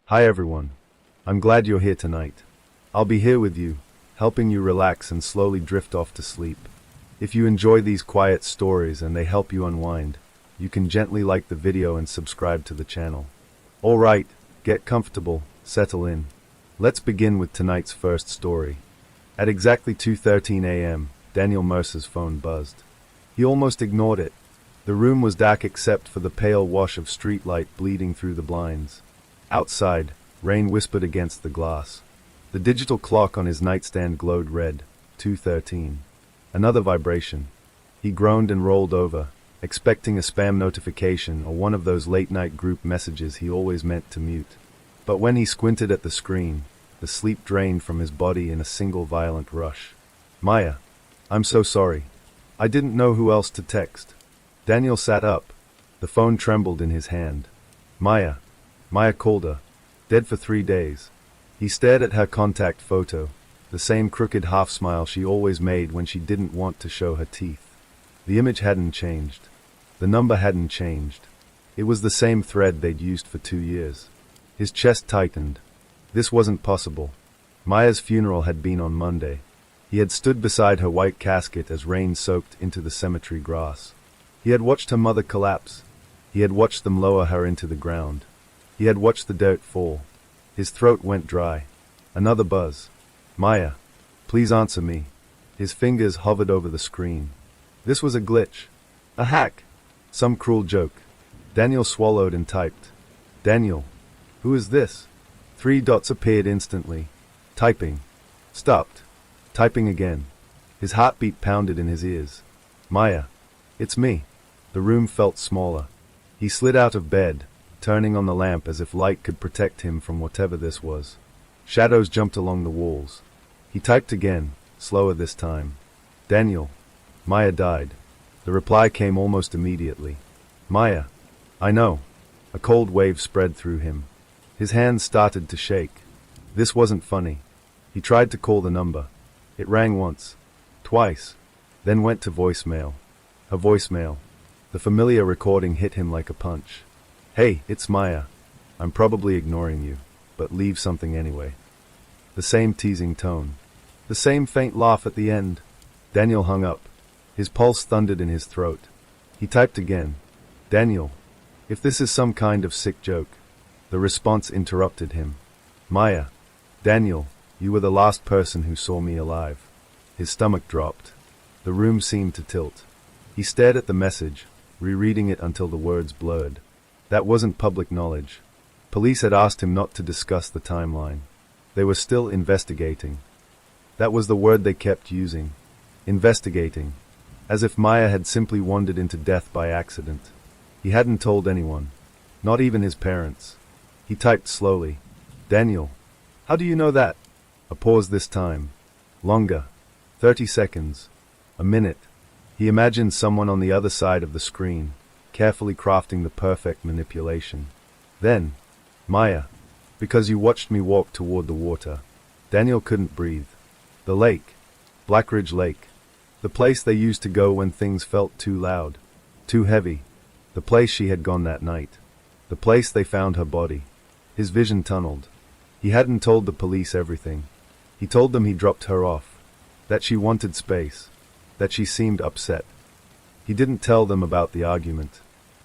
Hi everyone. I'm glad you're here tonight. I'll be here with you, helping you relax and slowly drift off to sleep. If you enjoy these quiet stories and they help you unwind, you can gently like the video and subscribe to the channel. Alright, get comfortable, settle in. Let's begin with tonight's first story. At exactly 2:13 a.m., Daniel Mercer's phone buzzed. He almost ignored it. The room was dark except for the pale wash of streetlight bleeding through the blinds. Outside, rain whispered against the glass. The digital clock on his nightstand glowed red, 2:13. Another vibration. He groaned and rolled over, expecting a spam notification or one of those late-night group messages he always meant to mute. But when he squinted at the screen, the sleep drained from his body in a single violent rush. Maya, I'm so sorry. I didn't know who else to text. Daniel sat up. The phone trembled in his hand. Maya called her. Dead for 3 days. He stared at her contact photo, the same crooked half-smile she always made when she didn't want to show her teeth. The image hadn't changed. The number hadn't changed. It was the same thread they'd used for 2 years. His chest tightened. This wasn't possible. Maya's funeral had been on Monday. He had stood beside her white casket as rain soaked into the cemetery grass. He had watched her mother collapse. He had watched them lower her into the ground. He had watched the dirt fall. His throat went dry. Another buzz. Maya, please answer me. His fingers hovered over the screen. This was a glitch. A hack. Some cruel joke. Daniel swallowed and typed. Daniel, who is this? 3 dots appeared instantly. Typing. Stopped. Typing again. His heartbeat pounded in his ears. Maya, it's me. The room felt smaller. He slid out of bed, turning on the lamp as if light could protect him from whatever this was. Shadows jumped along the walls. He typed again, slower this time. Daniel, Maya died. The reply came almost immediately. Maya, I know. A cold wave spread through him. His hands started to shake. This wasn't funny. He tried to call the number. It rang once, twice, then went to voicemail. Her voicemail. The familiar recording hit him like a punch. Hey, it's Maya. I'm probably ignoring you, but leave something anyway. The same teasing tone. The same faint laugh at the end. Daniel hung up. His pulse thundered in his throat. He typed again. Daniel, if this is some kind of sick joke. The response interrupted him. Maya, Daniel, you were the last person who saw me alive. His stomach dropped. The room seemed to tilt. He stared at the message, rereading it until the words blurred. That wasn't public knowledge. Police had asked him not to discuss the timeline. They were still investigating. That was the word they kept using. Investigating. As if Maya had simply wandered into death by accident. He hadn't told anyone. Not even his parents. He typed slowly. Daniel, how do you know that? A pause this time. Longer. 30 seconds. A minute. He imagined someone on the other side of the screen, carefully crafting the perfect manipulation. Then, Maya, because you watched me walk toward the water. Daniel couldn't breathe. The lake. Blackridge Lake. The place they used to go when things felt too loud, too heavy. The place she had gone that night. The place they found her body. His vision tunneled. He hadn't told the police everything. He told them he dropped her off. That she wanted space. That she seemed upset. He didn't tell them about the argument.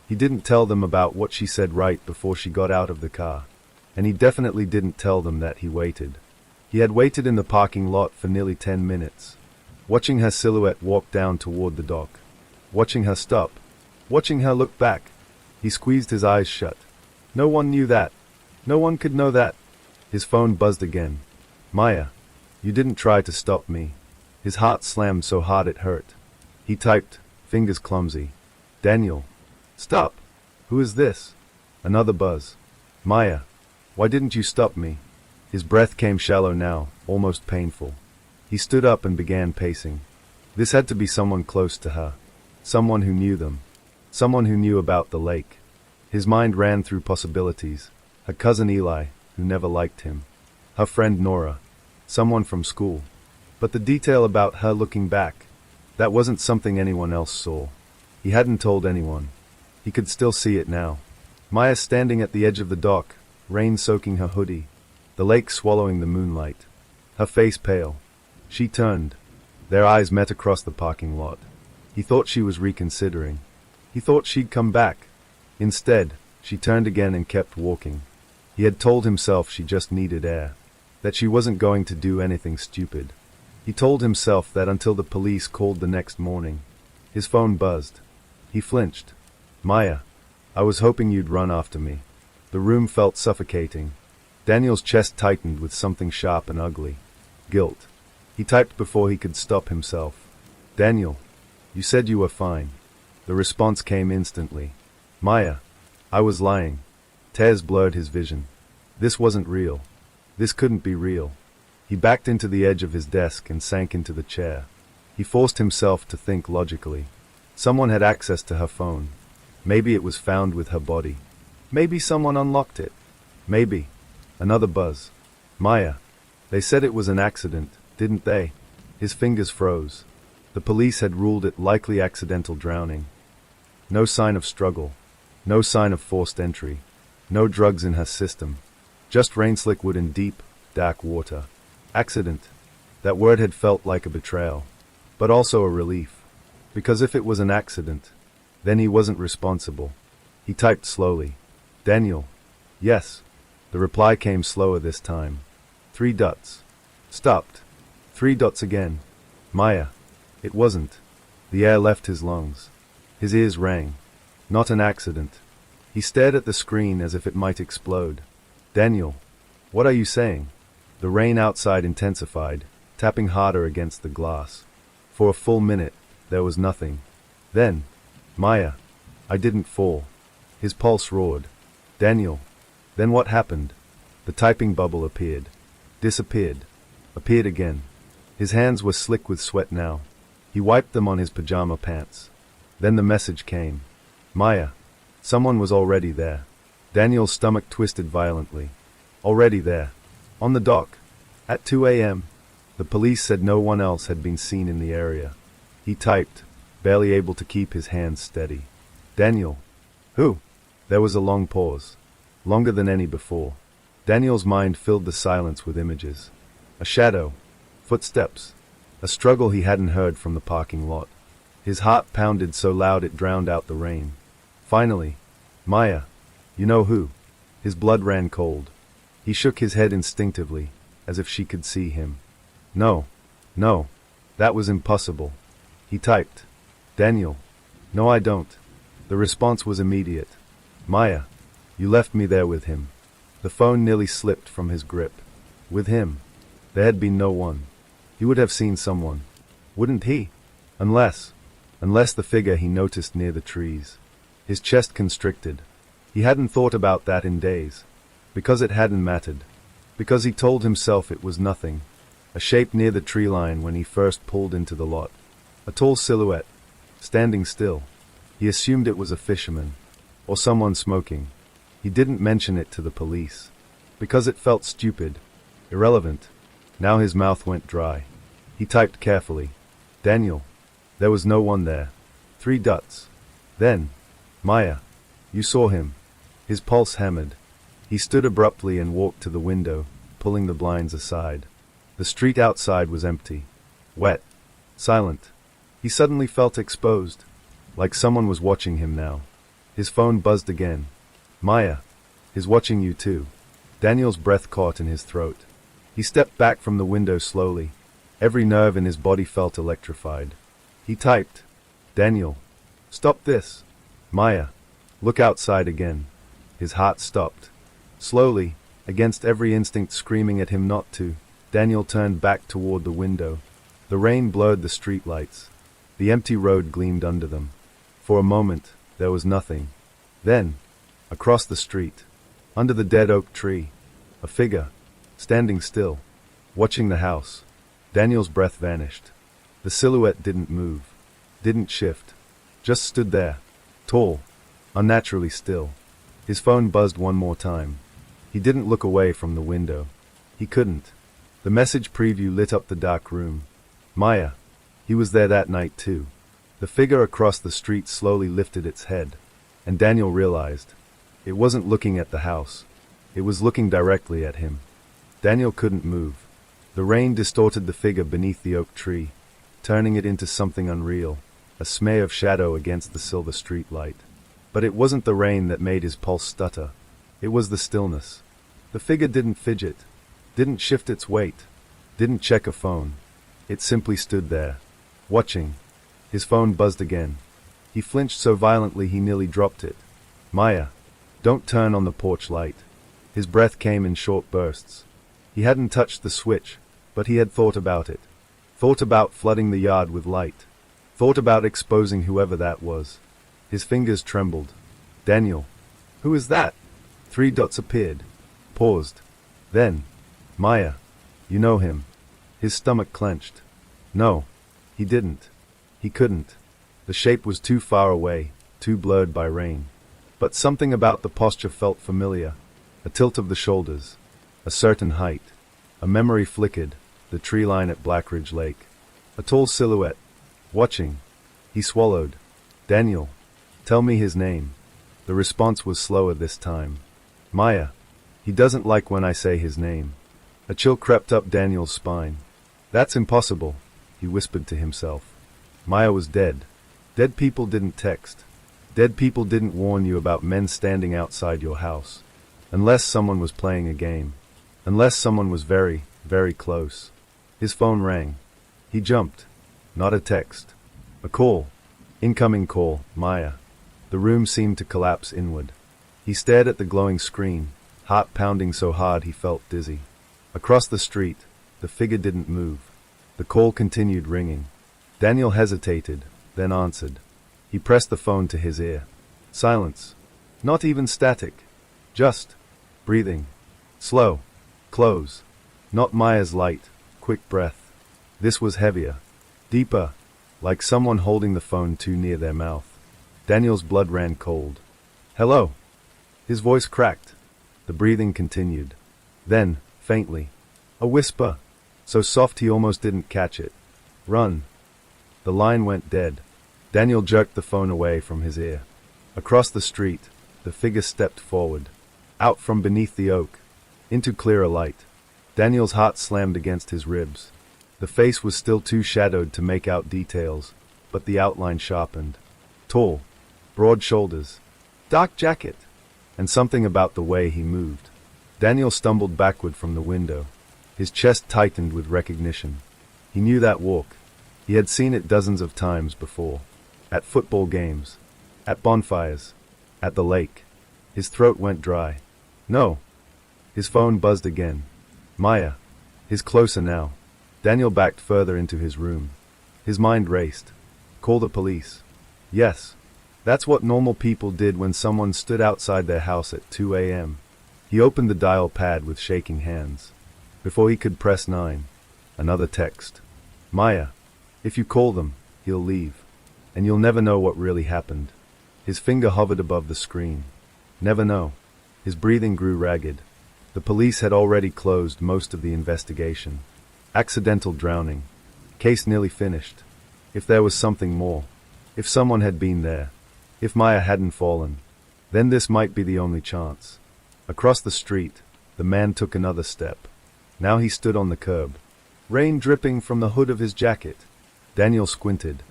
He didn't tell them about what she said right before she got out of the car. And he definitely didn't tell them that he waited. He had waited in the parking lot for nearly 10 minutes. Watching her silhouette walk down toward the dock. Watching her stop. Watching her look back. He squeezed his eyes shut. No one knew that. No one could know that. His phone buzzed again. Maya, you didn't try to stop me. His heart slammed so hard it hurt. He typed, fingers clumsy. Daniel. Stop. Who is this? Another buzz. Maya, why didn't you stop me? His breath came shallow now, almost painful. He stood up and began pacing. This had to be someone close to her. Someone who knew them. Someone who knew about the lake. His mind ran through possibilities. Her cousin Eli, who never liked him. Her friend Nora. Someone from school. But the detail about her looking back, that wasn't something anyone else saw. He hadn't told anyone. He could still see it now. Maya standing at the edge of the dock, rain soaking her hoodie, the lake swallowing the moonlight. Her face pale. She turned. Their eyes met across the parking lot. He thought she was reconsidering. He thought she'd come back. Instead, she turned again and kept walking. He had told himself she just needed air, that she wasn't going to do anything stupid. He told himself that until the police called the next morning. His phone buzzed. He flinched. Maya, I was hoping you'd run after me. The room felt suffocating. Daniel's chest tightened with something sharp and ugly. Guilt. He typed before he could stop himself. Daniel, you said you were fine. The response came instantly. Maya, I was lying. Tears blurred his vision. This wasn't real. This couldn't be real. He backed into the edge of his desk and sank into the chair. He forced himself to think logically. Someone had access to her phone. Maybe it was found with her body. Maybe someone unlocked it. Maybe. Another buzz. Maya. They said it was an accident, didn't they? His fingers froze. The police had ruled it likely accidental drowning. No sign of struggle. No sign of forced entry. No drugs in her system. Just rain liquid in deep, dark water. Accident. That word had felt like a betrayal. But also a relief. Because if it was an accident, then he wasn't responsible. He typed slowly. Daniel. Yes. The reply came slower this time. 3 dots. Stopped. 3 dots again. Maya. It wasn't. The air left his lungs. His ears rang. Not an accident. He stared at the screen as if it might explode. Daniel. What are you saying? The rain outside intensified, tapping harder against the glass. For a full minute, there was nothing. Then, Maya. I didn't fall. His pulse roared. Daniel. Then what happened? The typing bubble appeared. Disappeared. Appeared again. His hands were slick with sweat now. He wiped them on his pajama pants. Then the message came. Maya. Someone was already there. Daniel's stomach twisted violently. Already there. On the dock. At 2 a.m. The police said no one else had been seen in the area. He typed, barely able to keep his hands steady. Daniel. Who? There was a long pause. Longer than any before. Daniel's mind filled the silence with images. A shadow. Footsteps. A struggle he hadn't heard from the parking lot. His heart pounded so loud it drowned out the rain. Finally. Maya. You know who? His blood ran cold. He shook his head instinctively, as if she could see him. No. No. That was impossible. He typed. Daniel. No, I don't. The response was immediate. Maya. You left me there with him. The phone nearly slipped from his grip. With him. There had been no one. He would have seen someone. Wouldn't he? Unless the figure he noticed near the trees. His chest constricted. He hadn't thought about that in days. Because it hadn't mattered. Because he told himself it was nothing. A shape near the tree line when he first pulled into the lot. A tall silhouette. Standing still. He assumed it was a fisherman. Or someone smoking. He didn't mention it to the police. Because it felt stupid. Irrelevant. Now his mouth went dry. He typed carefully. Daniel. There was no one there. 3 dots. Then. Maya. You saw him. His pulse hammered. He stood abruptly and walked to the window, pulling the blinds aside. The street outside was empty. Wet. Silent. He suddenly felt exposed. Like someone was watching him now. His phone buzzed again. Maya. Is watching you too. Daniel's breath caught in his throat. He stepped back from the window slowly. Every nerve in his body felt electrified. He typed. Daniel. Stop this. Maya. Look outside again. His heart stopped. Slowly, against every instinct screaming at him not to, Daniel turned back toward the window. The rain blurred the street lights. The empty road gleamed under them. For a moment, there was nothing. Then, across the street, under the dead oak tree, a figure, standing still, watching the house. Daniel's breath vanished. The silhouette didn't move, didn't shift, just stood there, tall, unnaturally still. His phone buzzed one more time. He didn't look away from the window. He couldn't. The message preview lit up the dark room. Maya. He was there that night too. The figure across the street slowly lifted its head, and Daniel realized. It wasn't looking at the house. It was looking directly at him. Daniel couldn't move. The rain distorted the figure beneath the oak tree, turning it into something unreal, a smear of shadow against the silver street light. But it wasn't the rain that made his pulse stutter. It was the stillness. The figure didn't fidget, didn't shift its weight, didn't check a phone. It simply stood there, watching. His phone buzzed again. He flinched so violently he nearly dropped it. Maya, don't turn on the porch light. His breath came in short bursts. He hadn't touched the switch, but he had thought about it. Thought about flooding the yard with light. Thought about exposing whoever that was. His fingers trembled. Daniel. Who is that? 3 dots appeared. Paused. Then. Maya. You know him. His stomach clenched. No. He didn't. He couldn't. The shape was too far away, too blurred by rain. But something about the posture felt familiar. A tilt of the shoulders. A certain height. A memory flickered, the tree line at Blackridge Lake. A tall silhouette. Watching. He swallowed. Daniel. Tell me his name. The response was slower this time. Maya. He doesn't like when I say his name. A chill crept up Daniel's spine. That's impossible, he whispered to himself. Maya was dead. Dead people didn't text. Dead people didn't warn you about men standing outside your house. Unless someone was playing a game. Unless someone was very, very close. His phone rang. He jumped. Not a text. A call. Incoming call, Maya. The room seemed to collapse inward. He stared at the glowing screen, heart pounding so hard he felt dizzy. Across the street, the figure didn't move. The call continued ringing. Daniel hesitated, then answered. He pressed the phone to his ear. Silence. Not even static. Just breathing. Slow. Close. Not Maya's light, quick breath. This was heavier. Deeper. Like someone holding the phone too near their mouth. Daniel's blood ran cold. Hello. His voice cracked. The breathing continued. Then, faintly, a whisper, so soft he almost didn't catch it. Run. The line went dead. Daniel jerked the phone away from his ear. Across the street, the figure stepped forward. Out from beneath the oak. Into clearer light. Daniel's heart slammed against his ribs. The face was still too shadowed to make out details, but the outline sharpened. Tall. Broad shoulders. Dark jacket. And something about the way he moved. Daniel stumbled backward from the window. His chest tightened with recognition. He knew that walk. He had seen it dozens of times before. At football games. At bonfires. At the lake. His throat went dry. No. His phone buzzed again. Maya. He's closer now. Daniel backed further into his room. His mind raced. Call the police. Yes. That's what normal people did when someone stood outside their house at 2 a.m. He opened the dial pad with shaking hands. Before he could press 9, another text. Maya. If you call them, he'll leave. And you'll never know what really happened. His finger hovered above the screen. Never know. His breathing grew ragged. The police had already closed most of the investigation. Accidental drowning. Case nearly finished. If there was something more. If someone had been there. If Maya hadn't fallen. Then this might be the only chance. Across the street, the man took another step. Now he stood on the curb. Rain dripping from the hood of his jacket. Daniel squinted.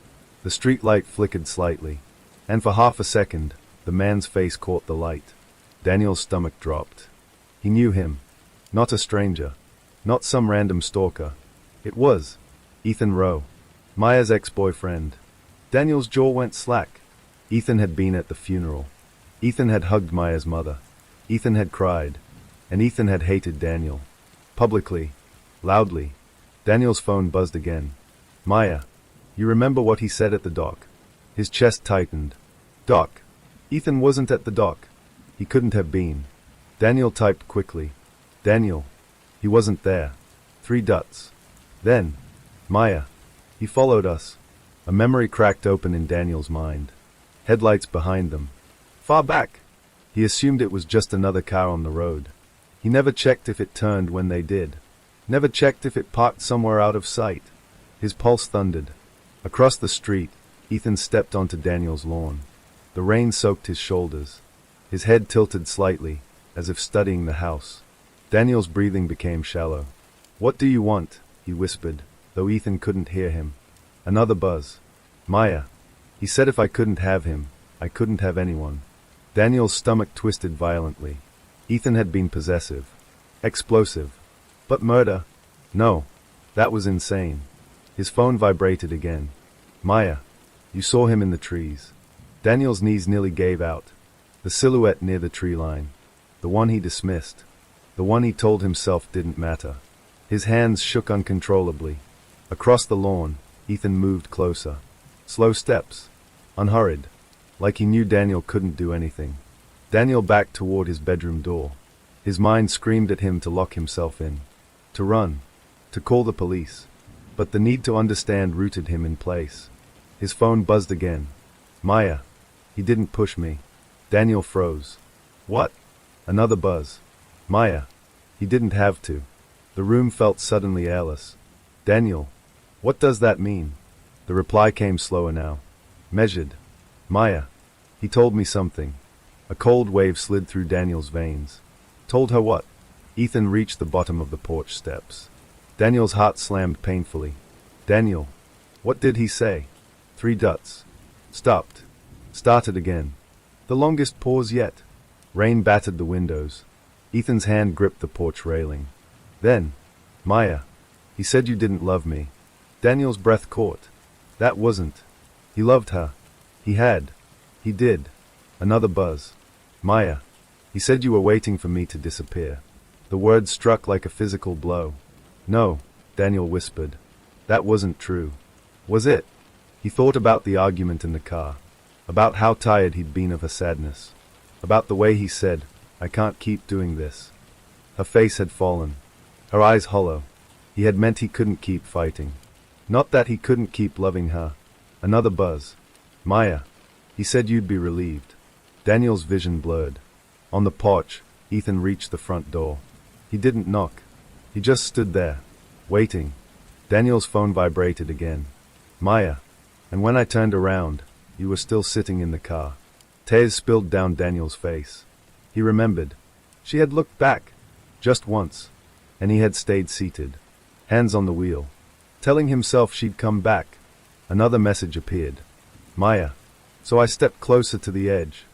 The street light flickered slightly. And for half a second, the man's face caught the light. Daniel's stomach dropped. He knew him. Not a stranger. Not some random stalker. It was Ethan Rowe, Maya's ex-boyfriend. Daniel's jaw went slack. Ethan had been at the funeral. Ethan had hugged Maya's mother. Ethan had cried. And Ethan had hated Daniel. Publicly. Loudly. Daniel's phone buzzed again. Maya. You remember what he said at the dock? His chest tightened. Dock. Ethan wasn't at the dock. He couldn't have been. Daniel typed quickly. Daniel. He wasn't there. 3 dots. Then. Maya. He followed us. A memory cracked open in Daniel's mind. Headlights behind them. Far back. He assumed it was just another car on the road. He never checked if it turned when they did. Never checked if it parked somewhere out of sight. His pulse thundered. Across the street, Ethan stepped onto Daniel's lawn. The rain soaked his shoulders. His head tilted slightly, as if studying the house. Daniel's breathing became shallow. "What do you want?" he whispered, though Ethan couldn't hear him. Another buzz. "Maya." He said if I couldn't have him, I couldn't have anyone. Daniel's stomach twisted violently. Ethan had been possessive. Explosive. But murder? No. That was insane. His phone vibrated again. "Maya. You saw him in the trees." Daniel's knees nearly gave out. The silhouette near the tree line. The one he dismissed. The one he told himself didn't matter. His hands shook uncontrollably. Across the lawn, Ethan moved closer. Slow steps. Unhurried. Like he knew Daniel couldn't do anything. Daniel backed toward his bedroom door. His mind screamed at him to lock himself in. To run. To call the police. But the need to understand rooted him in place. His phone buzzed again. "Maya." He didn't push me. Daniel froze. "What?" Another buzz. "Maya." He didn't have to. The room felt suddenly airless. "Daniel. What does that mean?" The reply came slower now. Measured. "Maya." He told me something. A cold wave slid through Daniel's veins. Told her what? Ethan reached the bottom of the porch steps. Daniel's heart slammed painfully. "Daniel." What did he say? 3 dots. Stopped. Started again. The longest pause yet. Rain battered the windows. Ethan's hand gripped the porch railing. Then, "Maya. He said you didn't love me." Daniel's breath caught. That wasn't. He loved her. He had. He did. Another buzz. "Maya. He said you were waiting for me to disappear." The word struck like a physical blow. "No," Daniel whispered. "That wasn't true." Was it? He thought about the argument in the car. About how tired he'd been of her sadness. About the way he said, "I can't keep doing this." Her face had fallen. Her eyes hollow. He had meant he couldn't keep fighting. Not that he couldn't keep loving her. Another buzz. "Maya. He said you'd be relieved." Daniel's vision blurred. On the porch, Ethan reached the front door. He didn't knock. He just stood there, waiting. Daniel's phone vibrated again. "Maya. And when I turned around, you were still sitting in the car." Tears spilled down Daniel's face. He remembered. She had looked back. Just once. And he had stayed seated. Hands on the wheel. Telling himself she'd come back. Another message appeared. "Maya." So I stepped closer to the edge.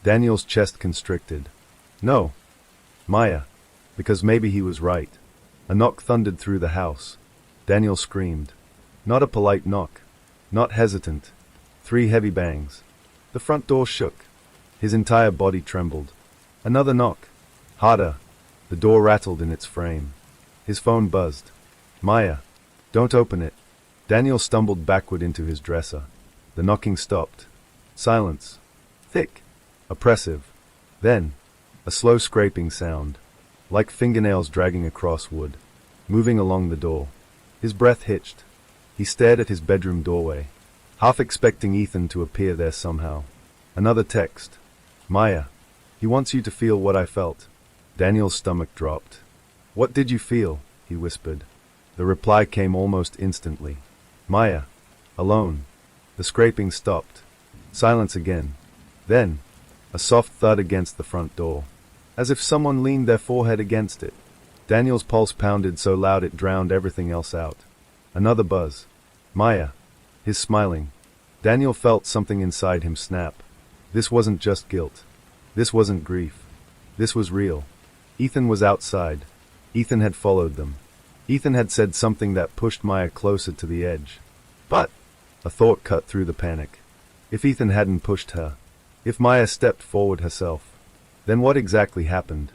Daniel's chest constricted. "No. Maya." Because maybe he was right. A knock thundered through the house. Daniel screamed. Not a polite knock. Not hesitant. 3 heavy bangs. The front door shook. His entire body trembled. Another knock. Harder. The door rattled in its frame. His phone buzzed. "Maya. Don't open it." Daniel stumbled backward into his dresser. The knocking stopped. Silence. Thick. Oppressive. Then, a slow scraping sound. Like fingernails dragging across wood. Moving along the door. His breath hitched. He stared at his bedroom doorway. Half expecting Ethan to appear there somehow. Another text. "Maya. He wants you to feel what I felt." Daniel's stomach dropped. "What did you feel?" he whispered. The reply came almost instantly. "Maya. Alone." The scraping stopped. Silence again. Then, a soft thud against the front door. As if someone leaned their forehead against it. Daniel's pulse pounded so loud it drowned everything else out. Another buzz. "Maya." His smiling. Daniel felt something inside him snap. This wasn't just guilt. This wasn't grief. This was real. Ethan was outside. Ethan had followed them. Ethan had said something that pushed Maya closer to the edge. But, a thought cut through the panic. If Ethan hadn't pushed her, if Maya stepped forward herself, then what exactly happened?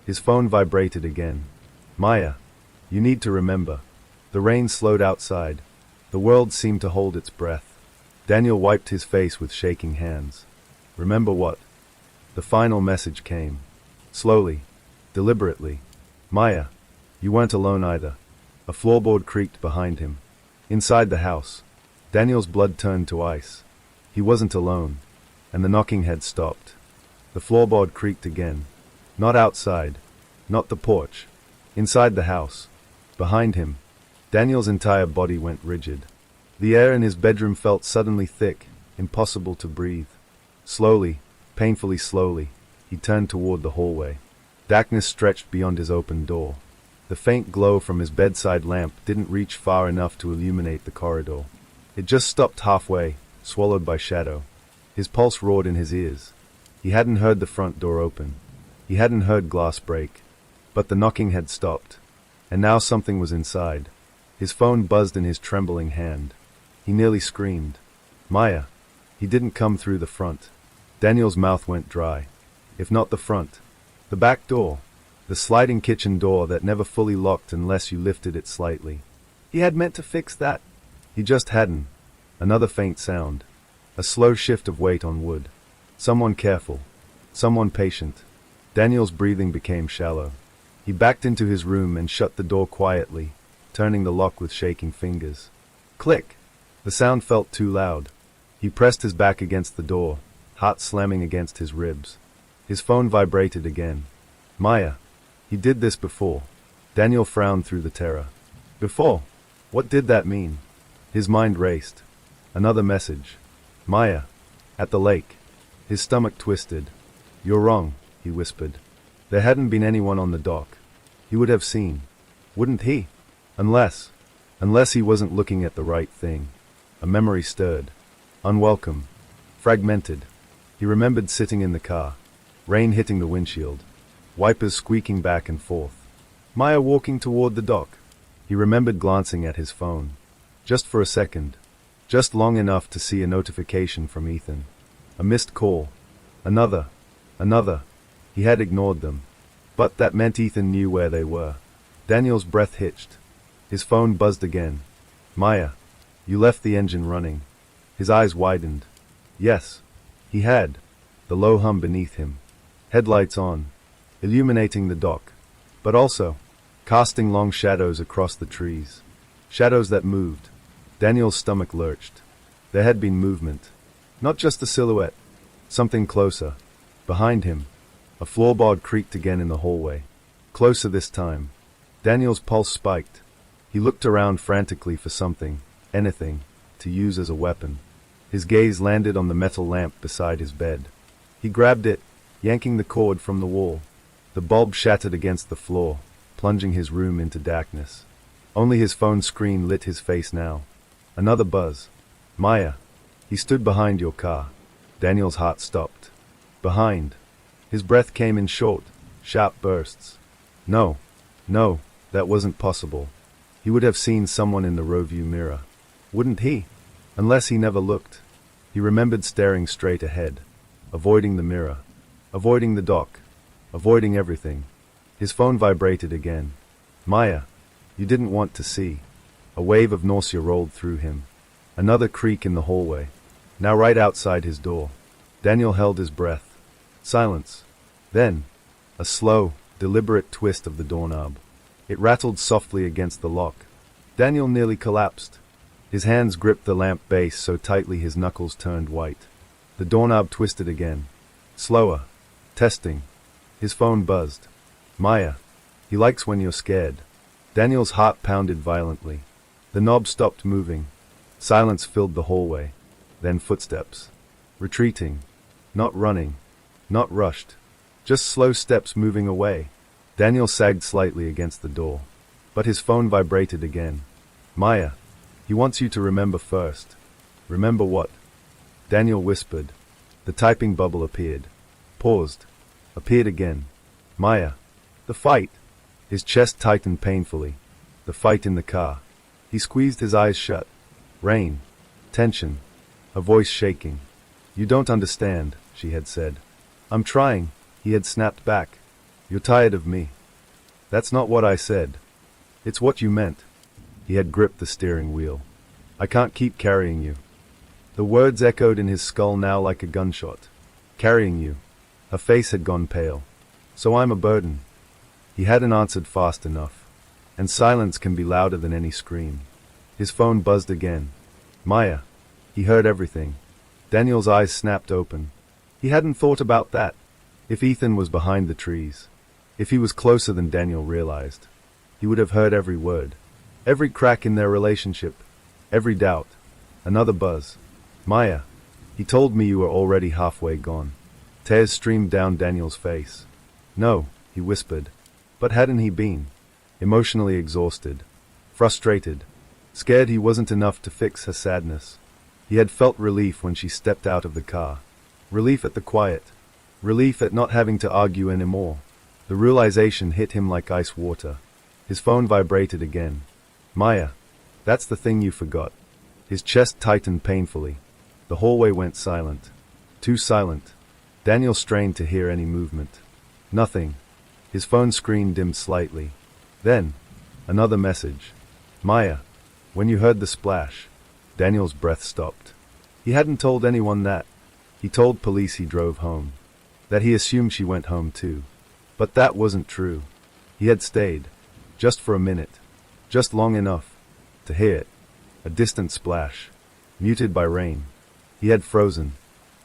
His phone vibrated again. "Maya. You need to remember." The rain slowed outside. The world seemed to hold its breath. Daniel wiped his face with shaking hands. "Remember what?" The final message came. Slowly. Deliberately. "Maya. You weren't alone either." A floorboard creaked behind him. Inside the house. Daniel's blood turned to ice. He wasn't alone. And the knocking had stopped. The floorboard creaked again. Not outside. Not the porch. Inside the house. Behind him. Daniel's entire body went rigid. The air in his bedroom felt suddenly thick, impossible to breathe. Slowly, painfully slowly, he turned toward the hallway. Darkness stretched beyond his open door. The faint glow from his bedside lamp didn't reach far enough to illuminate the corridor. It just stopped halfway, swallowed by shadow. His pulse roared in his ears. He hadn't heard the front door open. He hadn't heard glass break. But the knocking had stopped. And now something was inside. His phone buzzed in his trembling hand. He nearly screamed. Maya. He didn't come through the front. Daniel's mouth went dry. If not the front, the back door. The sliding kitchen door that never fully locked unless you lifted it slightly. He had meant to fix that. He just hadn't. Another faint sound. A slow shift of weight on wood. Someone careful. Someone patient. Daniel's breathing became shallow. He backed into his room and shut the door quietly, turning the lock with shaking fingers. Click! The sound felt too loud. He pressed his back against the door, heart slamming against his ribs. His phone vibrated again. Maya. He did this before. Daniel frowned through the terror. Before? What did that mean? His mind raced. Another message. Maya. At the lake. His stomach twisted. You're wrong, he whispered. There hadn't been anyone on the dock. He would have seen. Wouldn't he? Unless he wasn't looking at the right thing. A memory stirred. Unwelcome. Fragmented. He remembered sitting in the car. Rain hitting the windshield. Wipers squeaking back and forth. Maya walking toward the dock. He remembered glancing at his phone. Just for a second. Just long enough to see a notification from Ethan. A missed call. Another. He had ignored them. But that meant Ethan knew where they were. Daniel's breath hitched. His phone buzzed again. Maya. You left the engine running. His eyes widened. Yes. He had. The low hum beneath him. Headlights on. Illuminating the dock. But also, casting long shadows across the trees. Shadows that moved. Daniel's stomach lurched. There had been movement. Not just a silhouette. Something closer. Behind him. A floorboard creaked again in the hallway. Closer this time. Daniel's pulse spiked. He looked around frantically for something, anything, to use as a weapon. His gaze landed on the metal lamp beside his bed. He grabbed it, yanking the cord from the wall. The bulb shattered against the floor, plunging his room into darkness. Only his phone screen lit his face now. Another buzz. Maya. He stood behind your car. Daniel's heart stopped. Behind. His breath came in short, sharp bursts. No, that wasn't possible. He would have seen someone in the rearview mirror. Wouldn't he? Unless he never looked. He remembered staring straight ahead, avoiding the mirror, avoiding the dock, avoiding everything. His phone vibrated again. Maya. You didn't want to see. A wave of nausea rolled through him. Another creak in the hallway. Now right outside his door. Daniel held his breath. Silence. Then, a slow, deliberate twist of the doorknob. It rattled softly against the lock. Daniel nearly collapsed. His hands gripped the lamp base so tightly his knuckles turned white. The doorknob twisted again. Slower. Testing. His phone buzzed. Maya. He likes when you're scared. Daniel's heart pounded violently. The knob stopped moving. Silence filled the hallway. Then footsteps. Retreating. Not running. Not rushed. Just slow steps moving away. Daniel sagged slightly against the door. But his phone vibrated again. Maya. He wants you to remember first. Remember what? Daniel whispered. The typing bubble appeared. Paused. Appeared again. Maya. The fight. His chest tightened painfully. The fight in the car. He squeezed his eyes shut. Rain. Tension. Her voice shaking. You don't understand, she had said. I'm trying, he had snapped back. You're tired of me. That's not what I said. It's what you meant. He had gripped the steering wheel. I can't keep carrying you. The words echoed in his skull now like a gunshot. Carrying you. Her face had gone pale. So I'm a burden. He hadn't answered fast enough. And silence can be louder than any scream. His phone buzzed again. Maya. He heard everything. Daniel's eyes snapped open. He hadn't thought about that. If Ethan was behind the trees, if he was closer than Daniel realized, he would have heard every word, every crack in their relationship, every doubt. Another buzz. Maya. He told me you were already halfway gone. Tears streamed down Daniel's face. No, he whispered. But hadn't he been? Emotionally exhausted, frustrated, scared he wasn't enough to fix her sadness. He had felt relief when she stepped out of the car. Relief at the quiet. Relief at not having to argue anymore. The realization hit him like ice water. His phone vibrated again. Maya, that's the thing you forgot. His chest tightened painfully. The hallway went silent. Too silent. Daniel strained to hear any movement. Nothing. His phone screen dimmed slightly. Then, another message. Maya, when you heard the splash. Daniel's breath stopped. He hadn't told anyone that. He told police he drove home. That he assumed she went home too. But that wasn't true. He had stayed. Just for a minute. Just long enough to hear it. A distant splash. Muted by rain. He had frozen.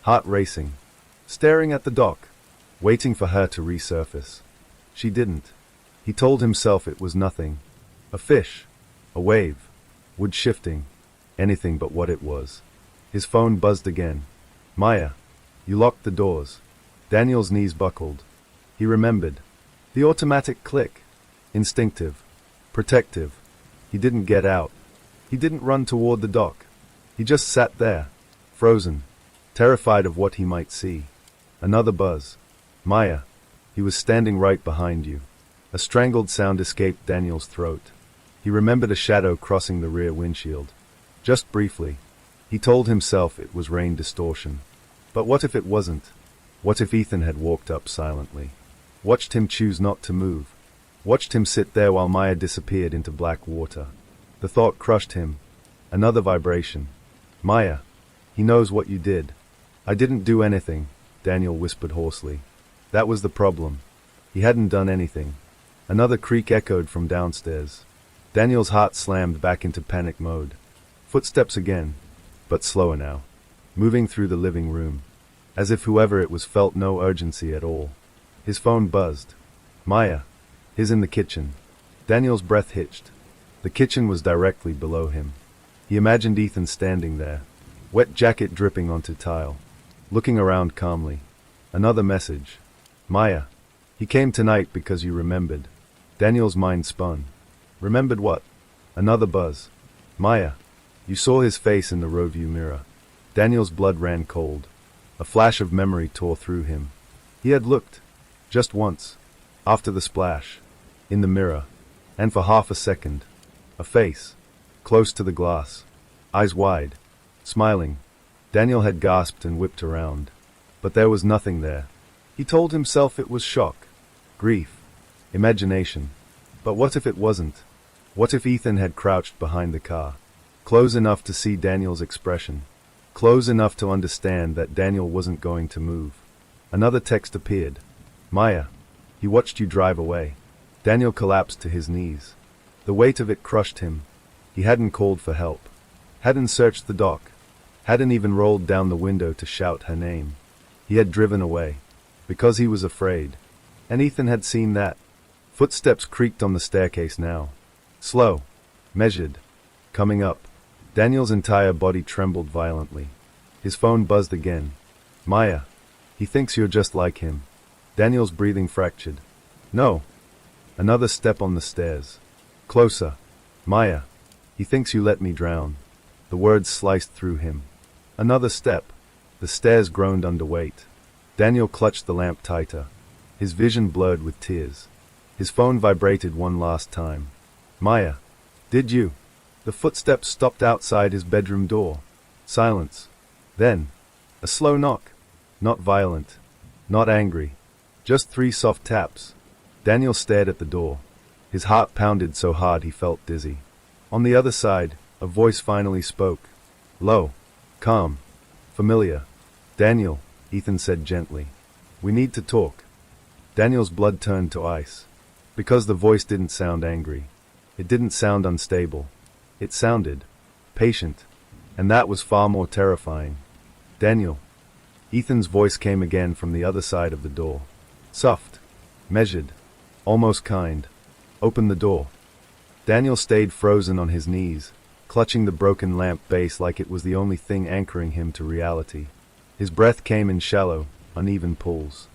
Heart racing. Staring at the dock. Waiting for her to resurface. She didn't. He told himself it was nothing. A fish. A wave. Wood shifting. Anything but what it was. His phone buzzed again. Maya, you locked the doors. Daniel's knees buckled. He remembered. The automatic click. Instinctive. Protective. He didn't get out. He didn't run toward the dock. He just sat there. Frozen. Terrified of what he might see. Another buzz. Maya, he was standing right behind you. A strangled sound escaped Daniel's throat. He remembered a shadow crossing the rear windshield. Just briefly. He told himself it was rain distortion. But what if it wasn't? What if Ethan had walked up silently? Watched him choose not to move. Watched him sit there while Maya disappeared into black water. The thought crushed him. Another vibration. Maya, he knows what you did. I didn't do anything, Daniel whispered hoarsely. That was the problem. He hadn't done anything. Another creak echoed from downstairs. Daniel's heart slammed back into panic mode. Footsteps again, but slower now. Moving through the living room. As if whoever it was felt no urgency at all. His phone buzzed. Maya. His in the kitchen. Daniel's breath hitched. The kitchen was directly below him. He imagined Ethan standing there. Wet jacket dripping onto tile. Looking around calmly. Another message. Maya. He came tonight because you remembered. Daniel's mind spun. Remembered what? Another buzz. Maya. You saw his face in the rearview mirror. Daniel's blood ran cold. A flash of memory tore through him. He had looked. Just once. After the splash. In the mirror. And for half a second. A face. Close to the glass. Eyes wide. Smiling. Daniel had gasped and whipped around. But there was nothing there. He told himself it was shock. Grief. Imagination. But what if it wasn't? What if Ethan had crouched behind the car? Close enough to see Daniel's expression. Close enough to understand that Daniel wasn't going to move. Another text appeared. Maya. He watched you drive away. Daniel collapsed to his knees. The weight of it crushed him. He hadn't called for help. Hadn't searched the dock. Hadn't even rolled down the window to shout her name. He had driven away. Because he was afraid. And Ethan had seen that. Footsteps creaked on the staircase now. Slow. Measured. Coming up. Daniel's entire body trembled violently. His phone buzzed again. Maya. He thinks you're just like him. Daniel's breathing fractured. No. Another step on the stairs. Closer. Maya. He thinks you let me drown. The words sliced through him. Another step. The stairs groaned under weight. Daniel clutched the lamp tighter. His vision blurred with tears. His phone vibrated one last time. Maya. Did you? The footsteps stopped outside his bedroom door. Silence. Then, a slow knock. Not violent. Not angry. Just 3 soft taps. Daniel stared at the door. His heart pounded so hard he felt dizzy. On the other side, a voice finally spoke. Low. Calm. Familiar. Daniel, Ethan said gently. We need to talk. Daniel's blood turned to ice. Because the voice didn't sound angry. It didn't sound unstable. It sounded patient. And that was far more terrifying. Daniel. Ethan's voice came again from the other side of the door. Soft. Measured. Almost kind. Open the door. Daniel stayed frozen on his knees, clutching the broken lamp base like it was the only thing anchoring him to reality. His breath came in shallow, uneven pulls.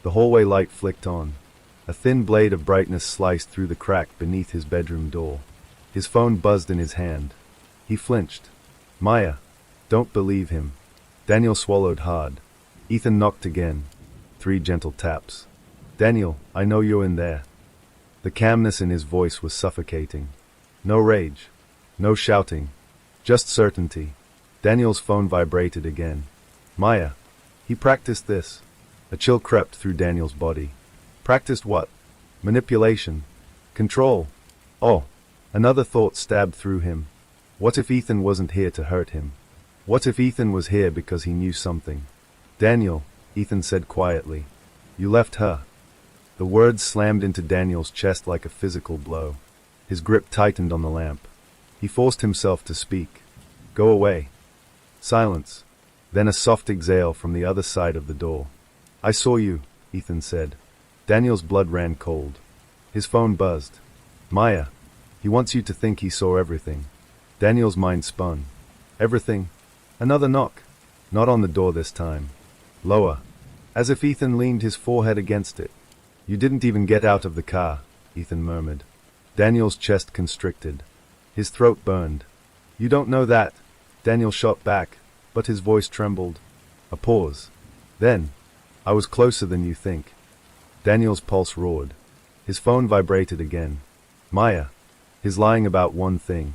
The hallway light flicked on. A thin blade of brightness sliced through the crack beneath his bedroom door. His phone buzzed in his hand. He flinched. Maya. Don't believe him. Daniel swallowed hard. Ethan knocked again. 3 gentle taps. Daniel, I know you're in there. The calmness in his voice was suffocating. No rage. No shouting. Just certainty. Daniel's phone vibrated again. Maya. He practiced this. A chill crept through Daniel's body. Practiced what? Manipulation. Control. Oh. Another thought stabbed through him. What if Ethan wasn't here to hurt him? What if Ethan was here because he knew something? Daniel, Ethan said quietly. You left her. The words slammed into Daniel's chest like a physical blow. His grip tightened on the lamp. He forced himself to speak. Go away. Silence. Then a soft exhale from the other side of the door. I saw you, Ethan said. Daniel's blood ran cold. His phone buzzed. Maya. He wants you to think he saw everything. Daniel's mind spun. Everything? Another knock. Not on the door this time. Lower. As if Ethan leaned his forehead against it. You didn't even get out of the car, Ethan murmured. Daniel's chest constricted. His throat burned. You don't know that. Daniel shot back, but his voice trembled. A pause. Then, I was closer than you think. Daniel's pulse roared. His phone vibrated again. Maya. His lying about one thing.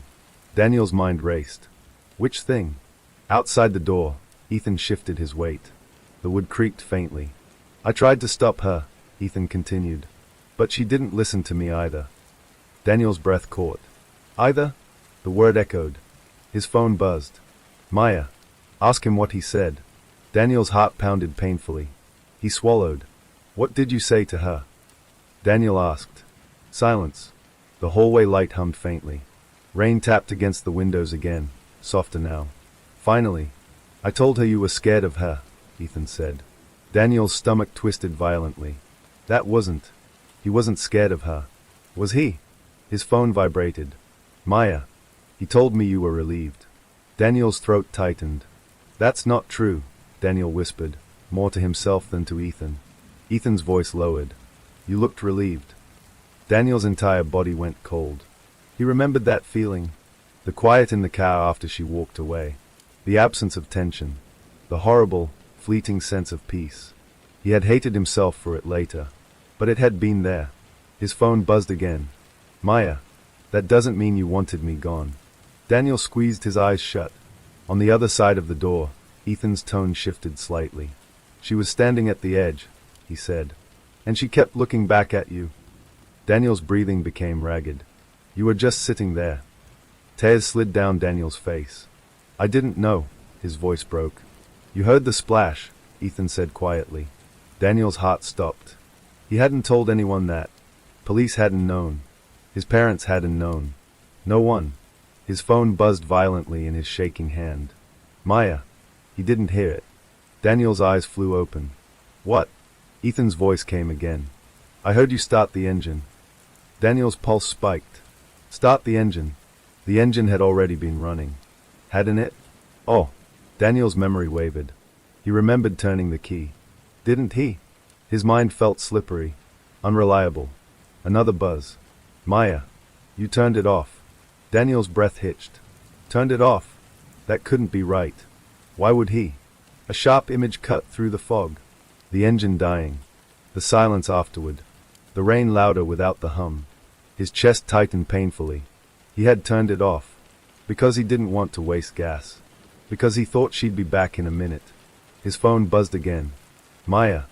Daniel's mind raced. Which thing? Outside the door, Ethan shifted his weight. The wood creaked faintly. I tried to stop her, Ethan continued. But she didn't listen to me either. Daniel's breath caught. Either? The word echoed. His phone buzzed. Maya. Ask him what he said. Daniel's heart pounded painfully. He swallowed. What did you say to her? Daniel asked. Silence. The hallway light hummed faintly. Rain tapped against the windows again, softer now. Finally, I told her you were scared of her, Ethan said. Daniel's stomach twisted violently. That wasn't. He wasn't scared of her. Was he? His phone vibrated. Maya. He told me you were relieved. Daniel's throat tightened. That's not true, Daniel whispered, more to himself than to Ethan. Ethan's voice lowered. You looked relieved. Daniel's entire body went cold. He remembered that feeling. The quiet in the car after she walked away. The absence of tension. The horrible, fleeting sense of peace. He had hated himself for it later. But it had been there. His phone buzzed again. Maya. That doesn't mean you wanted me gone. Daniel squeezed his eyes shut. On the other side of the door, Ethan's tone shifted slightly. She was standing at the edge, he said. And she kept looking back at you. Daniel's breathing became ragged. You were just sitting there. Tears slid down Daniel's face. I didn't know, his voice broke. You heard the splash, Ethan said quietly. Daniel's heart stopped. He hadn't told anyone that. Police hadn't known. His parents hadn't known. No one. His phone buzzed violently in his shaking hand. Maya. He didn't hear it. Daniel's eyes flew open. What? Ethan's voice came again. I heard you start the engine. Daniel's pulse spiked. Start the engine. The engine had already been running. Hadn't it? Oh. Daniel's memory wavered. He remembered turning the key. Didn't he? His mind felt slippery. Unreliable. Another buzz. Maya. You turned it off. Daniel's breath hitched. Turned it off. That couldn't be right. Why would he? A sharp image cut through the fog. The engine dying. The silence afterward. The rain louder without the hum. His chest tightened painfully. He had turned it off. Because he didn't want to waste gas. Because he thought she'd be back in a minute. His phone buzzed again. Maya.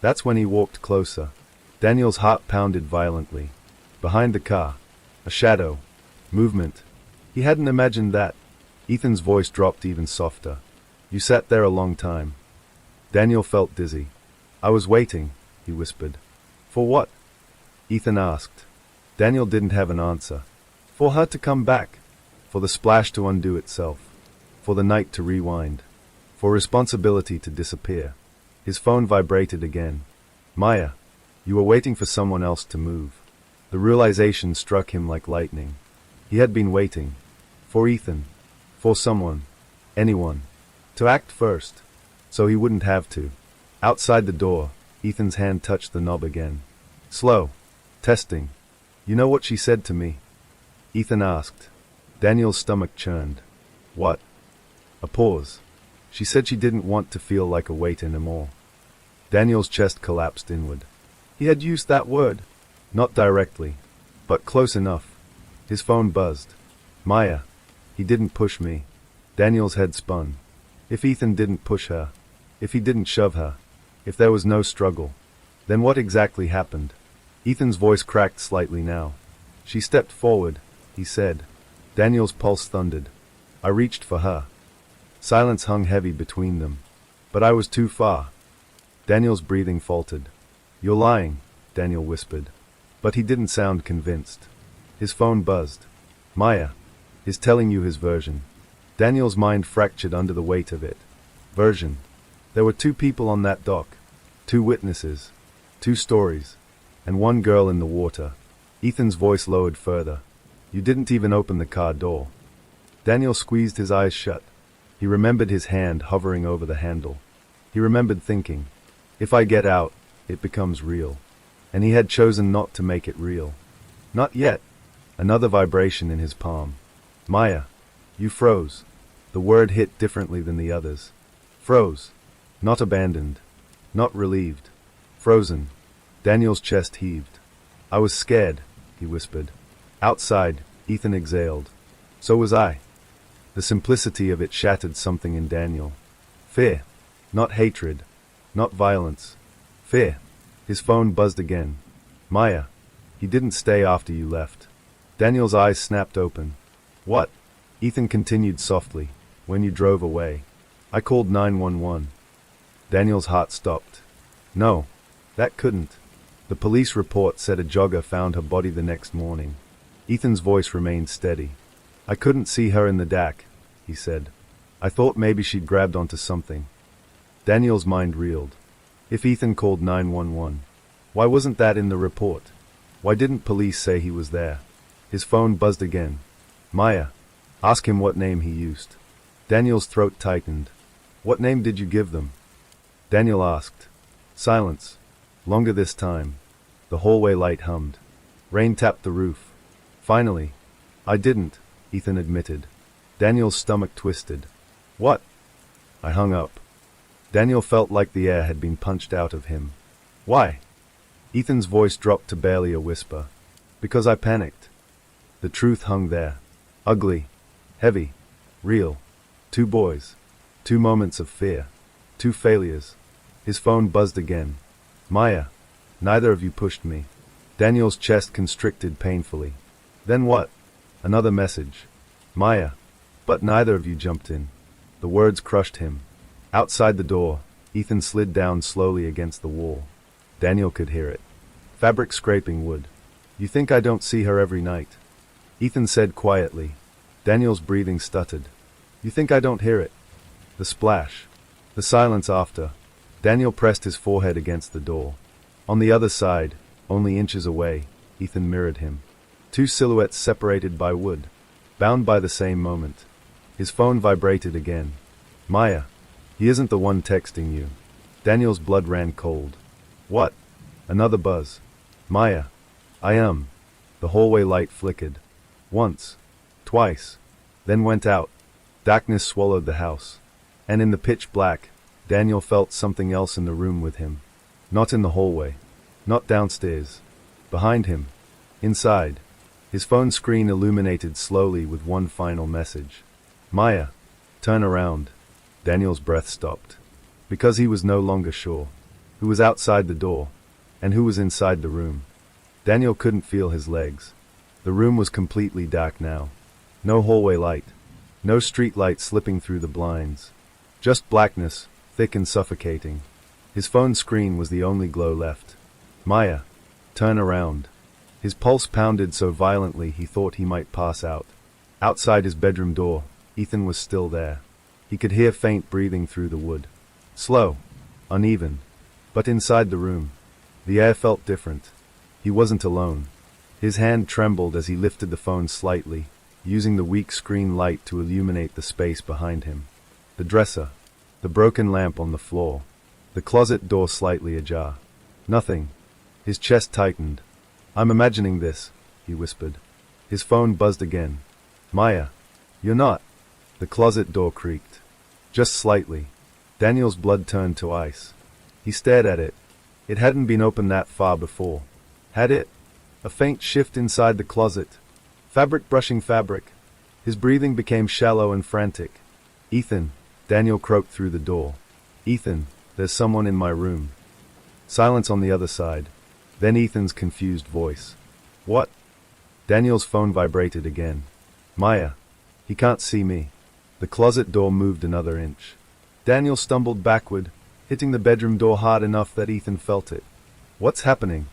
That's when he walked closer. Daniel's heart pounded violently. Behind the car. A shadow. Movement. He hadn't imagined that. Ethan's voice dropped even softer. You sat there a long time. Daniel felt dizzy. I was waiting, he whispered. For what? Ethan asked. Daniel didn't have an answer. For her to come back. For the splash to undo itself. For the night to rewind. For responsibility to disappear. His phone vibrated again. Maya. You were waiting for someone else to move. The realization struck him like lightning. He had been waiting. For Ethan. For someone. Anyone. To act first. So he wouldn't have to. Outside the door, Ethan's hand touched the knob again. Slow. Testing. You know what she said to me? Ethan asked. Daniel's stomach churned. What? A pause. She said she didn't want to feel like a weight anymore. Daniel's chest collapsed inward. He had used that word. Not directly, but close enough. His phone buzzed. Maya. He didn't push me. Daniel's head spun. If Ethan didn't push her, if he didn't shove her, if there was no struggle, then what exactly happened? Ethan's voice cracked slightly now. She stepped forward, he said. Daniel's pulse thundered. I reached for her. Silence hung heavy between them. But I was too far. Daniel's breathing faltered. You're lying, Daniel whispered. But he didn't sound convinced. His phone buzzed. Maya is telling you his version. Daniel's mind fractured under the weight of it. Version. There were 2 people on that dock. 2 witnesses. 2 stories. And 1 girl in the water. Ethan's voice lowered further. You didn't even open the car door. Daniel squeezed his eyes shut. He remembered his hand hovering over the handle. He remembered thinking, if I get out, it becomes real. And he had chosen not to make it real. Not yet. Another vibration in his palm. Maya. You froze. The word hit differently than the others. Froze. Not abandoned. Not relieved. Frozen. Daniel's chest heaved. I was scared, he whispered. Outside, Ethan exhaled. So was I. The simplicity of it shattered something in Daniel. Fear. Not hatred. Not violence. Fear. His phone buzzed again. Maya. He didn't stay after you left. Daniel's eyes snapped open. What? Ethan continued softly. When you drove away. I called 911. Daniel's heart stopped. No. That couldn't. The police report said a jogger found her body the next morning. Ethan's voice remained steady. I couldn't see her in the DAC, he said. I thought maybe she'd grabbed onto something. Daniel's mind reeled. If Ethan called 911, why wasn't that in the report? Why didn't police say he was there? His phone buzzed again. Maya. Ask him what name he used. Daniel's throat tightened. What name did you give them? Daniel asked. Silence. Longer this time. The hallway light hummed. Rain tapped the roof. Finally. I didn't, Ethan admitted. Daniel's stomach twisted. What? I hung up. Daniel felt like the air had been punched out of him. Why? Ethan's voice dropped to barely a whisper. Because I panicked. The truth hung there. Ugly. Heavy. Real. 2 boys. 2 moments of fear. 2 failures. His phone buzzed again. Maya. Neither of you pushed me. Daniel's chest constricted painfully. Then what? Another message. Maya. But neither of you jumped in. The words crushed him. Outside the door, Ethan slid down slowly against the wall. Daniel could hear it. Fabric scraping wood. You think I don't see her every night? Ethan said quietly. Daniel's breathing stuttered. You think I don't hear it? The splash. The silence after. Daniel pressed his forehead against the door. On the other side, only inches away, Ethan mirrored him. 2 silhouettes separated by wood. Bound by the same moment. His phone vibrated again. Maya. He isn't the one texting you. Daniel's blood ran cold. What? Another buzz. Maya. I am. The hallway light flickered. Once. Twice. Then went out. Darkness swallowed the house. And in the pitch black, Daniel felt something else in the room with him. Not in the hallway. Not downstairs. Behind him. Inside. His phone screen illuminated slowly with one final message. Maya. Turn around. Daniel's breath stopped. Because he was no longer sure. Who was outside the door? And who was inside the room? Daniel couldn't feel his legs. The room was completely dark now. No hallway light. No street light slipping through the blinds. Just blackness, thick and suffocating. His phone screen was the only glow left. Maya. Turn around. His pulse pounded so violently he thought he might pass out. Outside his bedroom door, Ethan was still there. He could hear faint breathing through the wood. Slow. Uneven. But inside the room, the air felt different. He wasn't alone. His hand trembled as he lifted the phone slightly, using the weak screen light to illuminate the space behind him. The dresser. The broken lamp on the floor. The closet door slightly ajar. Nothing. His chest tightened. I'm imagining this, he whispered. His phone buzzed again. Maya. You're not. The closet door creaked. Just slightly. Daniel's blood turned to ice. He stared at it. It hadn't been open that far before. Had it? A faint shift inside the closet. Fabric brushing fabric. His breathing became shallow and frantic. Ethan, Daniel croaked through the door. Ethan, there's someone in my room. Silence on the other side. Then Ethan's confused voice. What? Daniel's phone vibrated again. Maya. He can't see me. The closet door moved another inch. Daniel stumbled backward, hitting the bedroom door hard enough that Ethan felt it. What's happening?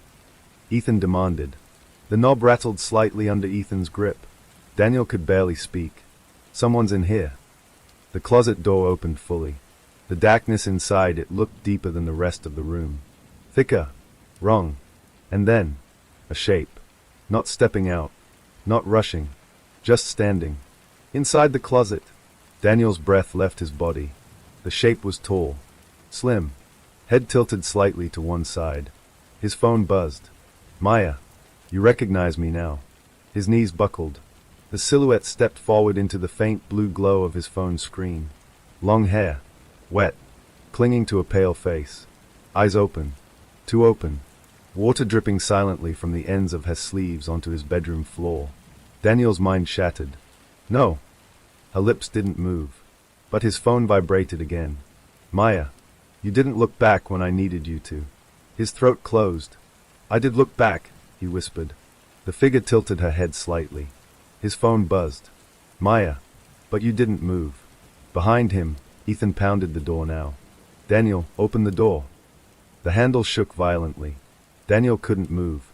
Ethan demanded. The knob rattled slightly under Ethan's grip. Daniel could barely speak. Someone's in here. The closet door opened fully. The darkness inside it looked deeper than the rest of the room. Thicker. Wrong. And then, a shape. Not stepping out. Not rushing. Just standing. Inside the closet. Daniel's breath left his body. The shape was tall. Slim. Head tilted slightly to one side. His phone buzzed. Maya. You recognize me now. His knees buckled. The silhouette stepped forward into the faint blue glow of his phone screen. Long hair. Wet. Clinging to a pale face. Eyes open. Too open. Water dripping silently from the ends of her sleeves onto his bedroom floor. Daniel's mind shattered. No. Her lips didn't move. But his phone vibrated again. Maya. You didn't look back when I needed you to. His throat closed. I did look back, he whispered. The figure tilted her head slightly. His phone buzzed. Maya. But you didn't move. Behind him, Ethan pounded the door now. Daniel, open the door. The handle shook violently. Daniel couldn't move.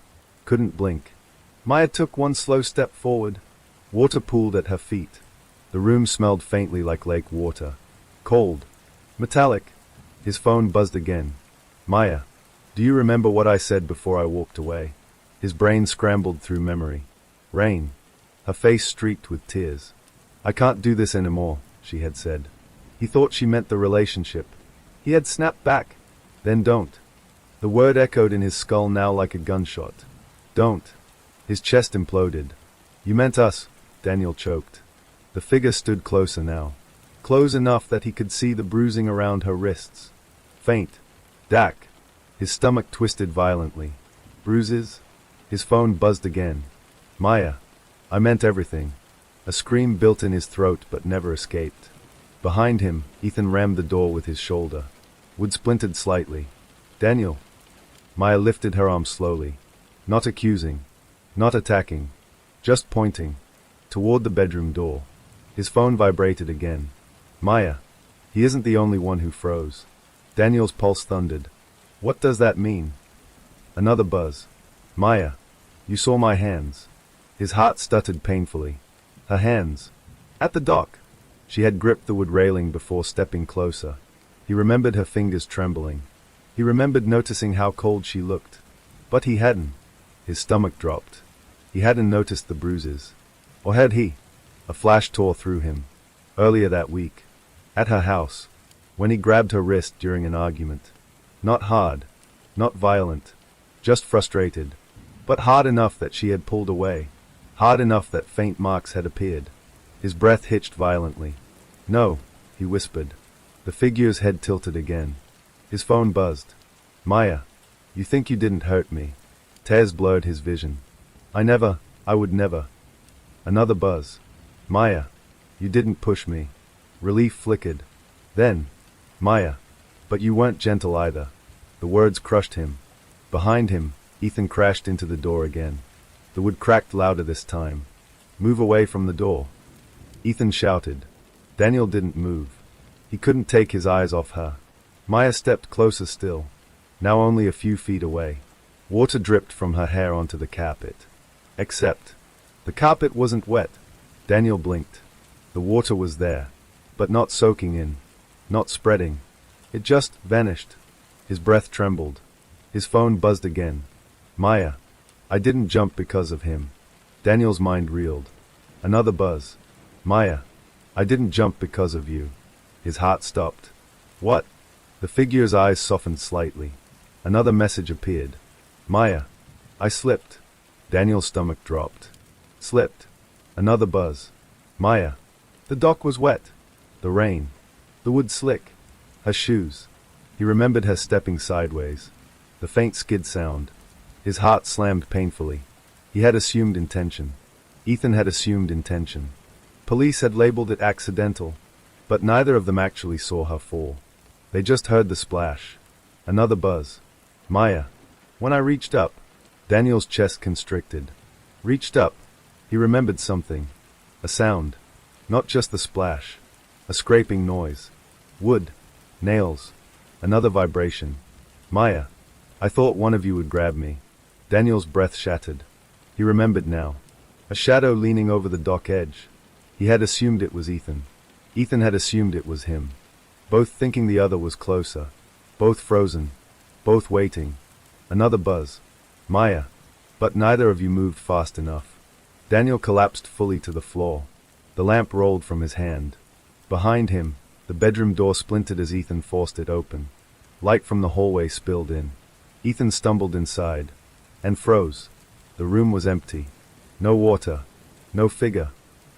Couldn't blink. Maya took one slow step forward. Water pooled at her feet. The room smelled faintly like lake water. Cold. Metallic. His phone buzzed again. Maya. Do you remember what I said before I walked away? His brain scrambled through memory. Rain. Her face streaked with tears. I can't do this anymore, she had said. He thought she meant the relationship. He had snapped back. Then don't. The word echoed in his skull now like a gunshot. Don't. His chest imploded. You meant us, Daniel choked. The figure stood closer now. Close enough that he could see the bruising around her wrists. Faint. Dark. His stomach twisted violently. Bruises? His phone buzzed again. Maya. I meant everything. A scream built in his throat but never escaped. Behind him, Ethan rammed the door with his shoulder. Wood splintered slightly. Daniel. Maya lifted her arm slowly. Not accusing. Not attacking. Just pointing. Toward the bedroom door. His phone vibrated again. Maya. He isn't the only one who froze. Daniel's pulse thundered. What does that mean? Another buzz. Maya. You saw my hands. His heart stuttered painfully. Her hands. At the dock. She had gripped the wood railing before stepping closer. He remembered her fingers trembling. He remembered noticing how cold she looked. But he hadn't. His stomach dropped. He hadn't noticed the bruises. Or had he? A flash tore through him. Earlier that week. At her house. When he grabbed her wrist during an argument. Not hard. Not violent. Just frustrated. But hard enough that she had pulled away. Hard enough that faint marks had appeared. His breath hitched violently. No, he whispered. The figure's head tilted again. His phone buzzed. Maya. You think you didn't hurt me. Tears blurred his vision. I would never. Another buzz. Maya. You didn't push me. Relief flickered. Then. Maya. But you weren't gentle either. The words crushed him. Behind him, Ethan crashed into the door again. The wood cracked louder this time. Move away from the door. Ethan shouted. Daniel didn't move. He couldn't take his eyes off her. Maya stepped closer still. Now only a few feet away. Water dripped from her hair onto the carpet. Except, the carpet wasn't wet. Daniel blinked. The water was there, but not soaking in, not spreading. It just vanished. His breath trembled. His phone buzzed again. Maya. I didn't jump because of him. Daniel's mind reeled. Another buzz. Maya. I didn't jump because of you. His heart stopped. What? The figure's eyes softened slightly. Another message appeared. Maya. I slipped. Daniel's stomach dropped. Slipped. Another buzz. Maya. The dock was wet. The rain. The wood slick. Her shoes. He remembered her stepping sideways. The faint skid sound. His heart slammed painfully. He had assumed intention. Ethan had assumed intention. Police had labeled it accidental, but neither of them actually saw her fall. They just heard the splash. Another buzz. Maya. When I reached up, Daniel's chest constricted. Reached up. He remembered something. A sound. Not just the splash. A scraping noise. Wood. Nails. Another vibration. Maya. I thought one of you would grab me. Daniel's breath shattered. He remembered now. A shadow leaning over the dock edge. He had assumed it was Ethan. Ethan had assumed it was him. Both thinking the other was closer. Both frozen. Both waiting. Another buzz. Maya. But neither of you moved fast enough. Daniel collapsed fully to the floor. The lamp rolled from his hand. Behind him, the bedroom door splintered as Ethan forced it open. Light from the hallway spilled in. Ethan stumbled inside. And froze. The room was empty. No water. No figure.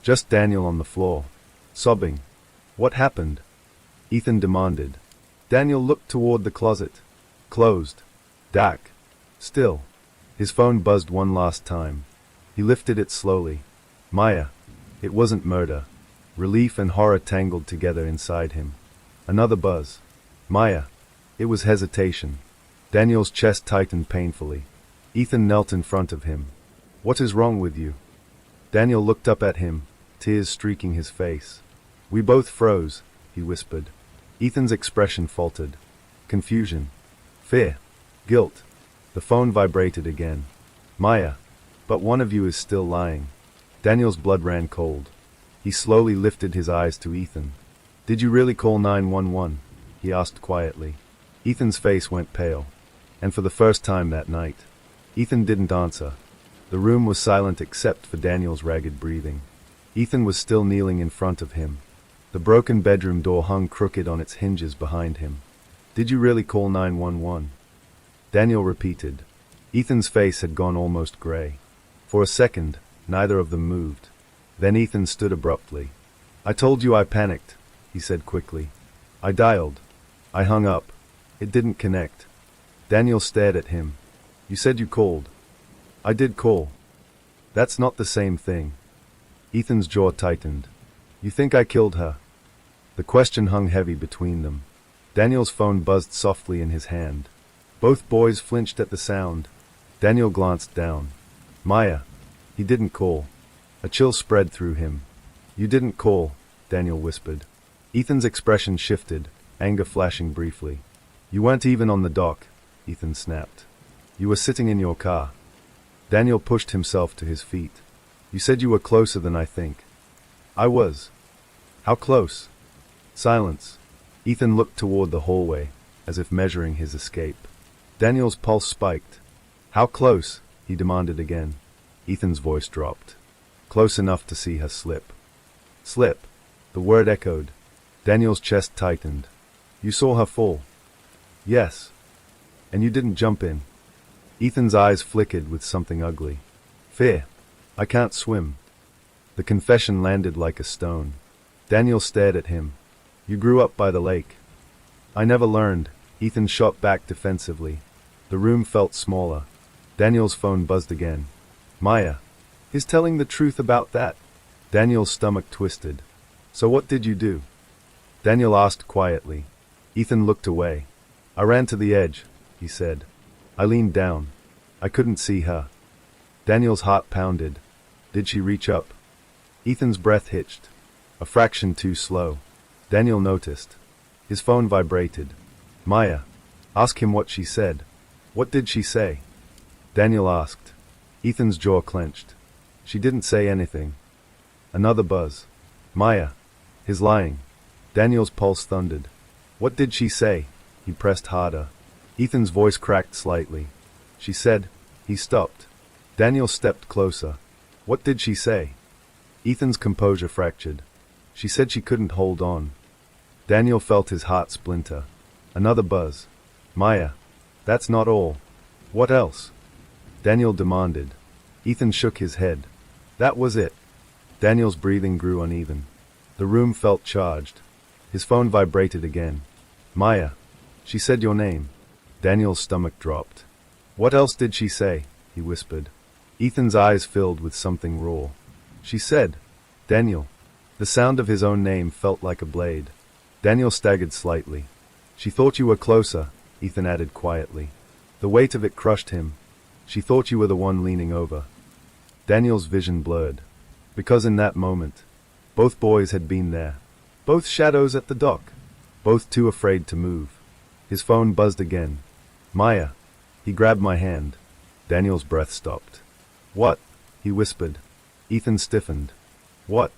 Just Daniel on the floor. Sobbing. What happened? Ethan demanded. Daniel looked toward the closet. Closed. Dark. Still. His phone buzzed one last time. He lifted it slowly. Maya. It wasn't murder. Relief and horror tangled together inside him. Another buzz. Maya. It was hesitation. Daniel's chest tightened painfully. Ethan knelt in front of him. What is wrong with you? Daniel looked up at him, tears streaking his face. We both froze, he whispered. Ethan's expression faltered. Confusion. Fear. Guilt. The phone vibrated again. Maya. But one of you is still lying. Daniel's blood ran cold. He slowly lifted his eyes to Ethan. Did you really call 911? He asked quietly. Ethan's face went pale. And for the first time that night, Ethan didn't answer. The room was silent except for Daniel's ragged breathing. Ethan was still kneeling in front of him. The broken bedroom door hung crooked on its hinges behind him. Did you really call 911? Daniel repeated. Ethan's face had gone almost gray. For a second, neither of them moved. Then Ethan stood abruptly. I told you I panicked, he said quickly. I dialed. I hung up. It didn't connect. Daniel stared at him. You said you called. I did call. That's not the same thing. Ethan's jaw tightened. You think I killed her? The question hung heavy between them. Daniel's phone buzzed softly in his hand. Both boys flinched at the sound. Daniel glanced down. Maya. He didn't call. A chill spread through him. You didn't call, Daniel whispered. Ethan's expression shifted, anger flashing briefly. You weren't even on the dock, Ethan snapped. You were sitting in your car. Daniel pushed himself to his feet. You said you were closer than I think. I was. How close? Silence. Ethan looked toward the hallway, as if measuring his escape. Daniel's pulse spiked. How close? He demanded again. Ethan's voice dropped. Close enough to see her slip. Slip. The word echoed. Daniel's chest tightened. You saw her fall? Yes. And you didn't jump in. Ethan's eyes flickered with something ugly. Fear. I can't swim. The confession landed like a stone. Daniel stared at him. You grew up by the lake. I never learned. Ethan shot back defensively. The room felt smaller. Daniel's phone buzzed again. Maya. He's telling the truth about that. Daniel's stomach twisted. So what did you do? Daniel asked quietly. Ethan looked away. I ran to the edge, he said. I leaned down. I couldn't see her. Daniel's heart pounded. Did she reach up? Ethan's breath hitched. A fraction too slow. Daniel noticed. His phone vibrated. Maya. Ask him what she said. What did she say? Daniel asked. Ethan's jaw clenched. She didn't say anything. Another buzz. Maya. His lying. Daniel's pulse thundered. What did she say? He pressed harder. Ethan's voice cracked slightly. She said. He stopped. Daniel stepped closer. What did she say? Ethan's composure fractured. She said she couldn't hold on. Daniel felt his heart splinter. Another buzz. Maya. That's not all. What else? Daniel demanded. Ethan shook his head. That was it. Daniel's breathing grew uneven. The room felt charged. His phone vibrated again. Maya. She said your name. Daniel's stomach dropped. What else did she say? He whispered. Ethan's eyes filled with something raw. She said, Daniel. The sound of his own name felt like a blade. Daniel staggered slightly. She thought you were closer, Ethan added quietly. The weight of it crushed him. She thought you were the one leaning over. Daniel's vision blurred. Because in that moment, both boys had been there. Both shadows at the dock. Both too afraid to move. His phone buzzed again. Maya. He grabbed my hand. Daniel's breath stopped. What? He whispered. Ethan stiffened. What?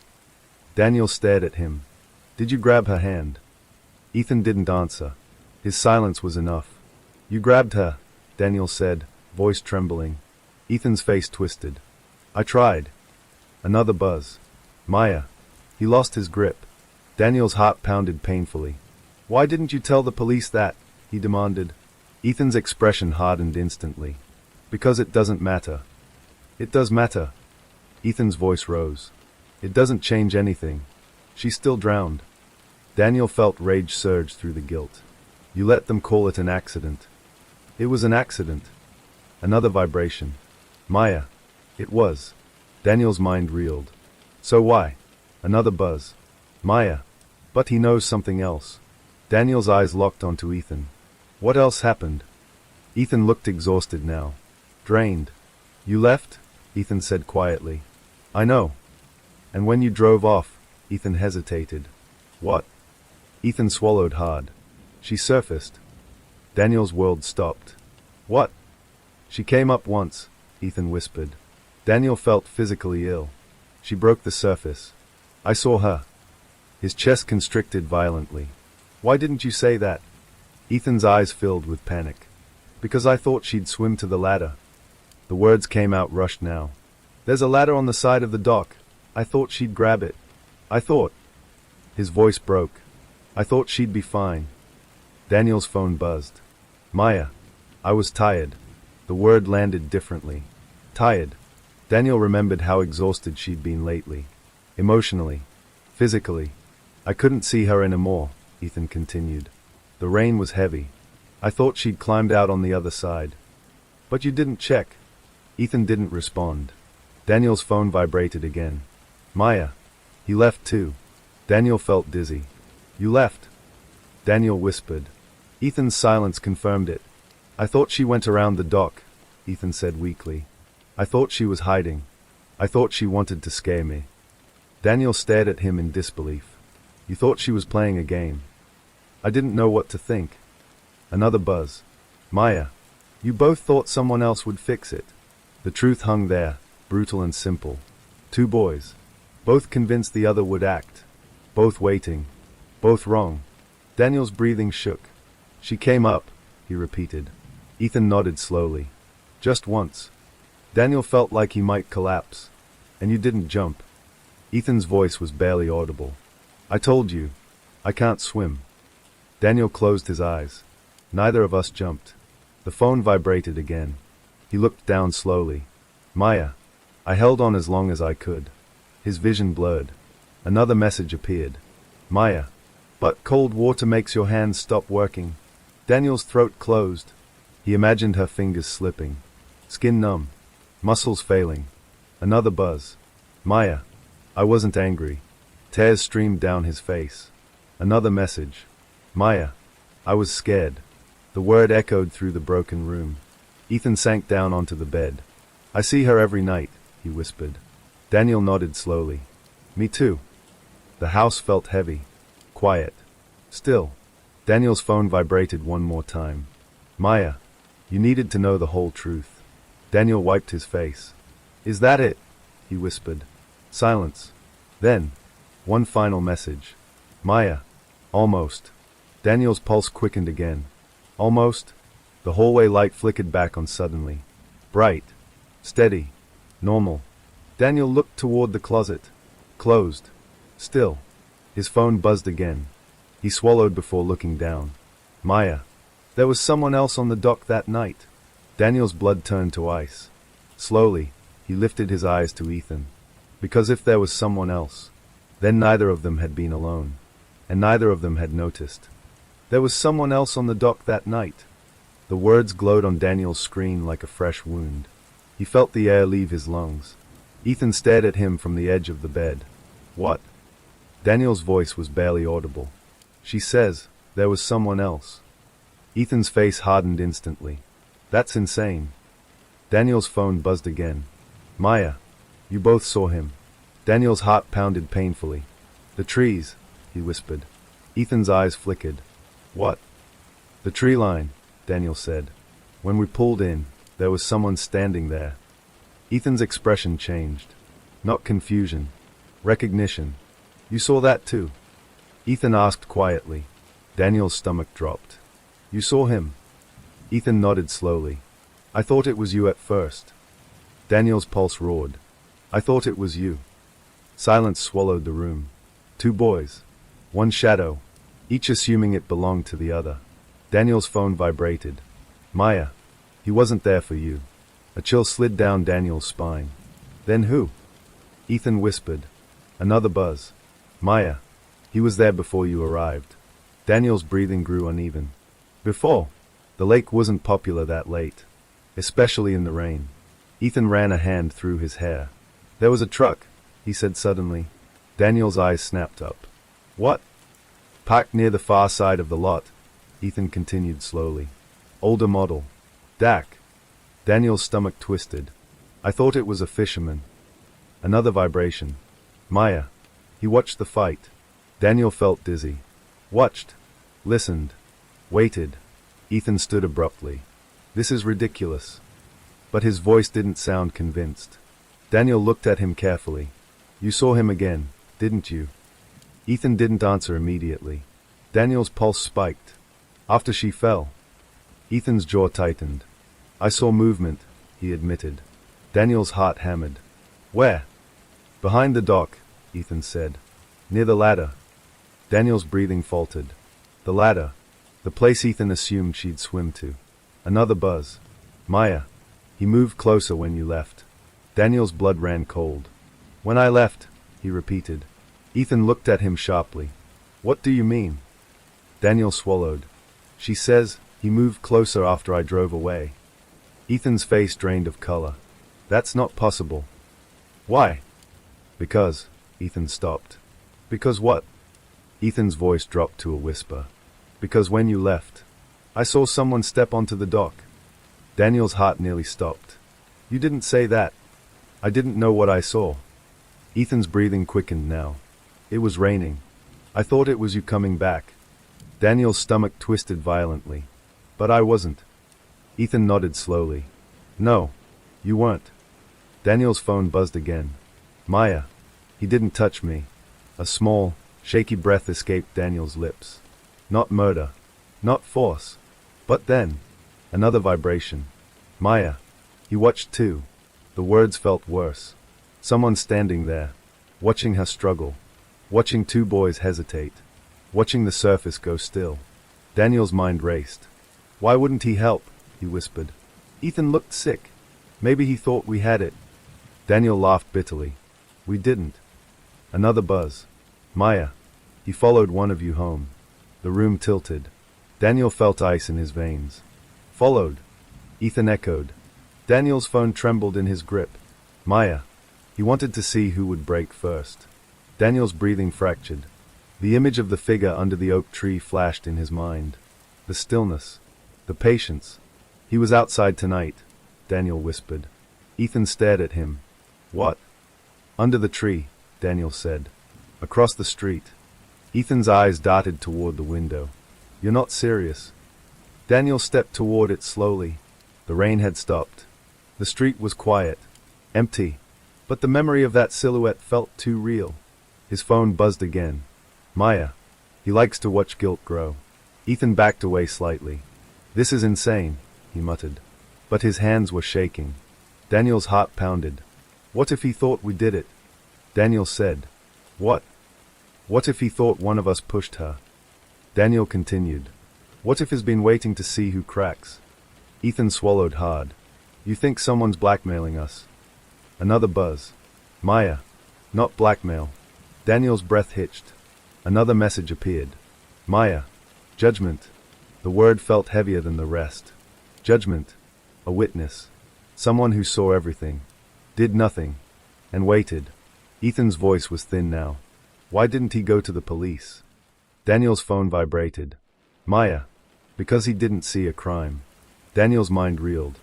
Daniel stared at him. Did you grab her hand? Ethan didn't answer. His silence was enough. You grabbed her, Daniel said, voice trembling. Ethan's face twisted. I tried. Another buzz. Maya. He lost his grip. Daniel's heart pounded painfully. Why didn't you tell the police that? He demanded. Ethan's expression hardened instantly. Because it doesn't matter. It does matter. Ethan's voice rose. It doesn't change anything. She's still drowned. Daniel felt rage surge through the guilt. You let them call it an accident. It was an accident. Another vibration. Maya. It was. Daniel's mind reeled. So why? Another buzz. Maya. But he knows something else. Daniel's eyes locked onto Ethan. What else happened? Ethan looked exhausted now. Drained. You left? Ethan said quietly. I know. And when you drove off, Ethan hesitated. What? Ethan swallowed hard. She surfaced. Daniel's world stopped. What? She came up once, Ethan whispered. Daniel felt physically ill. She broke the surface. I saw her. His chest constricted violently. Why didn't you say that? Ethan's eyes filled with panic. Because I thought she'd swim to the ladder. The words came out rushed now. There's a ladder on the side of the dock. I thought she'd grab it. I thought. His voice broke. I thought she'd be fine. Daniel's phone buzzed. Maya. I was tired. The word landed differently. Tired. Daniel remembered how exhausted she'd been lately. Emotionally. Physically. I couldn't see her anymore, Ethan continued. The rain was heavy. I thought she'd climbed out on the other side. But you didn't check. Ethan didn't respond. Daniel's phone vibrated again. Maya. He left too. Daniel felt dizzy. You left. Daniel whispered. Ethan's silence confirmed it. I thought she went around the dock, Ethan said weakly. I thought she was hiding. I thought she wanted to scare me. Daniel stared at him in disbelief. You thought she was playing a game. I didn't know what to think. Another buzz. Maya. You both thought someone else would fix it. The truth hung there, brutal and simple. Two boys. Both convinced the other would act. Both waiting. Both wrong. Daniel's breathing shook. She came up, he repeated. Ethan nodded slowly. Just once. Daniel felt like he might collapse. And you didn't jump. Ethan's voice was barely audible. I told you. I can't swim. Daniel closed his eyes. Neither of us jumped. The phone vibrated again. He looked down slowly. Maya. I held on as long as I could. His vision blurred. Another message appeared. Maya. But cold water makes your hands stop working. Daniel's throat closed. He imagined her fingers slipping. Skin numb. Muscles failing. Another buzz. Maya. I wasn't angry. Tears streamed down his face. Another message. Maya. I was scared. The word echoed through the broken room. Ethan sank down onto the bed. I see her every night, he whispered. Daniel nodded slowly. Me too. The house felt heavy. Quiet. Still. Daniel's phone vibrated one more time. Maya. You needed to know the whole truth. Daniel wiped his face. Is that it? He whispered. Silence. Then. One final message. Maya. Almost. Daniel's pulse quickened again. Almost. The hallway light flickered back on suddenly. Bright. Steady. Normal. Daniel looked toward the closet. Closed. Still. His phone buzzed again. He swallowed before looking down. Maya. There was someone else on the dock that night. Daniel's blood turned to ice. Slowly, he lifted his eyes to Ethan. Because if there was someone else, then neither of them had been alone, and neither of them had noticed. There was someone else on the dock that night. The words glowed on Daniel's screen like a fresh wound. He felt the air leave his lungs. Ethan stared at him from the edge of the bed. What? Daniel's voice was barely audible. She says, there was someone else. Ethan's face hardened instantly. That's insane. Daniel's phone buzzed again. Maya, you both saw him. Daniel's heart pounded painfully. The trees, he whispered. Ethan's eyes flickered. What? The tree line, Daniel said. When we pulled in, there was someone standing there. Ethan's expression changed. Not confusion. Recognition. You saw that too? Ethan asked quietly. Daniel's stomach dropped. You saw him? Ethan nodded slowly. I thought it was you at first. Daniel's pulse roared. I thought it was you. Silence swallowed the room. Two boys. One shadow, each assuming it belonged to the other. Daniel's phone vibrated. Maya, he wasn't there for you. A chill slid down Daniel's spine. Then who? Ethan whispered. Another buzz. Maya, he was there before you arrived. Daniel's breathing grew uneven. Before? The lake wasn't popular that late, especially in the rain. Ethan ran a hand through his hair. There was a truck, he said suddenly. Daniel's eyes snapped up. What? Parked near the far side of the lot, Ethan continued slowly. Older model. Dak. Daniel's stomach twisted. I thought it was a fisherman. Another vibration. Maya. He watched the fight. Daniel felt dizzy. Watched. Listened. Waited. Ethan stood abruptly. This is ridiculous. But his voice didn't sound convinced. Daniel looked at him carefully. You saw him again, didn't you? Ethan didn't answer immediately. Daniel's pulse spiked. After she fell. Ethan's jaw tightened. I saw movement, he admitted. Daniel's heart hammered. Where? Behind the dock, Ethan said. Near the ladder. Daniel's breathing faltered. The ladder. The place Ethan assumed she'd swim to. Another buzz. Maya. He moved closer when you left. Daniel's blood ran cold. When I left, he repeated. Ethan looked at him sharply. What do you mean? Daniel swallowed. She says, he moved closer after I drove away. Ethan's face drained of color. That's not possible. Why? Because, Ethan stopped. Because what? Ethan's voice dropped to a whisper. Because when you left, I saw someone step onto the dock. Daniel's heart nearly stopped. You didn't say that. I didn't know what I saw. Ethan's breathing quickened now. It was raining. I thought it was you coming back. Daniel's stomach twisted violently. But I wasn't. Ethan nodded slowly. No, you weren't. Daniel's phone buzzed again. Maya. He didn't touch me. A small, shaky breath escaped Daniel's lips. Not murder. Not force. But then, another vibration. Maya. He watched too. The words felt worse. Someone standing there, watching her struggle, watching two boys hesitate, watching the surface go still. Daniel's mind raced. Why wouldn't he help? He whispered. Ethan looked sick. Maybe he thought we had it. Daniel laughed bitterly. We didn't. Another buzz. Maya. He followed one of you home. The room tilted. Daniel felt ice in his veins. Followed. Ethan echoed. Daniel's phone trembled in his grip. Maya. He wanted to see who would break first. Daniel's breathing fractured. The image of the figure under the oak tree flashed in his mind. The stillness. The patience. He was outside tonight, Daniel whispered. Ethan stared at him. What? Under the tree, Daniel said. Across the street. Ethan's eyes darted toward the window. You're not serious. Daniel stepped toward it slowly. The rain had stopped. The street was quiet, empty, but the memory of that silhouette felt too real. His phone buzzed again. Maya. He likes to watch guilt grow. Ethan backed away slightly. This is insane, he muttered. But his hands were shaking. Daniel's heart pounded. What if he thought we did it? Daniel said. What? What if he thought one of us pushed her? Daniel continued. What if he's been waiting to see who cracks? Ethan swallowed hard. You think someone's blackmailing us? Another buzz. Maya. Not blackmail. Daniel's breath hitched. Another message appeared. Maya. Judgment. The word felt heavier than the rest. Judgment. A witness. Someone who saw everything. Did nothing. And waited. Ethan's voice was thin now. Why didn't he go to the police? Daniel's phone vibrated. Maya. Because he didn't see a crime. Daniel's mind reeled.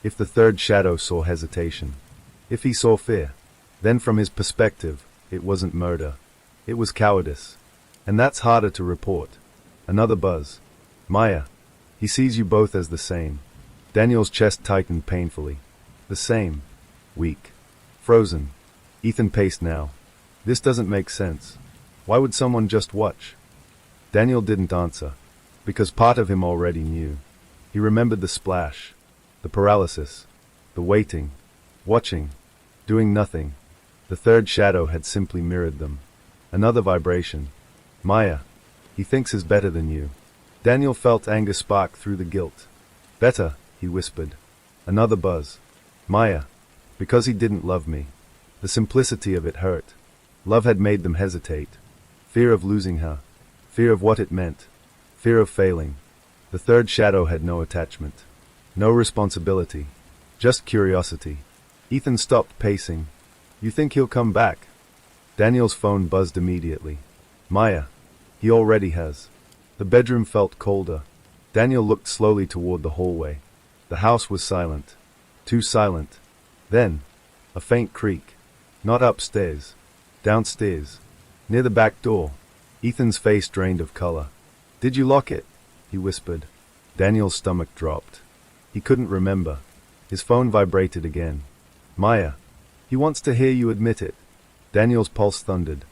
If the third shadow saw hesitation. If he saw fear. Then from his perspective, it wasn't murder. It was cowardice. And that's harder to report. Another buzz. Maya. He sees you both as the same. Daniel's chest tightened painfully. The same. Weak. Frozen. Ethan paced now. This doesn't make sense. Why would someone just watch? Daniel didn't answer. Because part of him already knew. He remembered the splash. The paralysis. The waiting. Watching. Doing nothing. The third shadow had simply mirrored them. Another vibration. Maya. He thinks is better than you. Daniel felt anger spark through the guilt. Better, he whispered. Another buzz. Maya. Because he didn't love me. The simplicity of it hurt. Love had made them hesitate. Fear of losing her. Fear of what it meant. Fear of failing. The third shadow had no attachment. No responsibility. Just curiosity. Ethan stopped pacing. You think he'll come back? Daniel's phone buzzed immediately. Maya. He already has. The bedroom felt colder. Daniel looked slowly toward the hallway. The house was silent. Too silent. Then, a faint creak. Not upstairs. Downstairs. Near the back door. Ethan's face drained of color. Did you lock it? He whispered. Daniel's stomach dropped. He couldn't remember. His phone vibrated again. Maya. He wants to hear you admit it. Daniel's pulse thundered.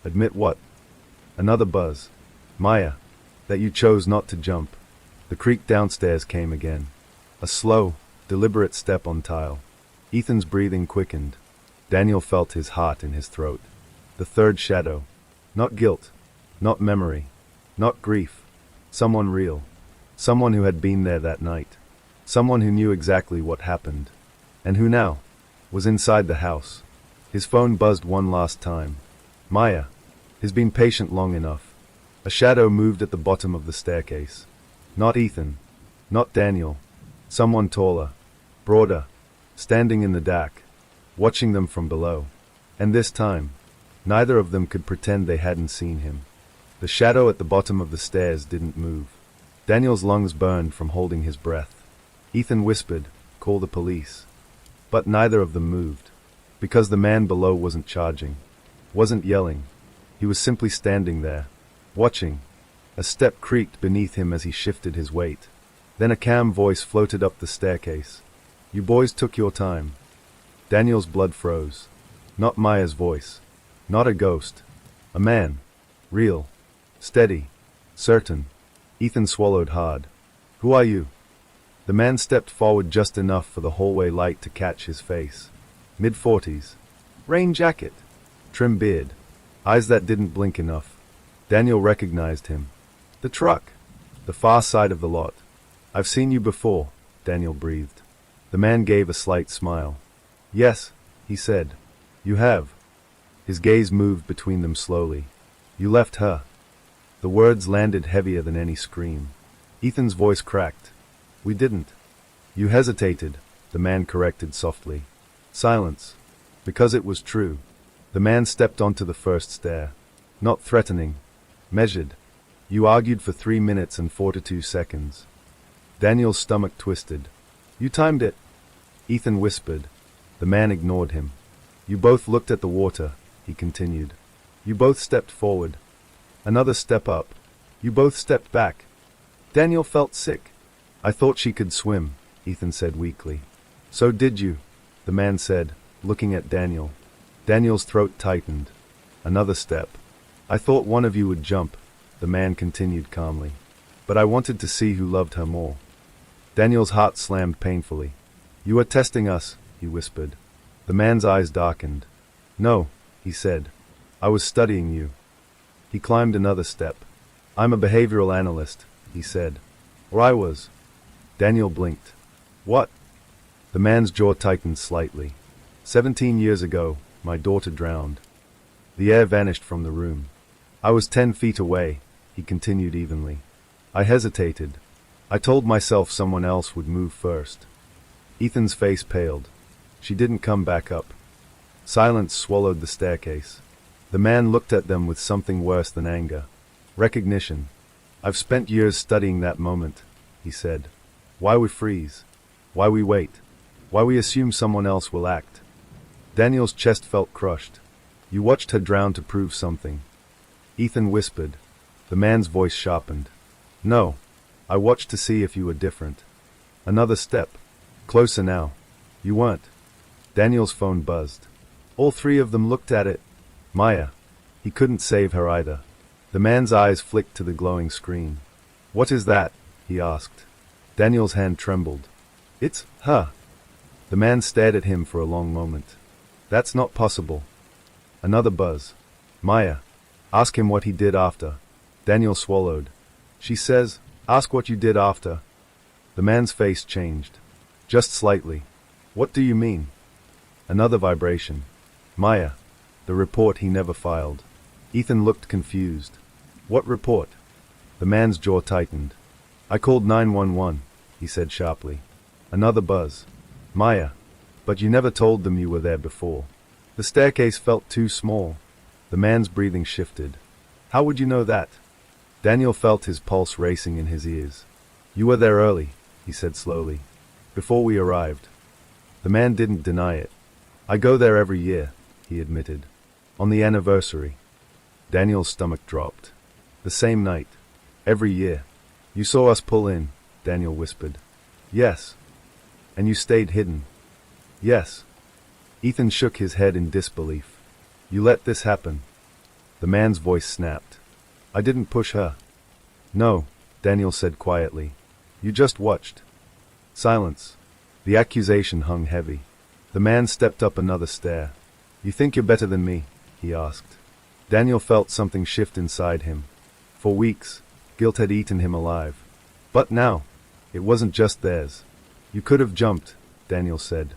Admit what? Another buzz. Maya. That you chose not to jump. The creak downstairs came again. A slow, deliberate step on tile. Ethan's breathing quickened. Daniel felt his heart in his throat. The third shadow. Not guilt. Not memory. Not grief. Someone real. Someone who had been there that night. Someone who knew exactly what happened. And who now was inside the house. His phone buzzed one last time. Maya. He's been patient long enough. A shadow moved at the bottom of the staircase. Not Ethan. Not Daniel. Someone taller. Broader. Standing in the dark. Watching them from below. And this time, neither of them could pretend they hadn't seen him. The shadow at the bottom of the stairs didn't move. Daniel's lungs burned from holding his breath. Ethan whispered, "Call the police." But neither of them moved. Because the man below wasn't charging. Wasn't yelling. He was simply standing there. Watching. A step creaked beneath him as he shifted his weight. Then a calm voice floated up the staircase. "You boys took your time." Daniel's blood froze. Not Maya's voice. Not a ghost. A man. Real. Steady. Certain. Ethan swallowed hard. "Who are you?" The man stepped forward just enough for the hallway light to catch his face. Mid-40s. Rain jacket. Trim beard. Eyes that didn't blink enough. Daniel recognized him. The truck. The far side of the lot. "I've seen you before," Daniel breathed. The man gave a slight smile. "Yes," he said. "You have." His gaze moved between them slowly. "You left her." The words landed heavier than any scream. Ethan's voice cracked. "We didn't." "You hesitated," the man corrected softly. Silence. Because it was true. The man stepped onto the first stair. Not threatening. Measured. "You argued for 3 minutes and 42 seconds. Daniel's stomach twisted. "You timed it." Ethan whispered. The man ignored him. "You both looked at the water," he continued. "You both stepped forward. Another step up. You both stepped back." Daniel felt sick. "I thought she could swim," Ethan said weakly. "So did you," the man said, looking at Daniel. Daniel's throat tightened. Another step. "I thought one of you would jump," the man continued calmly. "But I wanted to see who loved her more." Daniel's heart slammed painfully. "You are testing us," he whispered. The man's eyes darkened. "No," he said. "I was studying you." He climbed another step. "I'm a behavioral analyst," he said. "Or I was." Daniel blinked. "What?" The man's jaw tightened slightly. 17 years ago, my daughter drowned. The air vanished from the room. I was 10 feet away, he continued evenly. I hesitated. I told myself someone else would move first. Ethan's face paled. She didn't come back up. Silence swallowed the staircase. The man looked at them with something worse than anger. Recognition. I've spent years studying that moment, he said. Why we freeze. Why we wait. Why we assume someone else will act. Daniel's chest felt crushed. You watched her drown to prove something. Ethan whispered. The man's voice sharpened. No. I watched to see if you were different. Another step. Closer now. You weren't. Daniel's phone buzzed. All three of them looked at it. Maya. He couldn't save her either. The man's eyes flicked to the glowing screen. What is that? He asked. Daniel's hand trembled. It's her. The man stared at him for a long moment. That's not possible. Another buzz. Maya. Ask him what he did after. Daniel swallowed. She says, ask what you did after. The man's face changed. Just slightly. What do you mean? Another vibration. Maya. The report he never filed. Ethan looked confused. What report? The man's jaw tightened. I called 911, he said sharply. Another buzz. Maya. But you never told them you were there before. The staircase felt too small. The man's breathing shifted. How would you know that? Daniel felt his pulse racing in his ears. You were there early, he said slowly. Before we arrived. The man didn't deny it. I go there every year, he admitted. On the anniversary. Daniel's stomach dropped. The same night. Every year. You saw us pull in, Daniel whispered. Yes. And you stayed hidden. Yes. Ethan shook his head in disbelief. You let this happen. The man's voice snapped. I didn't push her. No, Daniel said quietly. You just watched. Silence. The accusation hung heavy. The man stepped up another stair. You think you're better than me? He asked. Daniel felt something shift inside him. For weeks, guilt had eaten him alive. But now, it wasn't just theirs. You could have jumped, Daniel said.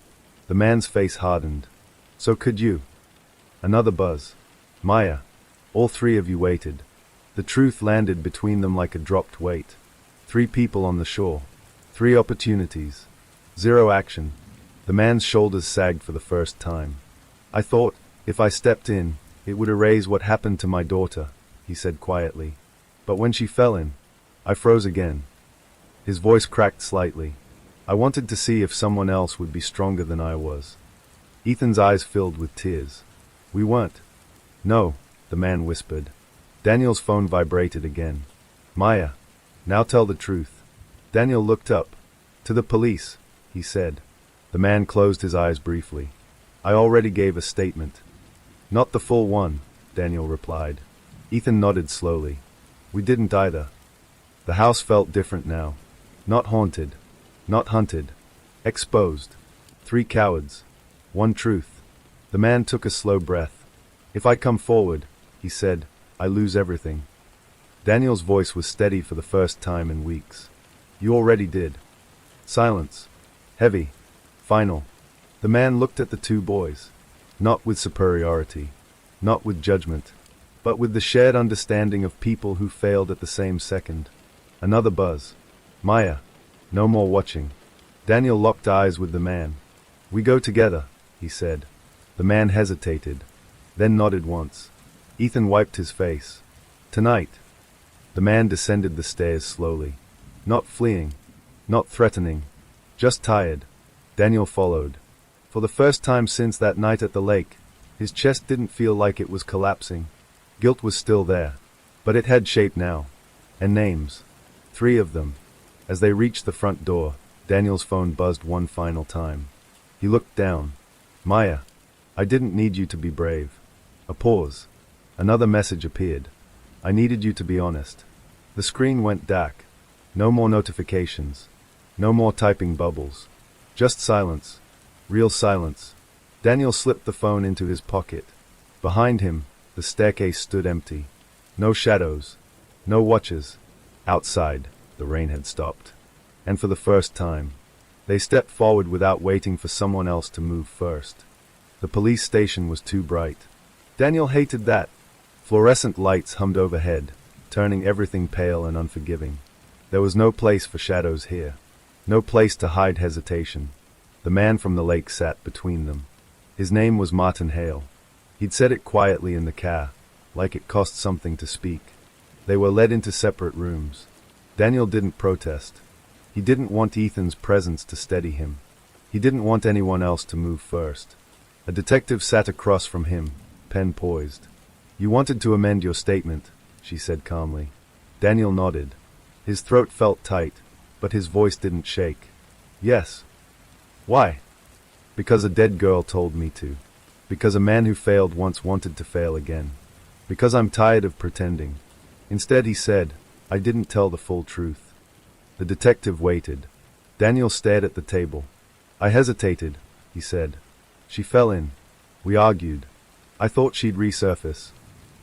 The man's face hardened. So could you. Another buzz. Maya. All three of you waited. The truth landed between them like a dropped weight. 3 people on the shore. 3 opportunities. 0 action. The man's shoulders sagged for the first time. I thought, if I stepped in, it would erase what happened to my daughter, he said quietly. But when she fell in, I froze again. His voice cracked slightly. I wanted to see if someone else would be stronger than I was. Ethan's eyes filled with tears. We weren't. No, the man whispered. Daniel's phone vibrated again. Maya. Now tell the truth. Daniel looked up. To the police, he said. The man closed his eyes briefly. I already gave a statement. Not the full one, Daniel replied. Ethan nodded slowly. We didn't either. The house felt different now. Not haunted. Not hunted. Exposed. 3 cowards. 1 truth. The man took a slow breath. If I come forward, he said, I lose everything. Daniel's voice was steady for the first time in weeks. You already did. Silence. Heavy. Final. The man looked at the 2 boys. Not with superiority. Not with judgment. But with the shared understanding of people who failed at the same second. Another buzz. Maya. No more watching. Daniel locked eyes with the man. We go together, he said. The man hesitated, then nodded once. Ethan wiped his face. Tonight. The man descended the stairs slowly. Not fleeing. Not threatening. Just tired. Daniel followed. For the first time since that night at the lake, his chest didn't feel like it was collapsing. Guilt was still there. But it had shape now. And names. 3 of them. As they reached the front door, Daniel's phone buzzed one final time. He looked down. Maya. I didn't need you to be brave. A pause. Another message appeared. I needed you to be honest. The screen went dark. No more notifications. No more typing bubbles. Just silence. Real silence. Daniel slipped the phone into his pocket. Behind him, the staircase stood empty. No shadows. No watchers. Outside, the rain had stopped. And for the first time, They stepped forward without waiting for someone else to move first. The police station was too bright. Daniel hated that. Fluorescent lights hummed overhead, turning everything pale and unforgiving. There was no place for shadows here. No place to hide hesitation. The man from the lake sat between them. His name was Martin Hale. He'd said it quietly in the car, like it cost something to speak. They were led into separate rooms. Daniel didn't protest. He didn't want Ethan's presence to steady him. He didn't want anyone else to move first. A detective sat across from him, pen poised. "You wanted to amend your statement," she said calmly. Daniel nodded. His throat felt tight, but his voice didn't shake. "Yes." "Why?" "Because a dead girl told me to. Because a man who failed once wanted to fail again. Because I'm tired of pretending." Instead he said, "I didn't tell the full truth." The detective waited. Daniel stared at the table. "I hesitated," he said. "She fell in. We argued. I thought she'd resurface.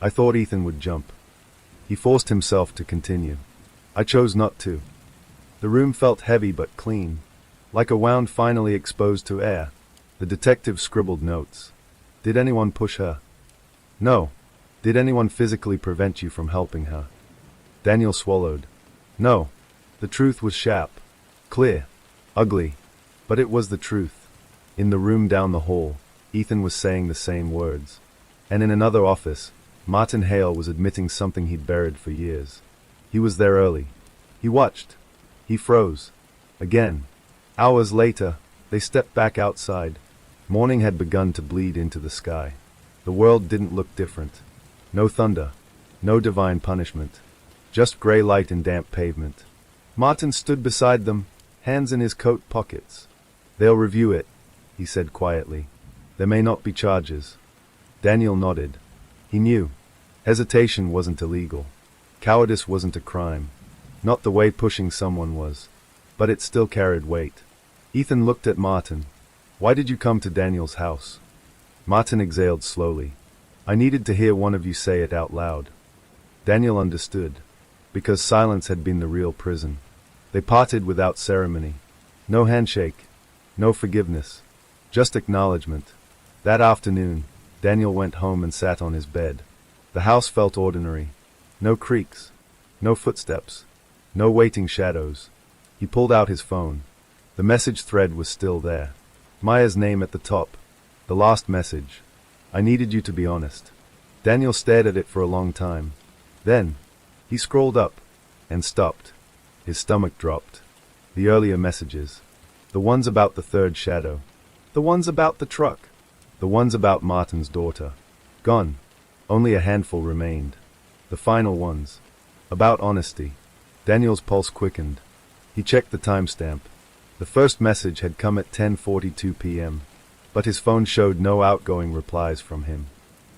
I thought Ethan would jump." He forced himself to continue. "I chose not to." The room felt heavy but clean, like a wound finally exposed to air. The detective scribbled notes. "Did anyone push her?" "No." "Did anyone physically prevent you from helping her?" Daniel swallowed. "No." The truth was sharp, clear, ugly, but it was the truth. In the room down the hall, Ethan was saying the same words. And in another office, Martin Hale was admitting something he'd buried for years. He was there early. He watched. He froze. Again. Hours later, they stepped back outside. Morning had begun to bleed into the sky. The world didn't look different. No thunder. No divine punishment. Just gray light and damp pavement. Martin stood beside them, hands in his coat pockets. "They'll review it," he said quietly. "There may not be charges." Daniel nodded. He knew. Hesitation wasn't illegal. Cowardice wasn't a crime. Not the way pushing someone was. But it still carried weight. Ethan looked at Martin. "Why did you come to Daniel's house?" Martin exhaled slowly. "I needed to hear one of you say it out loud." Daniel understood. Because silence had been the real prison. They parted without ceremony. No handshake. No forgiveness. Just acknowledgement. That afternoon, Daniel went home and sat on his bed. The house felt ordinary. No creaks. No footsteps. No waiting shadows. He pulled out his phone. The message thread was still there. Maya's name at the top. The last message. "I needed you to be honest." Daniel stared at it for a long time. Then, he scrolled up, and stopped. His stomach dropped. The earlier messages. The ones about the third shadow. The ones about the truck. The ones about Martin's daughter. Gone. Only a handful remained. The final ones. About honesty. Daniel's pulse quickened. He checked the timestamp. The first message had come at 10:42 p.m., but his phone showed no outgoing replies from him.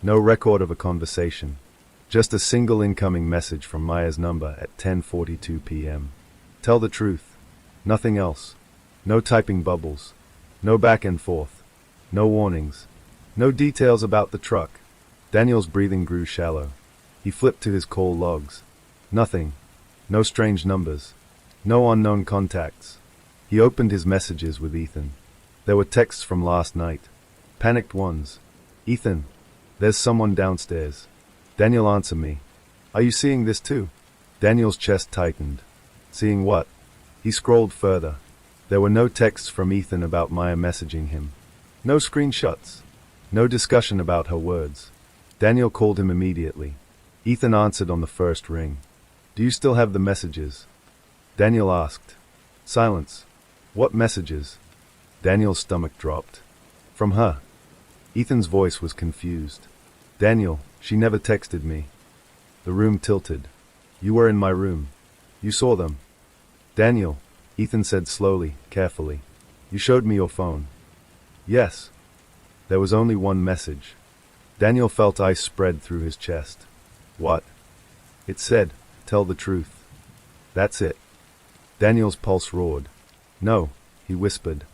No record of a conversation. Just a single incoming message from Maya's number at 10:42 p.m. Tell the truth. Nothing else. No typing bubbles. No back and forth. No warnings. No details about the truck. Daniel's breathing grew shallow. He flipped to his call logs. Nothing. No strange numbers. No unknown contacts. He opened his messages with Ethan. There were texts from last night. Panicked ones. "Ethan, there's someone downstairs. Daniel, answer me. Are you seeing this too?" Daniel's chest tightened. Seeing what? He scrolled further. There were no texts from Ethan about Maya messaging him. No screenshots. No discussion about her words. Daniel called him immediately. Ethan answered on the first ring. "Do you still have the messages?" Daniel asked. Silence. "What messages?" Daniel's stomach dropped. "From her." Ethan's voice was confused. "Daniel, she never texted me." The room tilted. "You were in my room. You saw them." "Daniel," Ethan said slowly, carefully. "You showed me your phone." "Yes." There was only one message. Daniel felt ice spread through his chest. "What?" It said, "Tell the truth." "That's it." Daniel's pulse roared. "No," he whispered.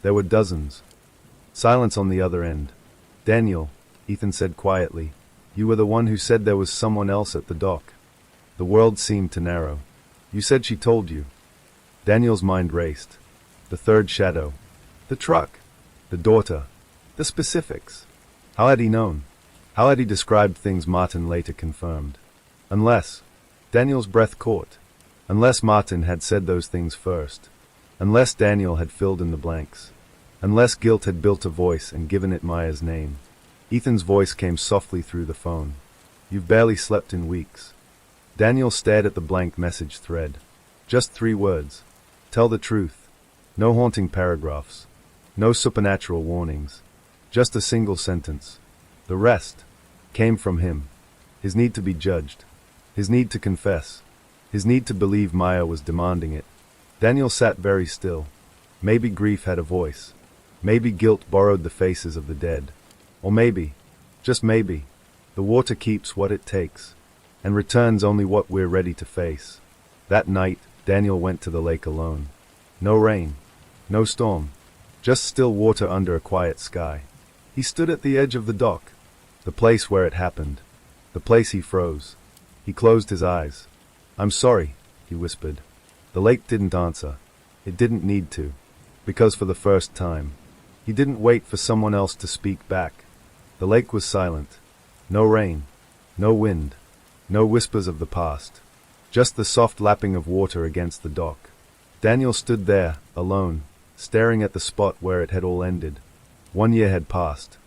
There were dozens. Silence on the other end. "Daniel," Ethan said quietly, "you were the one who said there was someone else at the dock." The world seemed to narrow. "You said she told you." Daniel's mind raced. the third shadow, the truck, the daughter, the specifics. How had he known? How had he described things Martin later confirmed? Unless Daniel's breath caught. Unless Martin had said those things first. Unless Daniel had filled in the blanks. Unless guilt had built a voice and given it Maya's name. Ethan's voice came softly through the phone. You've barely slept in weeks. Daniel stared at the blank message thread. Just 3 words. Tell the truth. No haunting paragraphs. No supernatural warnings. Just a single sentence. The rest came from him. His need to be judged. His need to confess. His need to believe Maya was demanding it. Daniel sat very still. Maybe grief had a voice. Maybe guilt borrowed the faces of the dead. Or maybe, just maybe, the water keeps what it takes, and returns only what we're ready to face. That night, Daniel went to the lake alone. No rain, no storm, just still water under a quiet sky. He stood at the edge of the dock, the place where it happened, the place he froze. He closed his eyes. I'm sorry, he whispered. The lake didn't answer. It didn't need to, because for the first time, he didn't wait for someone else to speak back. The lake was silent. No rain, no wind, no whispers of the past, just the soft lapping of water against the dock. Daniel stood there, alone, staring at the spot where it had all ended. 1 year had passed.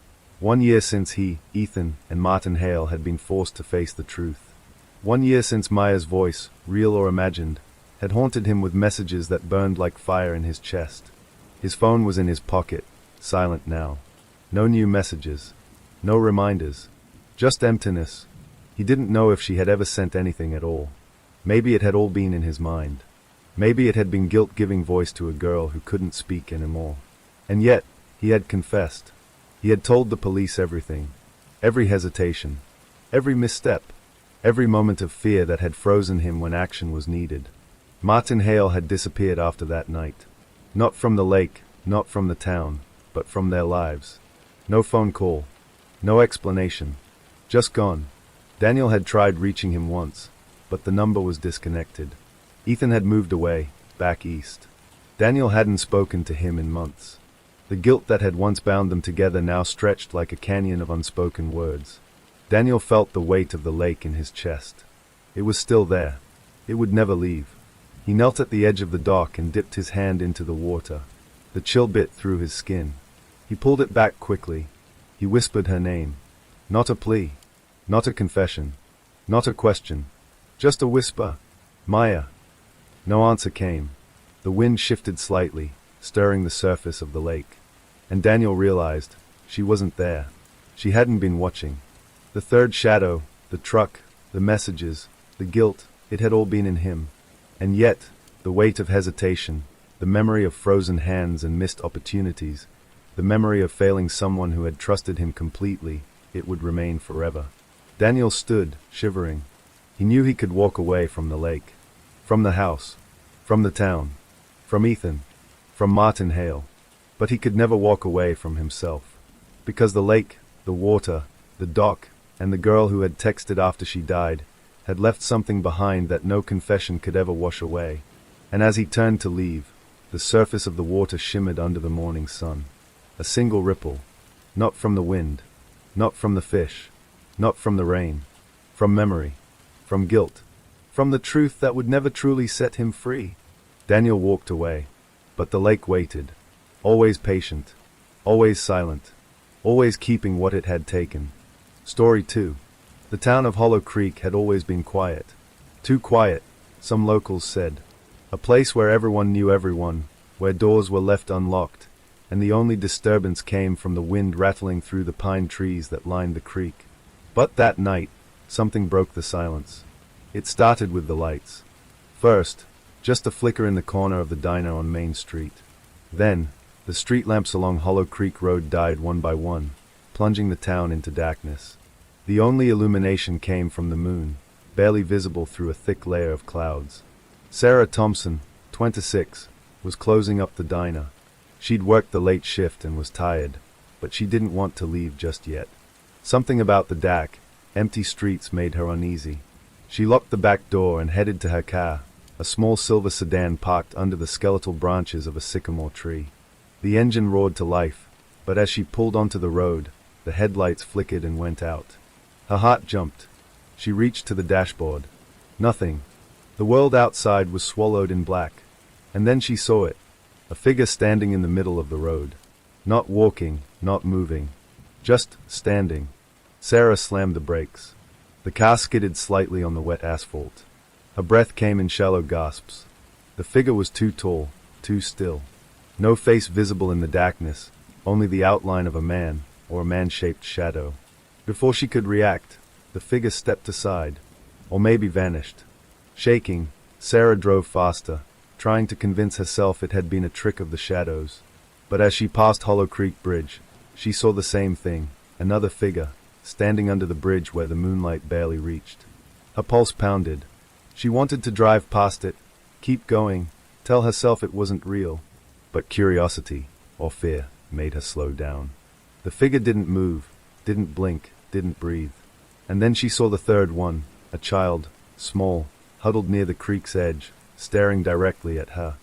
1 year since he, Ethan, and Martin Hale had been forced to face the truth. 1 year since Maya's voice, real or imagined, had haunted him with messages that burned like fire in his chest. His phone was in his pocket, silent now. No new messages. No reminders. Just emptiness. He didn't know if she had ever sent anything at all. Maybe it had all been in his mind. Maybe it had been guilt giving voice to a girl who couldn't speak anymore. And yet, he had confessed. He had told the police everything. Every hesitation. Every misstep. Every moment of fear that had frozen him when action was needed. Martin Hale had disappeared after that night. Not from the lake, not from the town, but from their lives. No phone call. No explanation. Just gone. Daniel had tried reaching him once, but the number was disconnected. Ethan had moved away, back east. Daniel hadn't spoken to him in months. The guilt that had once bound them together now stretched like a canyon of unspoken words. Daniel felt the weight of the lake in his chest. It was still there. It would never leave. He knelt at the edge of the dock and dipped his hand into the water. The chill bit through his skin. He pulled it back quickly. He whispered her name. Not a plea. Not a confession. Not a question. Just a whisper. Maya. No answer came. The wind shifted slightly, stirring the surface of the lake. And Daniel realized she wasn't there. She hadn't been watching. The third shadow, the truck, the messages, the guilt, it had all been in him. And yet, the weight of hesitation, the memory of frozen hands and missed opportunities, the memory of failing someone who had trusted him completely, it would remain forever. Daniel stood, shivering. He knew he could walk away from the lake, from the house, from the town, from Ethan, from Martin Hale. But he could never walk away from himself. Because the lake, the water, the dock, and the girl who had texted after she died, had left something behind that no confession could ever wash away. And as he turned to leave, the surface of the water shimmered under the morning sun. A single ripple. Not from the wind. Not from the fish. Not from the rain. From memory. From guilt. From the truth that would never truly set him free. Daniel walked away. But the lake waited. Always patient. Always silent. Always keeping what it had taken. Story 2. The town of Hollow Creek had always been quiet. Too quiet, some locals said. A place where everyone knew everyone, where doors were left unlocked, and the only disturbance came from the wind rattling through the pine trees that lined the creek. But that night, something broke the silence. It started with the lights. First, just a flicker in the corner of the diner on Main Street. Then, the street lamps along Hollow Creek Road died one by one, plunging the town into darkness. The only illumination came from the moon, barely visible through a thick layer of clouds. Sarah Thompson, 26, was closing up the diner. She'd worked the late shift and was tired, but she didn't want to leave just yet. Something about the dark, empty streets made her uneasy. She locked the back door and headed to her car, a small silver sedan parked under the skeletal branches of a sycamore tree. The engine roared to life, but as she pulled onto the road, the headlights flickered and went out. Her heart jumped. She reached to the dashboard. Nothing. The world outside was swallowed in black. And then she saw it. A figure standing in the middle of the road. Not walking, not moving. Just standing. Sarah slammed the brakes. The car skidded slightly on the wet asphalt. Her breath came in shallow gasps. The figure was too tall, too still. No face visible in the darkness, only the outline of a man, or a man-shaped shadow. Before she could react, the figure stepped aside, or maybe vanished. Shaking, Sarah drove faster, trying to convince herself it had been a trick of the shadows. But as she passed Hollow Creek Bridge, she saw the same thing, another figure, standing under the bridge where the moonlight barely reached. Her pulse pounded. She wanted to drive past it, keep going, tell herself it wasn't real. But curiosity, or fear, made her slow down. The figure didn't move, didn't blink, didn't breathe. And then she saw the third one, a child, small, huddled near the creek's edge, staring directly at her.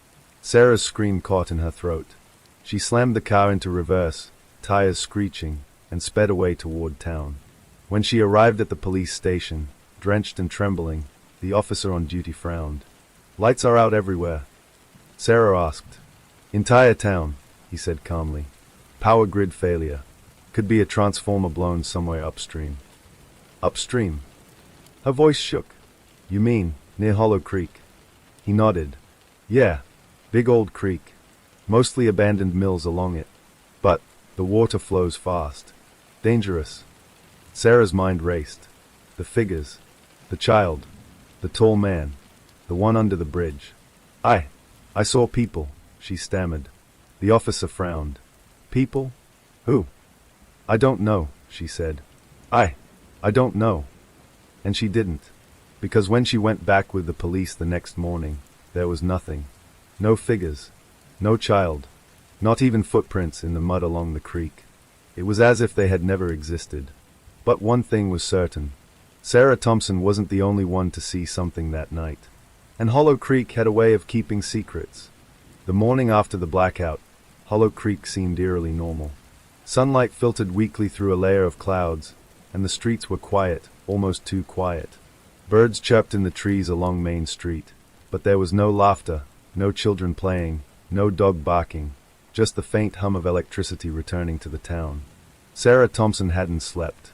Sarah's scream caught in her throat. She slammed the car into reverse, tires screeching, and sped away toward town. When she arrived at the police station, drenched and trembling, the officer on duty frowned. "Lights are out everywhere," Sarah asked. "Entire town," he said calmly. "Power grid failure. Could be a transformer blown somewhere upstream." "Upstream?" Her voice shook. "You mean, near Hollow Creek?" He nodded. "Yeah, big old creek. Mostly abandoned mills along it. But the water flows fast. Dangerous." Sarah's mind raced. The figures. The child. The tall man. The one under the bridge. I saw people," she stammered. The officer frowned. "People? Who?" "I don't know," she said. I don't know." And she didn't. Because when she went back with the police the next morning, there was nothing. No figures. No child. Not even footprints in the mud along the creek. It was as if they had never existed. But one thing was certain. Sarah Thompson wasn't the only one to see something that night. And Hollow Creek had a way of keeping secrets. The morning after the blackout, Hollow Creek seemed eerily normal. Sunlight filtered weakly through a layer of clouds, and the streets were quiet, almost too quiet. Birds chirped in the trees along Main Street, but there was no laughter, no children playing, no dog barking, just the faint hum of electricity returning to the town. Sarah Thompson hadn't slept.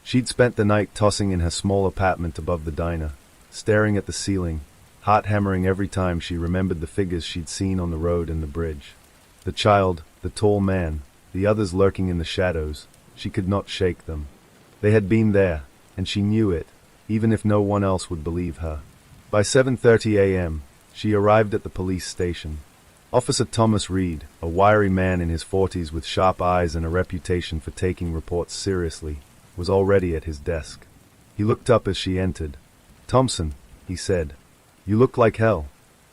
She'd spent the night tossing in her small apartment above the diner, staring at the ceiling, heart hammering every time she remembered the figures she'd seen on the road and the bridge. The child, the tall man, the others lurking in the shadows, she could not shake them. They had been there, and she knew it, even if no one else would believe her. By 7:30 a.m., she arrived at the police station. Officer Thomas Reed, a wiry man in his 40s with sharp eyes and a reputation for taking reports seriously, was already at his desk. He looked up as she entered. "Thompson," he said, "you look like hell.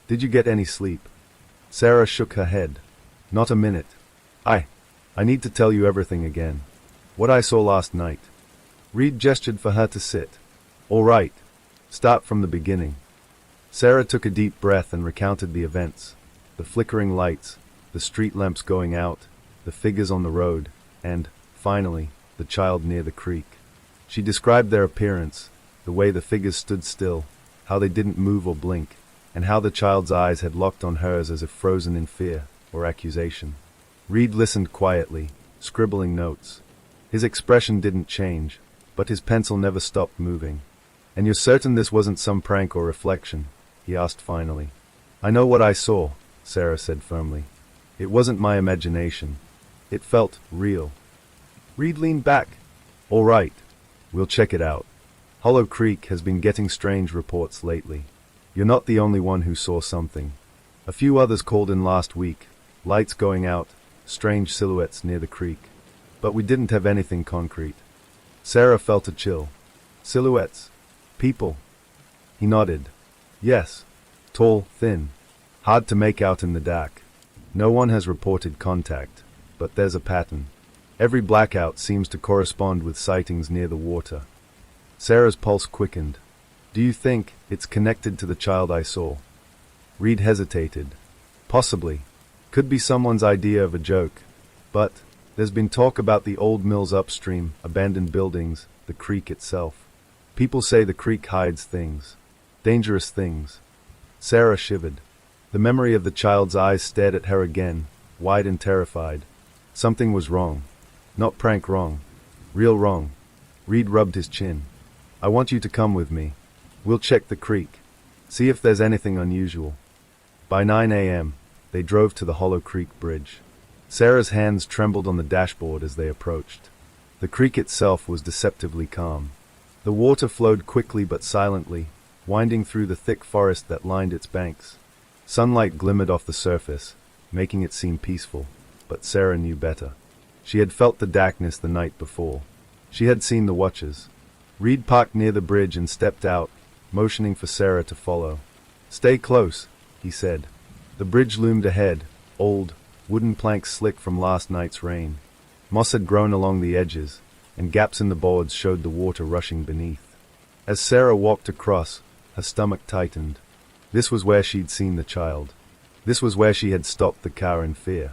Did you get any sleep?" Sarah shook her head. "Not a minute. I need to tell you everything again. What I saw last night." Reed gestured for her to sit. "All right. Start from the beginning." Sarah took a deep breath and recounted the events. The flickering lights, the street lamps going out, the figures on the road, and, finally, the child near the creek. She described their appearance, the way the figures stood still, how they didn't move or blink, and how the child's eyes had locked on hers as if frozen in fear or accusation. Reed listened quietly, scribbling notes. His expression didn't change, but his pencil never stopped moving. "And you're certain this wasn't some prank or reflection?" he asked finally. "I know what I saw," Sarah said firmly. "It wasn't my imagination. It felt real." Reed leaned back. "All right. We'll check it out. Hollow Creek has been getting strange reports lately. You're not the only one who saw something. A few others called in last week. Lights going out, strange silhouettes near the creek. But we didn't have anything concrete." Sarah felt a chill. "Silhouettes? People?" He nodded. "Yes. Tall, thin. Hard to make out in the dark. No one has reported contact, but there's a pattern. Every blackout seems to correspond with sightings near the water." Sarah's pulse quickened. "Do you think it's connected to the child I saw?" Reed hesitated. Possibly. Could be someone's idea of a joke. But there's been talk about the old mills upstream, abandoned buildings, the creek itself. People say the creek hides things. Dangerous things. Sarah shivered. The memory of the child's eyes stared at her again, wide and terrified. Something was wrong. Not prank wrong. Real wrong. Reed rubbed his chin. I want you to come with me. We'll check the creek. See if there's anything unusual. By 9 a.m., they drove to the Hollow Creek Bridge. Sarah's hands trembled on the dashboard as they approached. The creek itself was deceptively calm. The water flowed quickly but silently, winding through the thick forest that lined its banks. Sunlight glimmered off the surface, making it seem peaceful, but Sarah knew better. She had felt the darkness the night before. She had seen the watchers. Reed parked near the bridge and stepped out, motioning for Sarah to follow. Stay close, he said. The bridge loomed ahead, old, wooden planks slick from last night's rain. Moss had grown along the edges, and gaps in the boards showed the water rushing beneath. As Sarah walked across, her stomach tightened. This was where she'd seen the child. This was where she had stopped the car in fear.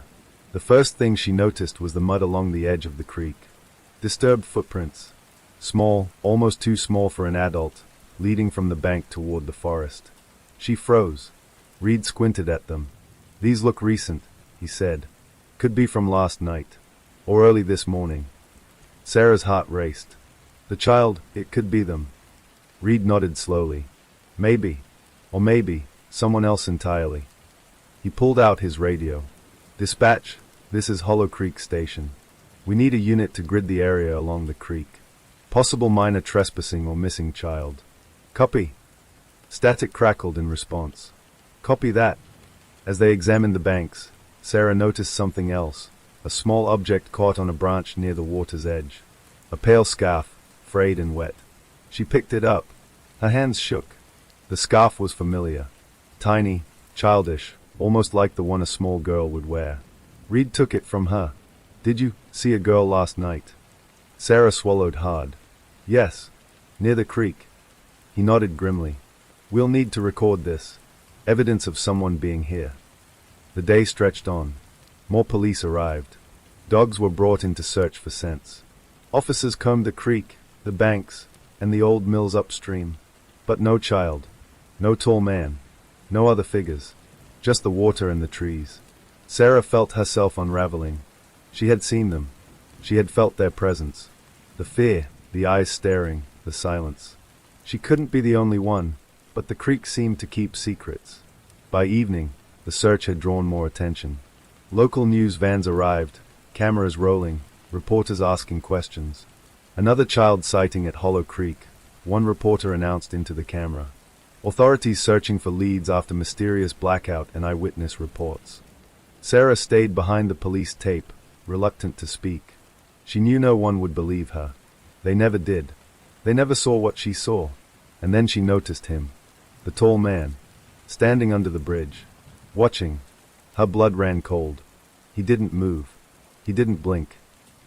The first thing she noticed was the mud along the edge of the creek. Disturbed footprints. Small, almost too small for an adult, leading from the bank toward the forest. She froze. Reed squinted at them. These look recent, he said. Could be from last night. Or early this morning. Sarah's heart raced. The child, it could be them. Reed nodded slowly. Maybe. Or maybe, someone else entirely. He pulled out his radio. Dispatch, this is Hollow Creek Station. We need a unit to grid the area along the creek. Possible minor trespassing or missing child. Copy. Static crackled in response. Copy that. As they examined the banks, Sarah noticed something else. A small object caught on a branch near the water's edge. A pale scarf, frayed and wet. She picked it up. Her hands shook. The scarf was familiar. Tiny, childish, almost like the one a small girl would wear. Reed took it from her. Did you see a girl last night? Sarah swallowed hard. Yes. Near the creek. He nodded grimly. We'll need to record this. Evidence of someone being here. The day stretched on. More police arrived. Dogs were brought in to search for scents. Officers combed the creek, the banks, and the old mills upstream. But no child. No tall man. No other figures. Just the water and the trees. Sarah felt herself unraveling. She had seen them. She had felt their presence. The fear, the eyes staring, the silence. She couldn't be the only one, but the creek seemed to keep secrets. By evening, the search had drawn more attention. Local news vans arrived, cameras rolling, reporters asking questions. Another child sighting at Hollow Creek, one reporter announced into the camera. Authorities searching for leads after mysterious blackout and eyewitness reports. Sarah stayed behind the police tape, reluctant to speak. She knew no one would believe her. They never did. They never saw what she saw. And then she noticed him. The tall man, standing under the bridge, watching. Her blood ran cold. He didn't move. He didn't blink.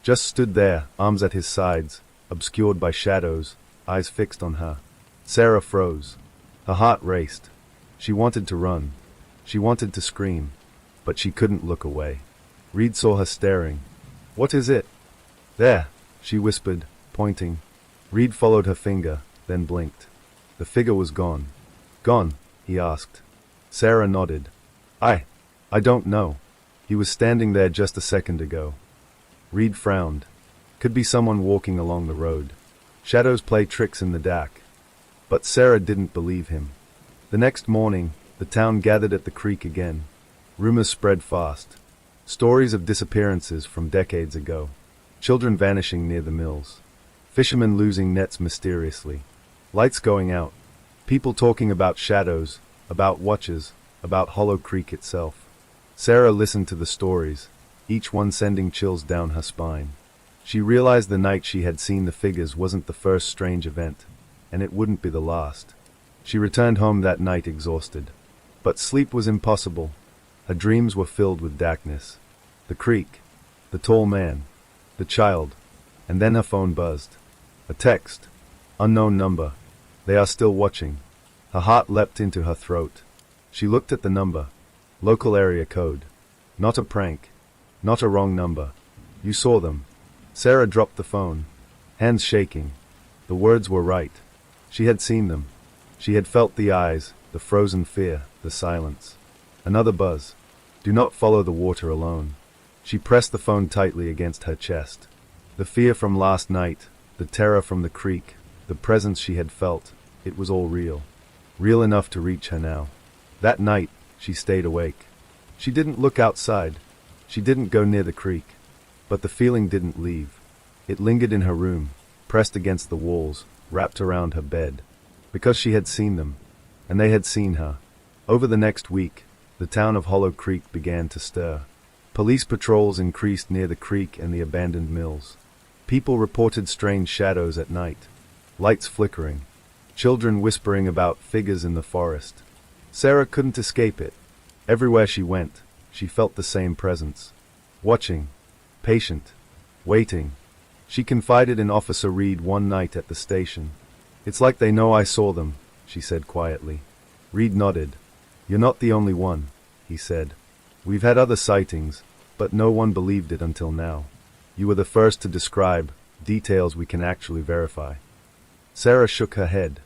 Just stood there, arms at his sides, obscured by shadows, eyes fixed on her. Sarah froze. Her heart raced. She wanted to run. She wanted to scream. But she couldn't look away. Reed saw her staring. What is it? There, she whispered, pointing. Reed followed her finger, then blinked. The figure was gone. Gone? He asked. Sarah nodded. I don't know. He was standing there just a second ago. Reed frowned. Could be someone walking along the road. Shadows play tricks in the dark. But Sarah didn't believe him. The next morning, the town gathered at the creek again. Rumors spread fast. Stories of disappearances from decades ago. Children vanishing near the mills. Fishermen losing nets mysteriously. Lights going out. People talking about shadows, about watchers, about Hollow Creek itself. Sarah listened to the stories, each one sending chills down her spine. She realized the night she had seen the figures wasn't the first strange event, and it wouldn't be the last. She returned home that night exhausted. But sleep was impossible. Her dreams were filled with darkness. The creek, the tall man, the child, and then her phone buzzed. A text. Unknown number. They are still watching. Her heart leapt into her throat. She looked at the number. Local area code. Not a prank. Not a wrong number. You saw them. Sarah dropped the phone, hands shaking. The words were right. She had seen them. She had felt the eyes, the frozen fear, the silence. Another buzz. Do not follow the water alone. She pressed the phone tightly against her chest. The fear from last night, the terror from the creek, the presence she had felt, it was all real. Real enough to reach her now. That night, she stayed awake. She didn't look outside. She didn't go near the creek. But the feeling didn't leave. It lingered in her room, pressed against the walls, wrapped around her bed. Because she had seen them. And they had seen her. Over the next week, the town of Hollow Creek began to stir. Police patrols increased near the creek and the abandoned mills. People reported strange shadows at night. Lights flickering. Children whispering about figures in the forest. Sarah couldn't escape it. Everywhere she went, she felt the same presence. Watching. Patient. Waiting. She confided in Officer Reed one night at the station. It's like they know I saw them, she said quietly. Reed nodded. You're not the only one, he said. We've had other sightings, but no one believed it until now. You were the first to describe details we can actually verify. Sarah shook her head.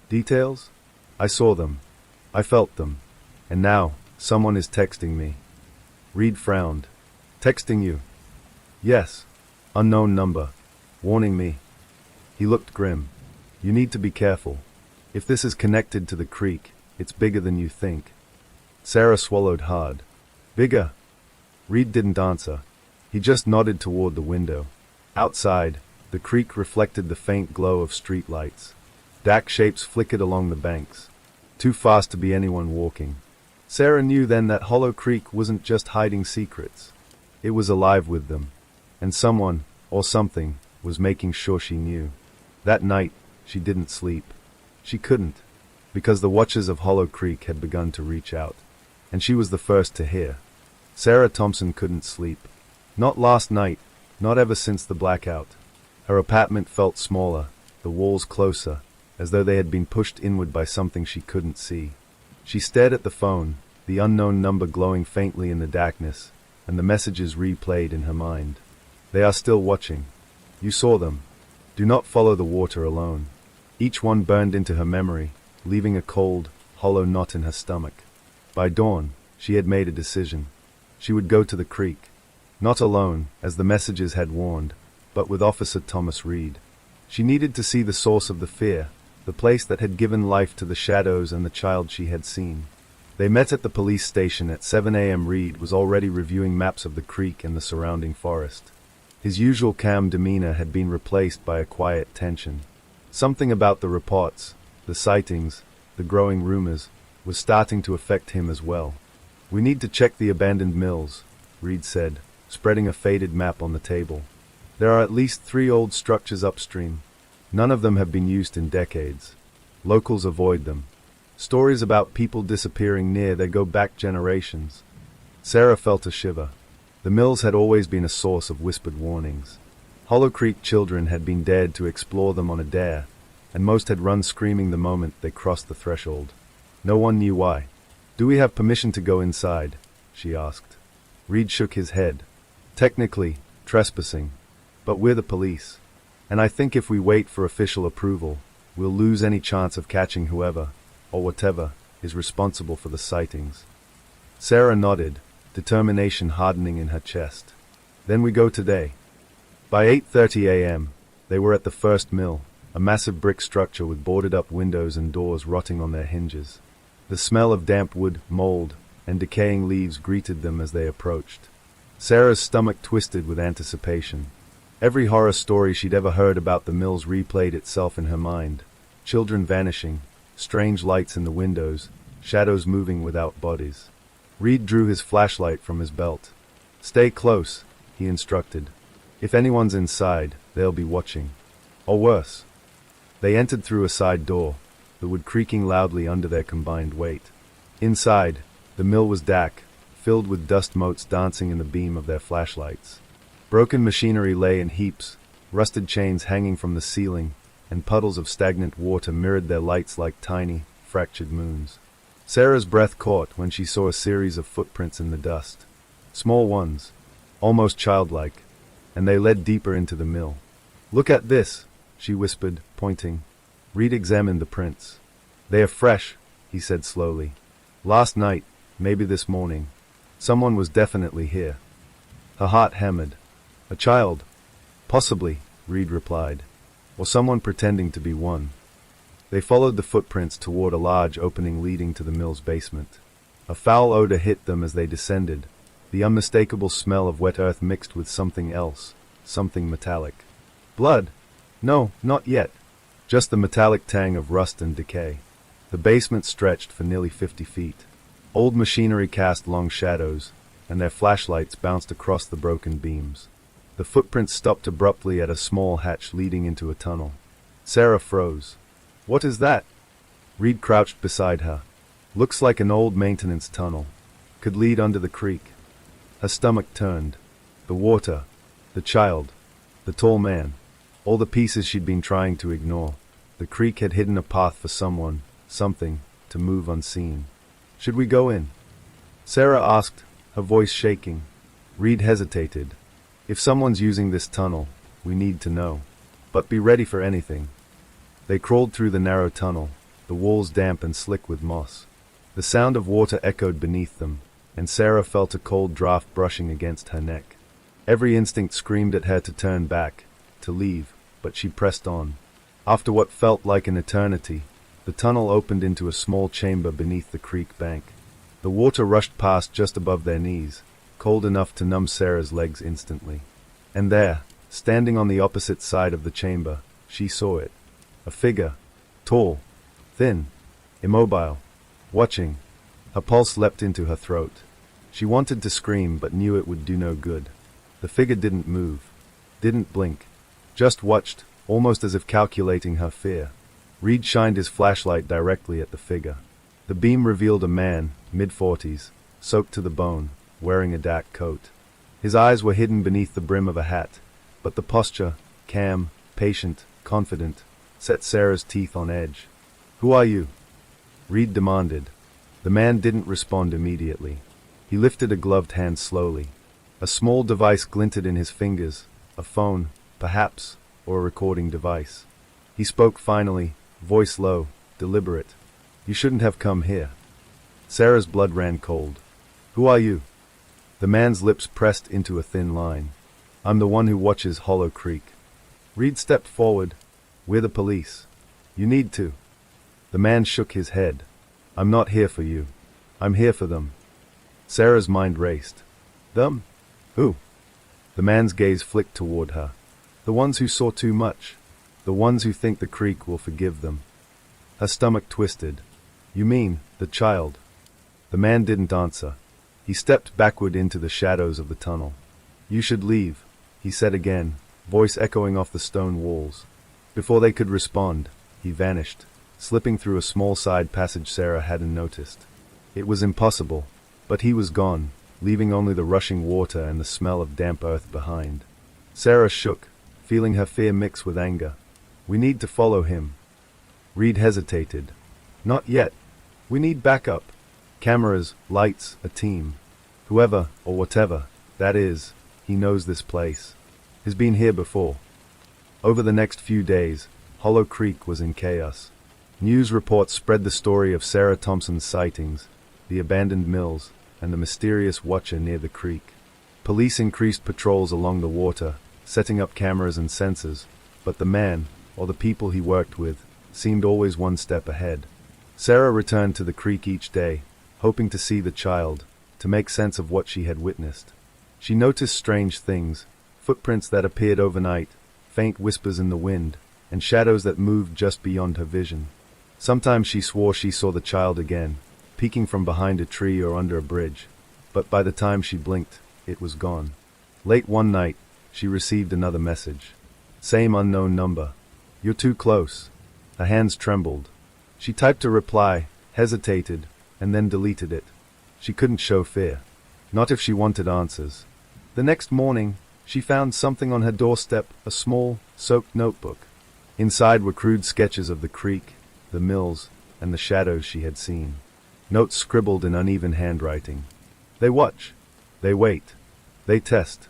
Details? I saw them. I felt them. And now, someone is texting me. Reed frowned. Texting you? Yes. Unknown number. Warning me. He looked grim. You need to be careful. If this is connected to the creek, it's bigger than you think. Sarah swallowed hard. Bigger? Reed didn't answer. He just nodded toward the window. Outside, the creek reflected the faint glow of street lights. Dark shapes flickered along the banks. Too fast to be anyone walking. Sarah knew then that Hollow Creek wasn't just hiding secrets. It was alive with them. And someone, or something, was making sure she knew. That night, she didn't sleep. She couldn't, because the watchers of Hollow Creek had begun to reach out. And she was the first to hear. Sarah Thompson couldn't sleep. Not last night, not ever since the blackout. Her apartment felt smaller, the walls closer, as though they had been pushed inward by something she couldn't see. She stared at the phone, the unknown number glowing faintly in the darkness, and the messages replayed in her mind. They are still watching. You saw them. Do not follow the water alone. Each one burned into her memory, leaving a cold, hollow knot in her stomach. By dawn, she had made a decision. She would go to the creek. Not alone, as the messages had warned, but with Officer Thomas Reed. She needed to see the source of the fear, the place that had given life to the shadows and the child she had seen. They met at the police station at 7 a.m. Reed was already reviewing maps of the creek and the surrounding forest. His usual calm demeanor had been replaced by a quiet tension. Something about the reports, the sightings, the growing rumors, was starting to affect him as well. We need to check the abandoned mills, Reed said, spreading a faded map on the table. There are at least 3 old structures upstream. None of them have been used in decades. Locals avoid them. Stories about people disappearing near they go back generations. Sarah felt a shiver. The mills had always been a source of whispered warnings. Hollow Creek children had been dared to explore them on a dare, and most had run screaming the moment they crossed the threshold. No one knew why. Do we have permission to go inside? She asked. Reed shook his head. Technically, trespassing. But we're the police. And I think if we wait for official approval, we'll lose any chance of catching whoever, or whatever, is responsible for the sightings. Sarah nodded, determination hardening in her chest. Then we go today. By 8:30 a.m., they were at the first mill, a massive brick structure with boarded-up windows and doors rotting on their hinges. The smell of damp wood, mold, and decaying leaves greeted them as they approached. Sarah's stomach twisted with anticipation. Every horror story she'd ever heard about the mills replayed itself in her mind. Children vanishing, strange lights in the windows, shadows moving without bodies. Reed drew his flashlight from his belt. Stay close, he instructed. If anyone's inside, they'll be watching. Or worse. They entered through a side door, the wood creaking loudly under their combined weight. Inside, the mill was dark, filled with dust motes dancing in the beam of their flashlights. Broken machinery lay in heaps, rusted chains hanging from the ceiling, and puddles of stagnant water mirrored their lights like tiny, fractured moons. Sarah's breath caught when she saw a series of footprints in the dust. Small ones, almost childlike, and they led deeper into the mill. "Look at this," she whispered, pointing. Reed examined the prints. "They are fresh," he said slowly. "Last night, maybe this morning. Someone was definitely here." Her heart hammered. "A child?" "Possibly," Reed replied. "Or someone pretending to be one." They followed the footprints toward a large opening leading to the mill's basement. A foul odor hit them as they descended, the unmistakable smell of wet earth mixed with something else, something metallic. Blood? No, not yet. Just the metallic tang of rust and decay. The basement stretched for nearly 50 feet. Old machinery cast long shadows, and their flashlights bounced across the broken beams. The footprints stopped abruptly at a small hatch leading into a tunnel. Sarah froze. "What is that?" Reed crouched beside her. "Looks like an old maintenance tunnel. Could lead under the creek." Her stomach turned. The water, the child, the tall man, all the pieces she'd been trying to ignore. The creek had hidden a path for someone, something, to move unseen. "Should we go in?" Sarah asked, her voice shaking. Reed hesitated. "If someone's using this tunnel, we need to know. But be ready for anything." They crawled through the narrow tunnel, the walls damp and slick with moss. The sound of water echoed beneath them, and Sarah felt a cold draft brushing against her neck. Every instinct screamed at her to turn back, to leave, but she pressed on. After what felt like an eternity, the tunnel opened into a small chamber beneath the creek bank. The water rushed past just above their knees, cold enough to numb Sarah's legs instantly. And there, standing on the opposite side of the chamber, she saw it. A figure, tall, thin, immobile, watching. Her pulse leapt into her throat. She wanted to scream but knew it would do no good. The figure didn't move, didn't blink, just watched, almost as if calculating her fear. Reed shined his flashlight directly at the figure. The beam revealed a man, mid-40s, soaked to the bone, wearing a dark coat. His eyes were hidden beneath the brim of a hat, but the posture, calm, patient, confident, set Sarah's teeth on edge. "Who are you?" Reed demanded. The man didn't respond immediately. He lifted a gloved hand slowly. A small device glinted in his fingers, a phone, perhaps, or a recording device. He spoke finally, voice low, deliberate. "You shouldn't have come here." Sarah's blood ran cold. "Who are you?" The man's lips pressed into a thin line. "I'm the one who watches Hollow Creek." Reed stepped forward. "We're the police. You need to." The man shook his head. "I'm not here for you. I'm here for them." Sarah's mind raced. "Them? Who?" The man's gaze flicked toward her. "The ones who saw too much. The ones who think the creek will forgive them." Her stomach twisted. "You mean, the child?" The man didn't answer. He stepped backward into the shadows of the tunnel. "You should leave," he said again, voice echoing off the stone walls. Before they could respond, he vanished, slipping through a small side passage Sarah hadn't noticed. It was impossible, but he was gone, leaving only the rushing water and the smell of damp earth behind. Sarah shook, feeling her fear mix with anger. "We need to follow him." Reed hesitated. "Not yet. We need backup. Cameras, lights, a team. Whoever, or whatever, that is, he knows this place. Has been here before." Over the next few days, Hollow Creek was in chaos. News reports spread the story of Sarah Thompson's sightings, the abandoned mills, and the mysterious watcher near the creek. Police increased patrols along the water, setting up cameras and sensors, but the man, or the people he worked with, seemed always one step ahead. Sarah returned to the creek each day, hoping to see the child, to make sense of what she had witnessed. She noticed strange things, footprints that appeared overnight, faint whispers in the wind, and shadows that moved just beyond her vision. Sometimes she swore she saw the child again, peeking from behind a tree or under a bridge, but by the time she blinked, it was gone. Late one night, she received another message. Same unknown number. "You're too close." Her hands trembled. She typed a reply, hesitated, and then deleted it. She couldn't show fear. Not if she wanted answers. The next morning, she found something on her doorstep, a small, soaked notebook. Inside were crude sketches of the creek, the mills, and the shadows she had seen. notes scribbled in uneven handwriting. They watch. They wait. They test.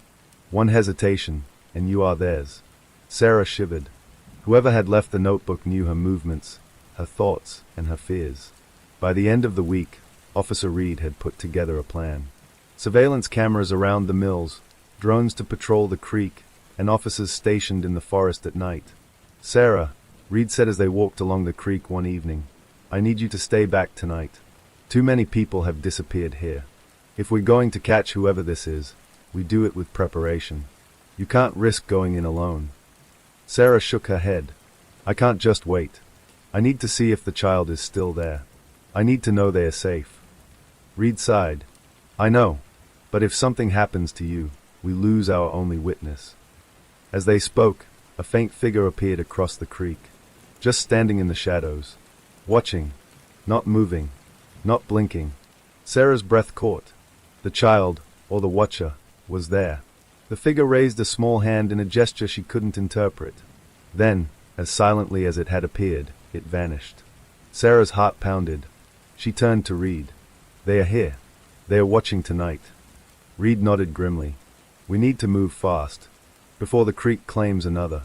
One hesitation, and you are theirs. Sarah shivered. Whoever had left the notebook knew her movements, her thoughts, and her fears. By the end of the week, Officer Reed had put together a plan. Surveillance cameras around the mills, drones to patrol the creek, and officers stationed in the forest at night. Sarah, Reed said as they walked along the creek one evening, I need you to stay back tonight. Too many people have disappeared here. If we're going to catch whoever this is, we do it with preparation. You can't risk going in alone. Sarah shook her head. I can't just wait. I need to see if the child is still there. I need to know they are safe. Reed sighed. I know, but if something happens to you, we lose our only witness. As they spoke, a faint figure appeared across the creek, just standing in the shadows, watching, not moving, not blinking. Sarah's breath caught. The child, or the watcher, was there. The figure raised a small hand in a gesture she couldn't interpret. Then, as silently as it had appeared, it vanished. Sarah's heart pounded. She turned to Reed. They are here. They are watching tonight. Reed nodded grimly. We need to move fast, before the creek claims another.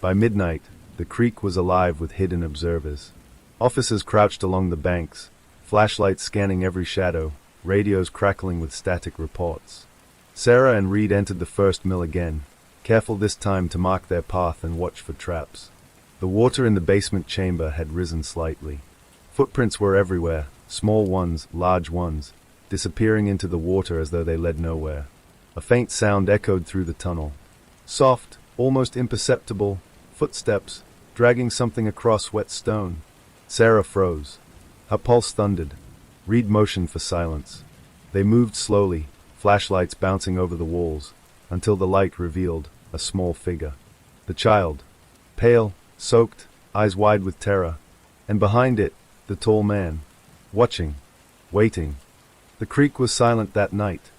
By midnight, the creek was alive with hidden observers. Officers crouched along the banks, flashlights scanning every shadow, radios crackling with static reports. Sarah and Reed entered the first mill again, careful this time to mark their path and watch for traps. The water in the basement chamber had risen slightly. Footprints were everywhere, small ones, large ones, disappearing into the water as though they led nowhere. A faint sound echoed through the tunnel. Soft, almost imperceptible, footsteps, dragging something across wet stone. Sarah froze. Her pulse thundered. Reed motioned for silence. They moved slowly, flashlights bouncing over the walls, until the light revealed a small figure. The child. Pale, soaked, eyes wide with terror. And behind it, the tall man. Watching. Waiting. The creek was silent that night,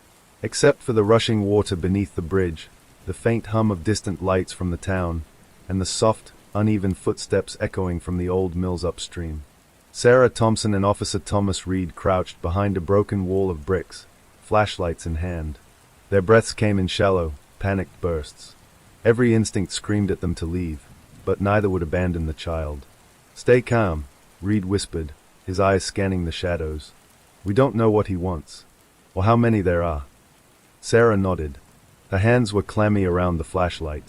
except for the rushing water beneath the bridge, the faint hum of distant lights from the town, and the soft, uneven footsteps echoing from the old mills upstream. Sarah Thompson and Officer Thomas Reed crouched behind a broken wall of bricks, flashlights in hand. Their breaths came in shallow, panicked bursts. Every instinct screamed at them to leave, but neither would abandon the child. Stay calm, Reed whispered, his eyes scanning the shadows. We don't know what he wants, or how many there are. Sarah nodded. Her hands were clammy around the flashlight.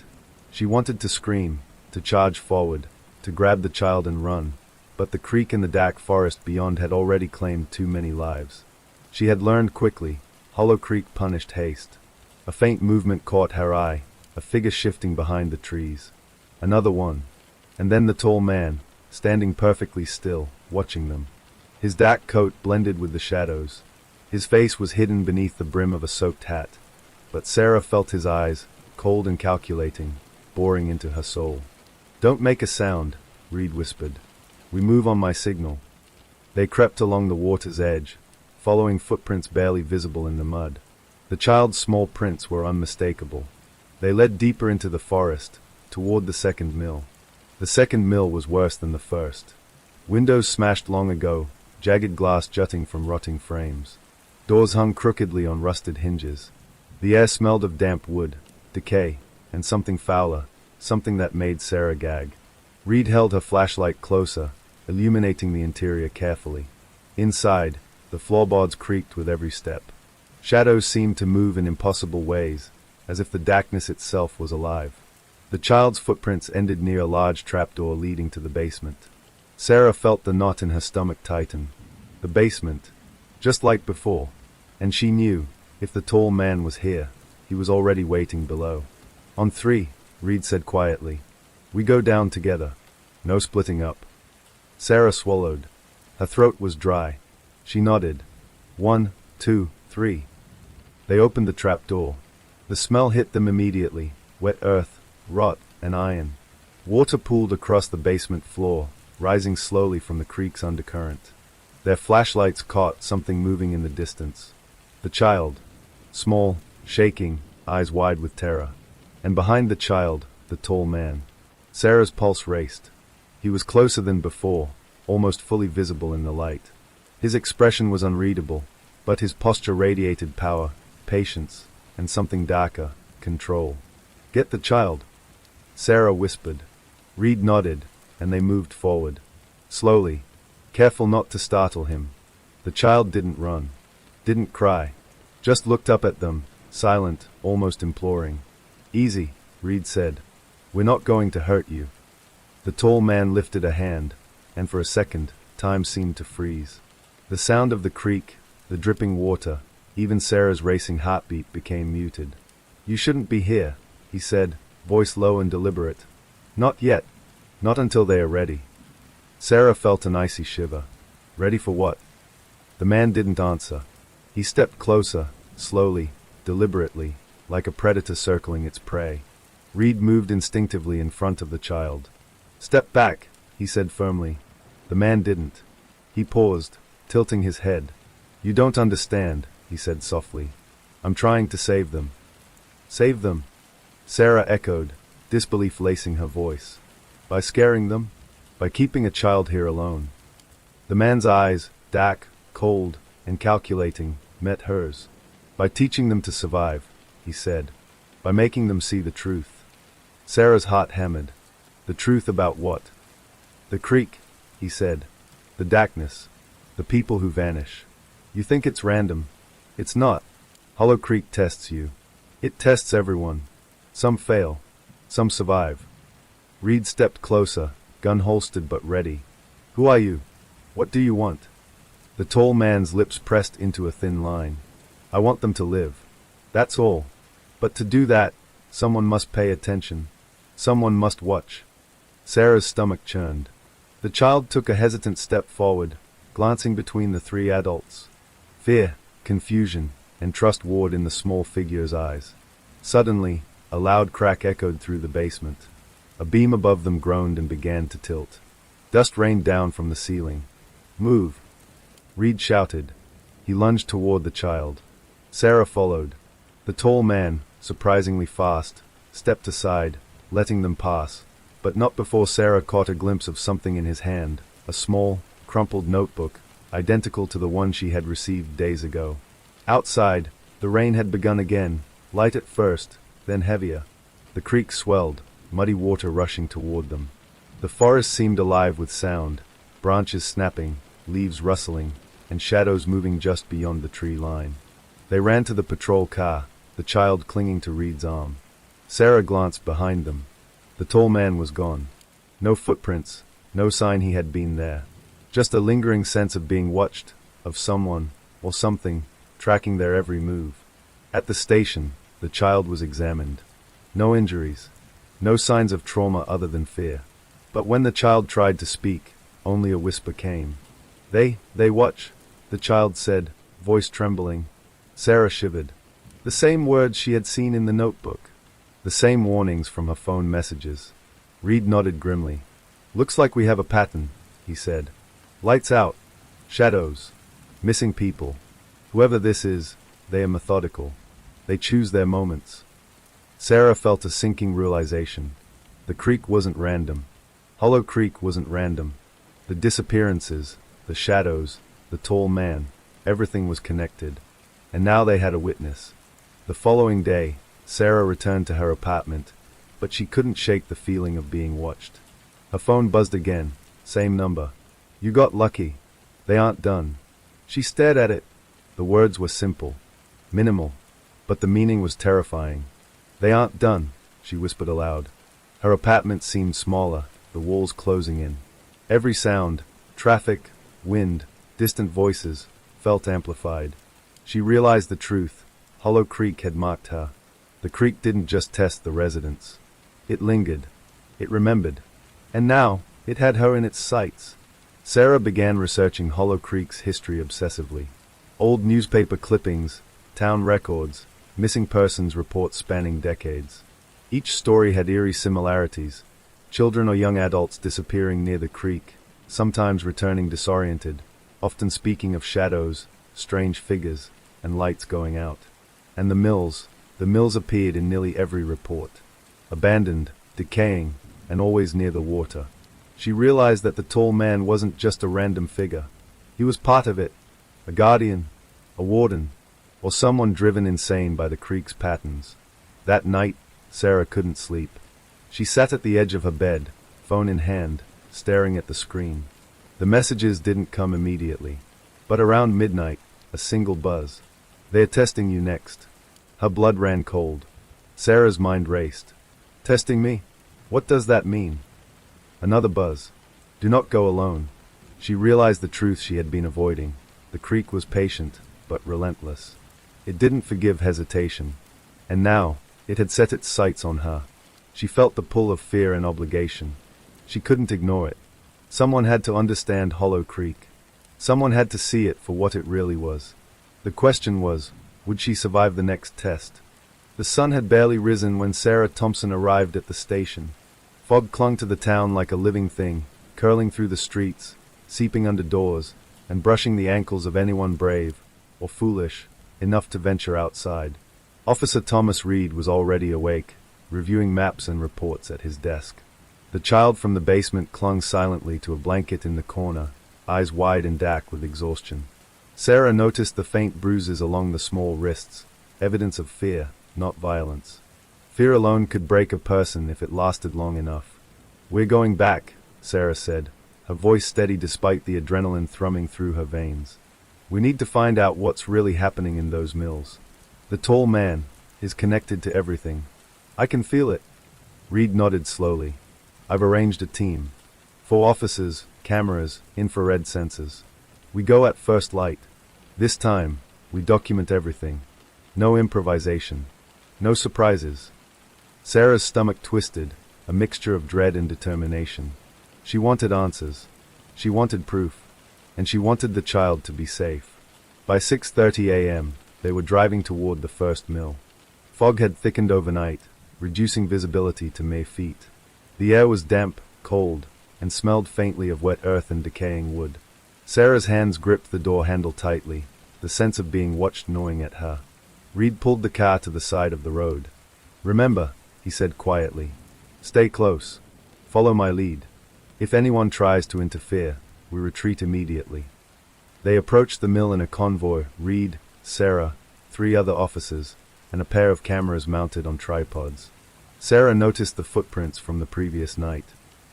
She wanted to scream, to charge forward, to grab the child and run, but the creek and the dark forest beyond had already claimed too many lives. She had learned quickly. Hollow Creek punished haste. A faint movement caught her eye, a figure shifting behind the trees. Another one. And then the tall man, standing perfectly still, watching them. His dark coat blended with the shadows. His face was hidden beneath the brim of a soaked hat. But Sarah felt his eyes, cold and calculating, boring into her soul. Don't make a sound, Reed whispered. We move on my signal. They crept along the water's edge, following footprints barely visible in the mud. The child's small prints were unmistakable. They led deeper into the forest, toward the second mill. The second mill was worse than the first. Windows smashed long ago, jagged glass jutting from rotting frames. Doors hung crookedly on rusted hinges. The air smelled of damp wood, decay, and something fouler, something that made Sarah gag. Reed held her flashlight closer, illuminating the interior carefully. Inside, the floorboards creaked with every step. Shadows seemed to move in impossible ways, as if the darkness itself was alive. The child's footprints ended near a large trapdoor leading to the basement. Sarah felt the knot in her stomach tighten. The basement, just like before, and she knew, if the tall man was here, he was already waiting below. On 3, Reed said quietly. We go down together. No splitting up. Sarah swallowed. Her throat was dry. She nodded. 1, 2, 3. They opened the trap door. The smell hit them immediately. Wet earth, rot, and iron. Water pooled across the basement floor, rising slowly from the creek's undercurrent. Their flashlights caught something moving in the distance. The child. Small, shaking, eyes wide with terror. And behind the child, the tall man. Sarah's pulse raced. He was closer than before, almost fully visible in the light. His expression was unreadable, but his posture radiated power, patience, and something darker, control. "Get the child," Sarah whispered. Reed nodded, and they moved forward. Slowly, careful not to startle him. The child didn't run, didn't cry, just looked up at them, silent, almost imploring. "Easy," Reed said. "We're not going to hurt you." The tall man lifted a hand, and for a second, time seemed to freeze. The sound of the creek, the dripping water, even Sarah's racing heartbeat became muted. "You shouldn't be here," he said, voice low and deliberate. "Not yet. Not until they are ready." Sarah felt an icy shiver. Ready for what? The man didn't answer. He stepped closer, slowly, deliberately, like a predator circling its prey. Reed moved instinctively in front of the child. "Step back," he said firmly. The man didn't. He paused, tilting his head. "You don't understand," he said softly. "I'm trying to save them." "Save them?" Sarah echoed, disbelief lacing her voice. "By scaring them? By keeping a child here alone?" The man's eyes, dark, cold, and calculating, met hers. "By teaching them to survive," he said. "By making them see the truth." Sarah's heart hammered. The truth about what? "The creek," he said. "The darkness. The people who vanish. You think it's random. It's not. Hollow Creek tests you. It tests everyone. Some fail. Some survive." Reed stepped closer, gun holstered but ready. "Who are you? What do you want?" The tall man's lips pressed into a thin line. "I want them to live. That's all. But to do that, someone must pay attention. Someone must watch." Sarah's stomach churned. The child took a hesitant step forward, glancing between the three adults. Fear, confusion, and trust warred in the small figure's eyes. Suddenly, a loud crack echoed through the basement. A beam above them groaned and began to tilt. Dust rained down from the ceiling. "Move!" Reed shouted. He lunged toward the child. Sarah followed. The tall man, surprisingly fast, stepped aside, letting them pass, but not before Sarah caught a glimpse of something in his hand, a small, crumpled notebook, identical to the one she had received days ago. Outside, the rain had begun again, light at first, then heavier. The creek swelled, muddy water rushing toward them. The forest seemed alive with sound, branches snapping, leaves rustling, and shadows moving just beyond the tree line. They ran to the patrol car, the child clinging to Reed's arm. Sarah glanced behind them. The tall man was gone. No footprints, no sign he had been there. Just a lingering sense of being watched, of someone, or something, tracking their every move. At the station, the child was examined. No injuries. No signs of trauma other than fear. But when the child tried to speak, only a whisper came. They watch," the child said, voice trembling. Sarah shivered. The same words she had seen in the notebook. The same warnings from her phone messages. Reed nodded grimly. "Looks like we have a pattern," he said. "Lights out. Shadows. Missing people. Whoever this is, they are methodical. They choose their moments." Sarah felt a sinking realization. The creek wasn't random. Hollow Creek wasn't random. The disappearances, the shadows, the tall man, everything was connected. And now they had a witness. The following day, Sarah returned to her apartment, but she couldn't shake the feeling of being watched. Her phone buzzed again, same number. "You got lucky. They aren't done." She stared at it. The words were simple, minimal, but the meaning was terrifying. "They aren't done," she whispered aloud. Her apartment seemed smaller, the walls closing in. Every sound, traffic, wind, distant voices, felt amplified. She realized the truth. Hollow Creek had marked her. The creek didn't just test the residents. It lingered. It remembered. And now, it had her in its sights. Sarah began researching Hollow Creek's history obsessively. Old newspaper clippings, town records, missing persons reports spanning decades. Each story had eerie similarities. Children or young adults disappearing near the creek, sometimes returning disoriented, often speaking of shadows, strange figures, and lights going out. And the mills appeared in nearly every report. Abandoned, decaying, and always near the water. She realized that the tall man wasn't just a random figure. He He was part of it, a guardian, a warden, or someone driven insane by the creek's patterns. That night, Sarah couldn't sleep. She sat at the edge of her bed, phone in hand, staring at the screen. The messages didn't come immediately, but around midnight, a single buzz. "They're testing you next." Her blood ran cold. Sarah's mind raced. "Testing me? What does that mean?" Another buzz. "Do not go alone." She realized the truth she had been avoiding. The creek was patient, but relentless. It didn't forgive hesitation. And now, it had set its sights on her. She felt the pull of fear and obligation. She couldn't ignore it. Someone had to understand Hollow Creek. Someone had to see it for what it really was. The question was, would she survive the next test? The sun had barely risen when Sarah Thompson arrived at the station. Fog clung to the town like a living thing, curling through the streets, seeping under doors, and brushing the ankles of anyone brave, or foolish, enough to venture outside. Officer Thomas Reed was already awake, reviewing maps and reports at his desk. The child from the basement clung silently to a blanket in the corner, eyes wide and dark with exhaustion. Sarah noticed the faint bruises along the small wrists, evidence of fear, not violence. Fear alone could break a person if it lasted long enough. "We're going back," Sarah said, her voice steady despite the adrenaline thrumming through her veins. "We need to find out what's really happening in those mills." The tall man is connected to everything. "I can feel it." Reed nodded slowly. "I've arranged a team. 4 officers, cameras, infrared sensors. We go at first light. This time, we document everything. No improvisation. No surprises." Sarah's stomach twisted, a mixture of dread and determination. She wanted answers. She wanted proof. And she wanted the child to be safe. By 6:30 a.m., they were driving toward the first mill. Fog had thickened overnight, reducing visibility to mere feet. The air was damp, cold, and smelled faintly of wet earth and decaying wood. Sarah's hands gripped the door handle tightly, the sense of being watched gnawing at her. Reed pulled the car to the side of the road. "Remember," he said quietly, "stay close. Follow my lead. If anyone tries to interfere, we retreat immediately." They approached the mill in a convoy, Reed, Sarah, 3 other officers, and a pair of cameras mounted on tripods. Sarah noticed the footprints from the previous night.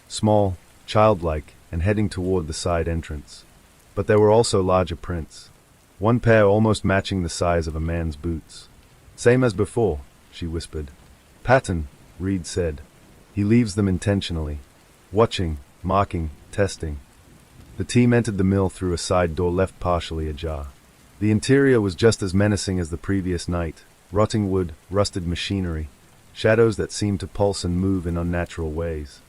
Small, childlike, and heading toward the side entrance. But there were also larger prints. One pair almost matching the size of a man's boots. "Same as before," she whispered. "Pattern," Reed said. "He leaves them intentionally. Watching, marking, testing." The team entered the mill through a side door left partially ajar. The interior was just as menacing as the previous night. Rotting wood, rusted machinery, shadows that seemed to pulse and move in unnatural ways.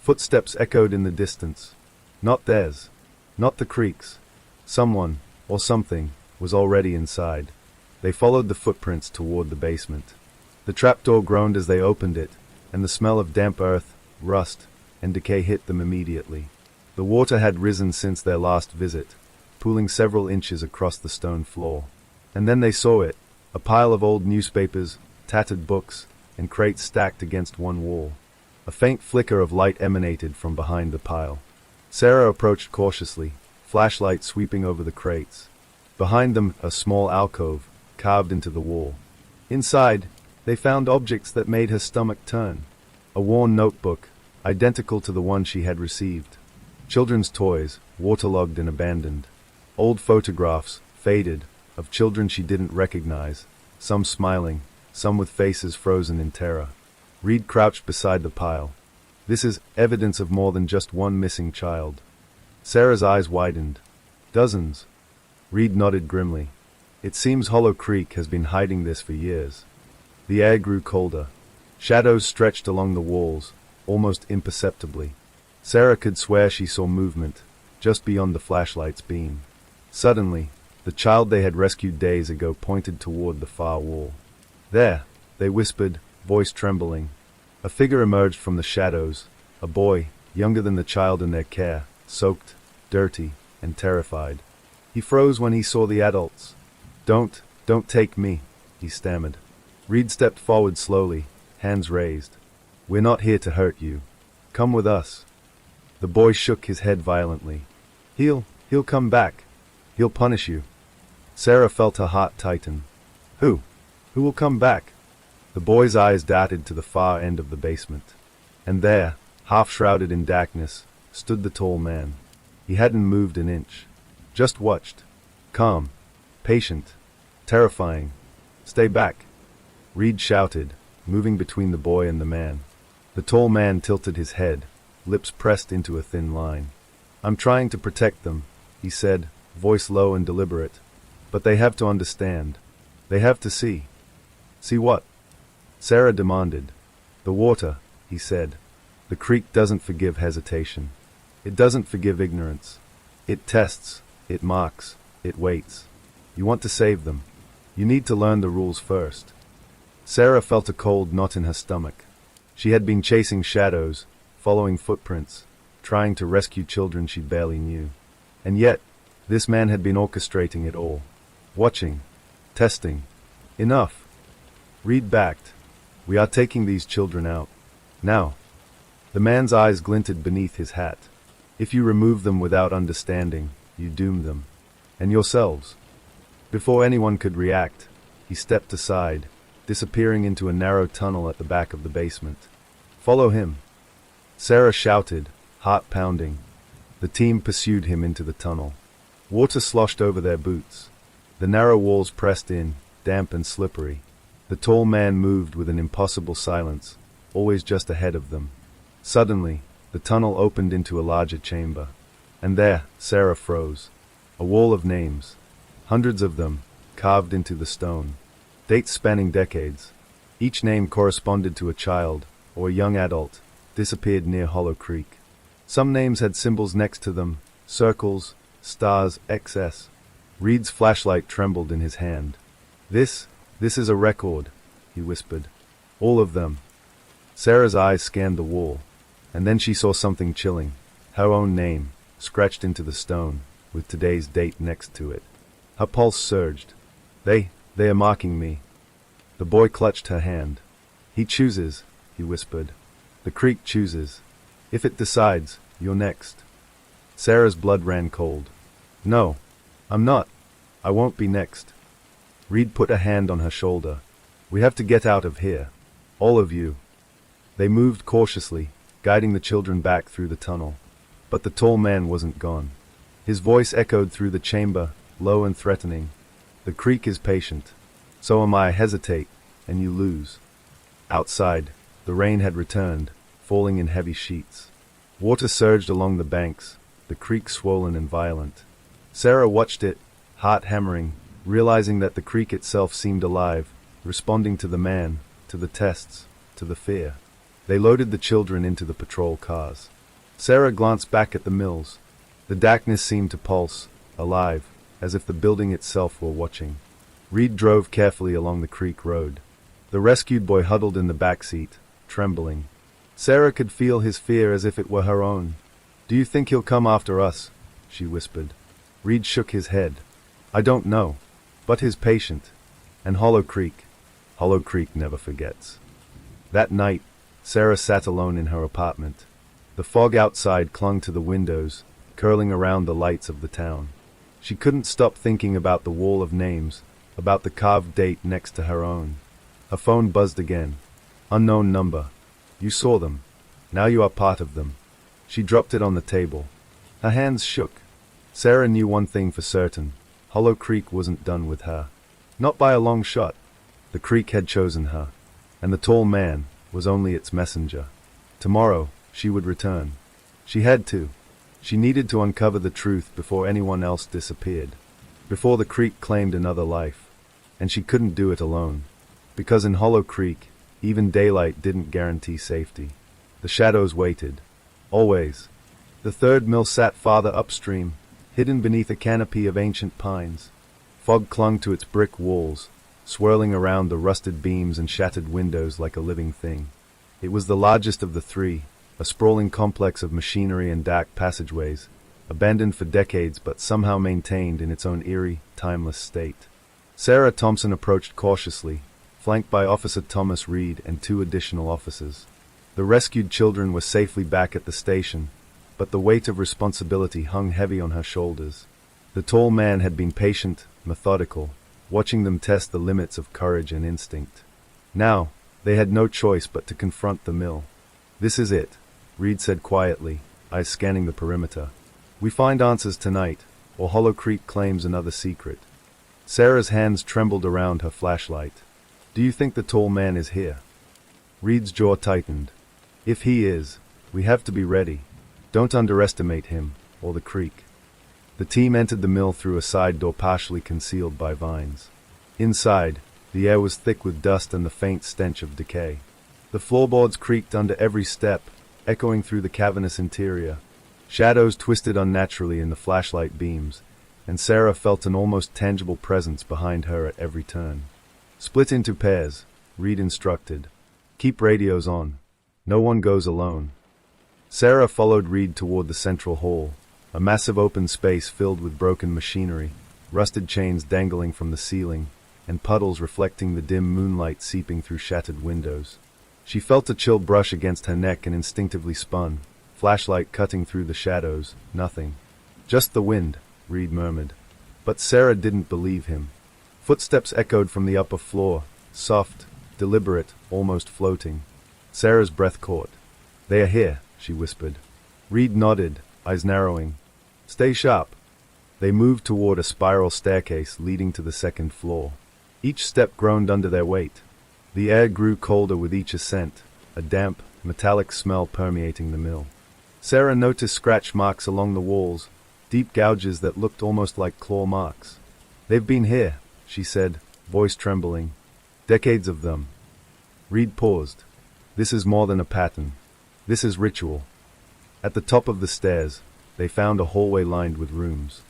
Footsteps echoed in the distance. Not theirs. Not the creek's. Someone, or something, was already inside. They followed the footprints toward the basement. The trapdoor groaned as they opened it, and the smell of damp earth, rust, and decay hit them immediately. The water had risen since their last visit, pooling several inches across the stone floor. And then they saw it, a pile of old newspapers, tattered books, and crates stacked against one wall. A faint flicker of light emanated from behind the pile. Sarah approached cautiously, flashlight sweeping over the crates. Behind them, a small alcove, carved into the wall. Inside, they found objects that made her stomach turn. A worn notebook, identical to the one she had received. Children's toys, waterlogged and abandoned. Old photographs, faded, of children she didn't recognize, some smiling, some with faces frozen in terror. Reed crouched beside the pile. "This is evidence of more than just one missing child." Sarah's eyes widened. "Dozens." Reed nodded grimly. "It seems Hollow Creek has been hiding this for years." The air grew colder. Shadows stretched along the walls, almost imperceptibly. Sarah could swear she saw movement, just beyond the flashlight's beam. Suddenly, the child they had rescued days ago pointed toward the far wall. "There," they whispered, voice trembling. A figure emerged from the shadows, a boy, younger than the child in their care, soaked, dirty, and terrified. He froze when he saw the adults. Don't take me," he stammered. Reed stepped forward slowly, hands raised. "We're not here to hurt you. Come with us." The boy shook his head violently. He'll come back. He'll punish you. Sarah felt her heart tighten. Who? Who will come back? The boy's eyes darted to the far end of the basement. And there, half shrouded in darkness, stood the tall man. He hadn't moved an inch. Just watched. Calm. Patient. Terrifying. Stay back. Reed shouted, moving between the boy and the man. The tall man tilted his head, lips pressed into a thin line. I'm trying to protect them, he said, voice low and deliberate. But they have to understand. They have to see. See what? Sarah demanded. The water, he said. The creek doesn't forgive hesitation. It doesn't forgive ignorance. It tests, it marks, it waits. You want to save them. You need to learn the rules first. Sarah felt a cold knot in her stomach. She had been chasing shadows, following footprints, trying to rescue children she barely knew. And yet, this man had been orchestrating it all. Watching. Testing. Enough. Reed backed. We are taking these children out. Now. The man's eyes glinted beneath his hat. If you remove them without understanding, you doom them. And yourselves. Before anyone could react, he stepped aside, disappearing into a narrow tunnel at the back of the basement. Follow him. Sarah shouted, heart pounding. The team pursued him into the tunnel. Water sloshed over their boots. The narrow walls pressed in, damp and slippery. The tall man moved with an impossible silence, always just ahead of them. Suddenly, the tunnel opened into a larger chamber. And there, Sarah froze. A wall of names. Hundreds of them, carved into the stone. Dates spanning decades. Each name corresponded to a child, or a young adult, disappeared near Hollow Creek. Some names had symbols next to them, circles, stars, XS. Reed's flashlight trembled in his hand. This is a record, he whispered. All of them. Sarah's eyes scanned the wall, and then she saw something chilling. Her own name, scratched into the stone, with today's date next to it. Her pulse surged. They are marking me. The boy clutched her hand. He chooses, he whispered. The creek chooses. If it decides, you're next. Sarah's blood ran cold. No, I'm not. I won't be next. Reed put a hand on her shoulder. We have to get out of here. All of you. They moved cautiously, guiding the children back through the tunnel. But the tall man wasn't gone. His voice echoed through the chamber, low and threatening. The creek is patient. So am I. Hesitate, and you lose. Outside, the rain had returned, falling in heavy sheets. Water surged along the banks, the creek swollen and violent. Sarah watched it, heart hammering, realizing that the creek itself seemed alive, responding to the man, to the tests, to the fear. They loaded the children into the patrol cars. Sarah glanced back at the mills. The darkness seemed to pulse, alive, as if the building itself were watching. Reed drove carefully along the creek road. The rescued boy huddled in the back seat, trembling. Sarah could feel his fear as if it were her own. Do you think he'll come after us? She whispered. Reed shook his head. I don't know. But he's patient. And Hollow Creek never forgets. That night, Sarah sat alone in her apartment. The fog outside clung to the windows, curling around the lights of the town. She couldn't stop thinking about the wall of names, about the carved date next to her own. Her phone buzzed again. Unknown number. You saw them. Now you are part of them. She dropped it on the table. Her hands shook. Sarah knew one thing for certain. Hollow Creek wasn't done with her. Not by a long shot. The creek had chosen her, and the tall man was only its messenger. Tomorrow, she would return. She had to. She needed to uncover the truth before anyone else disappeared. Before the creek claimed another life. And she couldn't do it alone. Because in Hollow Creek, even daylight didn't guarantee safety. The shadows waited. Always. The third mill sat farther upstream, hidden beneath a canopy of ancient pines. Fog clung to its brick walls, swirling around the rusted beams and shattered windows like a living thing. It was the largest of the three, a sprawling complex of machinery and dark passageways, abandoned for decades but somehow maintained in its own eerie, timeless state. Sarah Thompson approached cautiously, flanked by Officer Thomas Reed and 2 additional officers. The rescued children were safely back at the station, but the weight of responsibility hung heavy on her shoulders. The tall man had been patient, methodical, watching them test the limits of courage and instinct. Now, they had no choice but to confront the mill. "This is it," Reed said quietly, eyes scanning the perimeter. "We find answers tonight, or Hollow Creek claims another secret." Sarah's hands trembled around her flashlight. "Do you think the tall man is here?" Reed's jaw tightened. "If he is, we have to be ready. Don't underestimate him, or the creek." The team entered the mill through a side door partially concealed by vines. Inside, the air was thick with dust and the faint stench of decay. The floorboards creaked under every step, echoing through the cavernous interior. Shadows twisted unnaturally in the flashlight beams, and Sarah felt an almost tangible presence behind her at every turn. "Split into pairs," Reed instructed. "Keep radios on. No one goes alone." Sarah followed Reed toward the central hall, a massive open space filled with broken machinery, rusted chains dangling from the ceiling, and puddles reflecting the dim moonlight seeping through shattered windows. She felt a chill brush against her neck and instinctively spun, flashlight cutting through the shadows. "Nothing. Just the wind," Reed murmured. But Sarah didn't believe him. Footsteps echoed from the upper floor, soft, deliberate, almost floating. Sarah's breath caught. "They are here," she whispered. Reed nodded, eyes narrowing. "Stay sharp." They moved toward a spiral staircase leading to the second floor. Each step groaned under their weight. The air grew colder with each ascent, a damp, metallic smell permeating the mill. Sarah noticed scratch marks along the walls, deep gouges that looked almost like claw marks. "They've been here," she said, voice trembling. "Decades of them." Reed paused. "This is more than a pattern. This is ritual." At the top of the stairs, they found a hallway lined with rooms.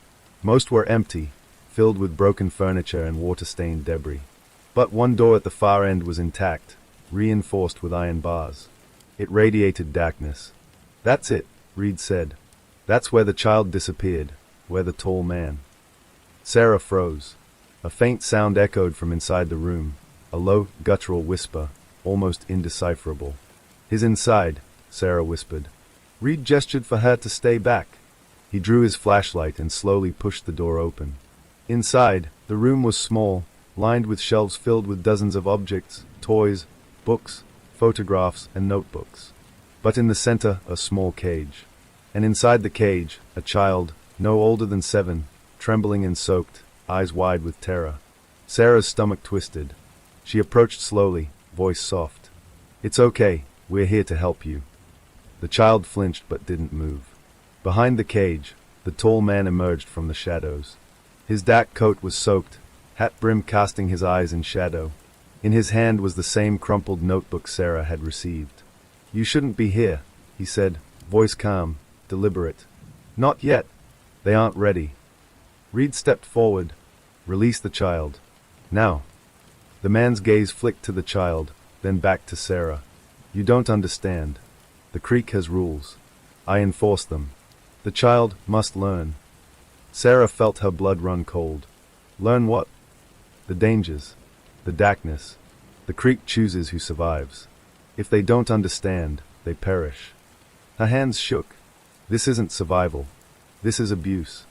Most were empty, filled with broken furniture and water-stained debris. But one door at the far end was intact, reinforced with iron bars. It radiated darkness. "That's it," Reed said. "That's where the child disappeared, where the tall man." Sarah froze. A faint sound echoed from inside the room, a low, guttural whisper, almost indecipherable. "He's inside," Sarah whispered. Reed gestured for her to stay back. He drew his flashlight and slowly pushed the door open. Inside, the room was small, lined with shelves filled with dozens of objects, toys, books, photographs, and notebooks. But in the center, a small cage. And inside the cage, a child, no older than 7, trembling and soaked, eyes wide with terror. Sarah's stomach twisted. She approached slowly, voice soft. "It's okay, we're here to help you." The child flinched but didn't move. Behind the cage, the tall man emerged from the shadows. His dark coat was soaked, hat brim casting his eyes in shadow. In his hand was the same crumpled notebook Sarah had received. "You shouldn't be here," he said, voice calm, deliberate. "Not yet. They aren't ready." Reed stepped forward. "Release the child. Now." The man's gaze flicked to the child, then back to Sarah. "You don't understand. The creek has rules. I enforce them. The child must learn." Sarah felt her blood run cold. "Learn what?" "The dangers. The darkness. The creek chooses who survives. If they don't understand, they perish." Her hands shook. "This isn't survival. This is abuse."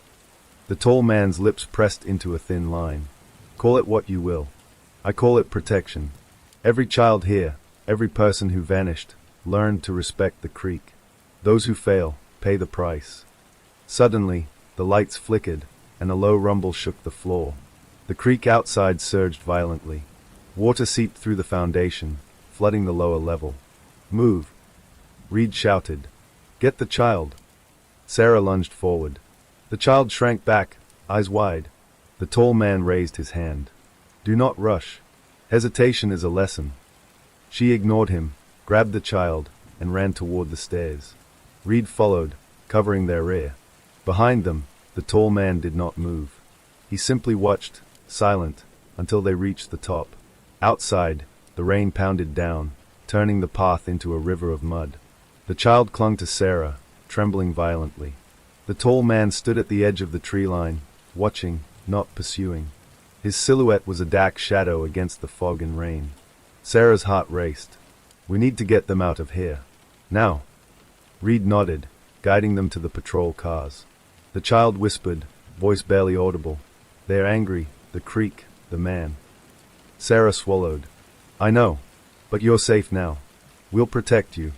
The tall man's lips pressed into a thin line. "Call it what you will. I call it protection. Every child here, every person who vanished, learned to respect the creek. Those who fail, pay the price." Suddenly, the lights flickered, and a low rumble shook the floor. The creek outside surged violently. Water seeped through the foundation, flooding the lower level. "Move!" Reed shouted. "Get the child!" Sarah lunged forward. The child shrank back, eyes wide. The tall man raised his hand. "Do not rush. Hesitation is a lesson." She ignored him, grabbed the child, and ran toward the stairs. Reed followed, covering their rear. Behind them, the tall man did not move. He simply watched, silent, until they reached the top. Outside, the rain pounded down, turning the path into a river of mud. The child clung to Sarah, trembling violently. The tall man stood at the edge of the tree line, watching, not pursuing. His silhouette was a dark shadow against the fog and rain. Sarah's heart raced. "We need to get them out of here. Now." Reed nodded, guiding them to the patrol cars. The child whispered, voice barely audible. "They're angry, the creek, the man." Sarah swallowed. "I know. But you're safe now. We'll protect you."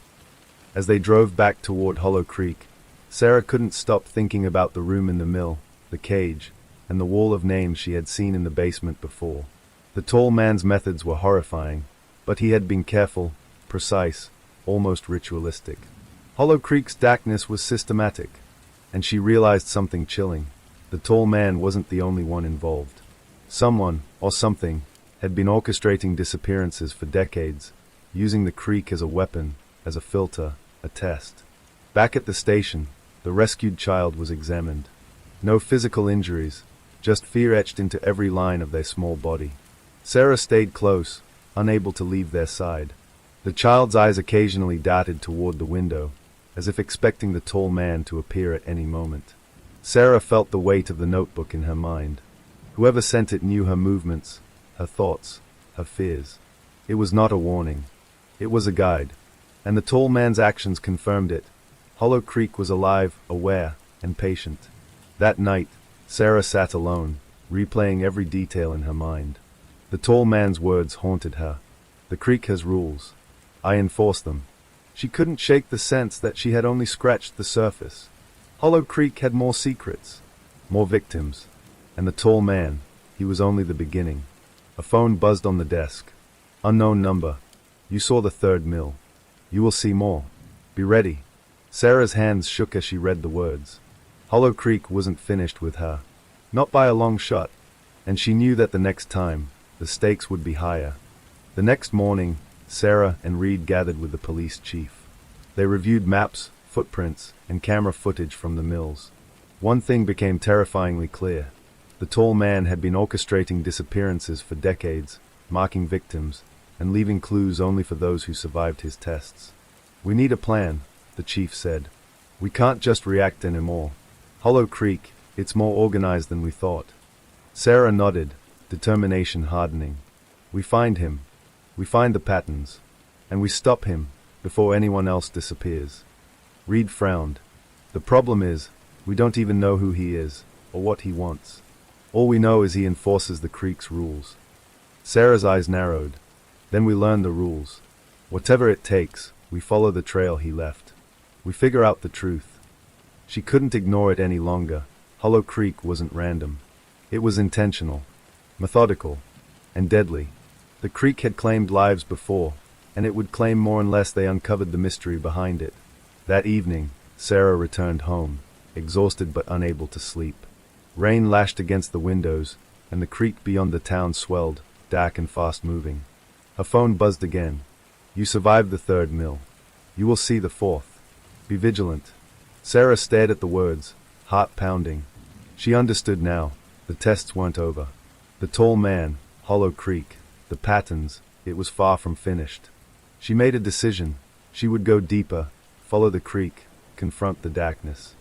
As they drove back toward Hollow Creek, Sarah couldn't stop thinking about the room in the mill, the cage, and the wall of names she had seen in the basement before. The tall man's methods were horrifying, but he had been careful, precise, almost ritualistic. Hollow Creek's darkness was systematic, and she realized something chilling. The tall man wasn't the only one involved. Someone, or something, had been orchestrating disappearances for decades, using the creek as a weapon, as a filter, a test. Back at the station, the rescued child was examined. No physical injuries, just fear etched into every line of their small body. Sarah stayed close, unable to leave their side. The child's eyes occasionally darted toward the window, as if expecting the tall man to appear at any moment. Sarah felt the weight of the notebook in her mind. Whoever sent it knew her movements, her thoughts, her fears. It was not a warning. It was a guide, and the tall man's actions confirmed it. Hollow Creek was alive, aware, and patient. That night, Sarah sat alone, replaying every detail in her mind. The tall man's words haunted her. "The creek has rules. I enforce them." She couldn't shake the sense that she had only scratched the surface. Hollow Creek had more secrets, more victims, and the tall man, he was only the beginning. A phone buzzed on the desk. "Unknown number. You saw the third mill. You will see more. Be ready." Sarah's hands shook as she read the words. Hollow Creek wasn't finished with her. Not by a long shot, and she knew that the next time, the stakes would be higher. The next morning, Sarah and Reed gathered with the police chief. They reviewed maps, footprints, and camera footage from the mills. One thing became terrifyingly clear. The tall man had been orchestrating disappearances for decades, marking victims, and leaving clues only for those who survived his tests. "We need a plan," the chief said. "We can't just react anymore. Hollow Creek, it's more organized than we thought." Sarah nodded, determination hardening. "We find him. We find the patterns. And we stop him, before anyone else disappears." Reed frowned. "The problem is, we don't even know who he is, or what he wants. All we know is he enforces the creek's rules." Sarah's eyes narrowed. "Then we learn the rules. Whatever it takes, we follow the trail he left. We figure out the truth." She couldn't ignore it any longer. Hollow Creek wasn't random. It was intentional, methodical, and deadly. The creek had claimed lives before, and it would claim more unless they uncovered the mystery behind it. That evening, Sarah returned home, exhausted but unable to sleep. Rain lashed against the windows, and the creek beyond the town swelled, dark and fast-moving. Her phone buzzed again. "You survived the third mill. You will see the fourth. Be vigilant." Sarah stared at the words, heart pounding. She understood now. The tests weren't over. The tall man, Hollow Creek, the patterns, it was far from finished. She made a decision. She would go deeper, follow the creek, confront the darkness.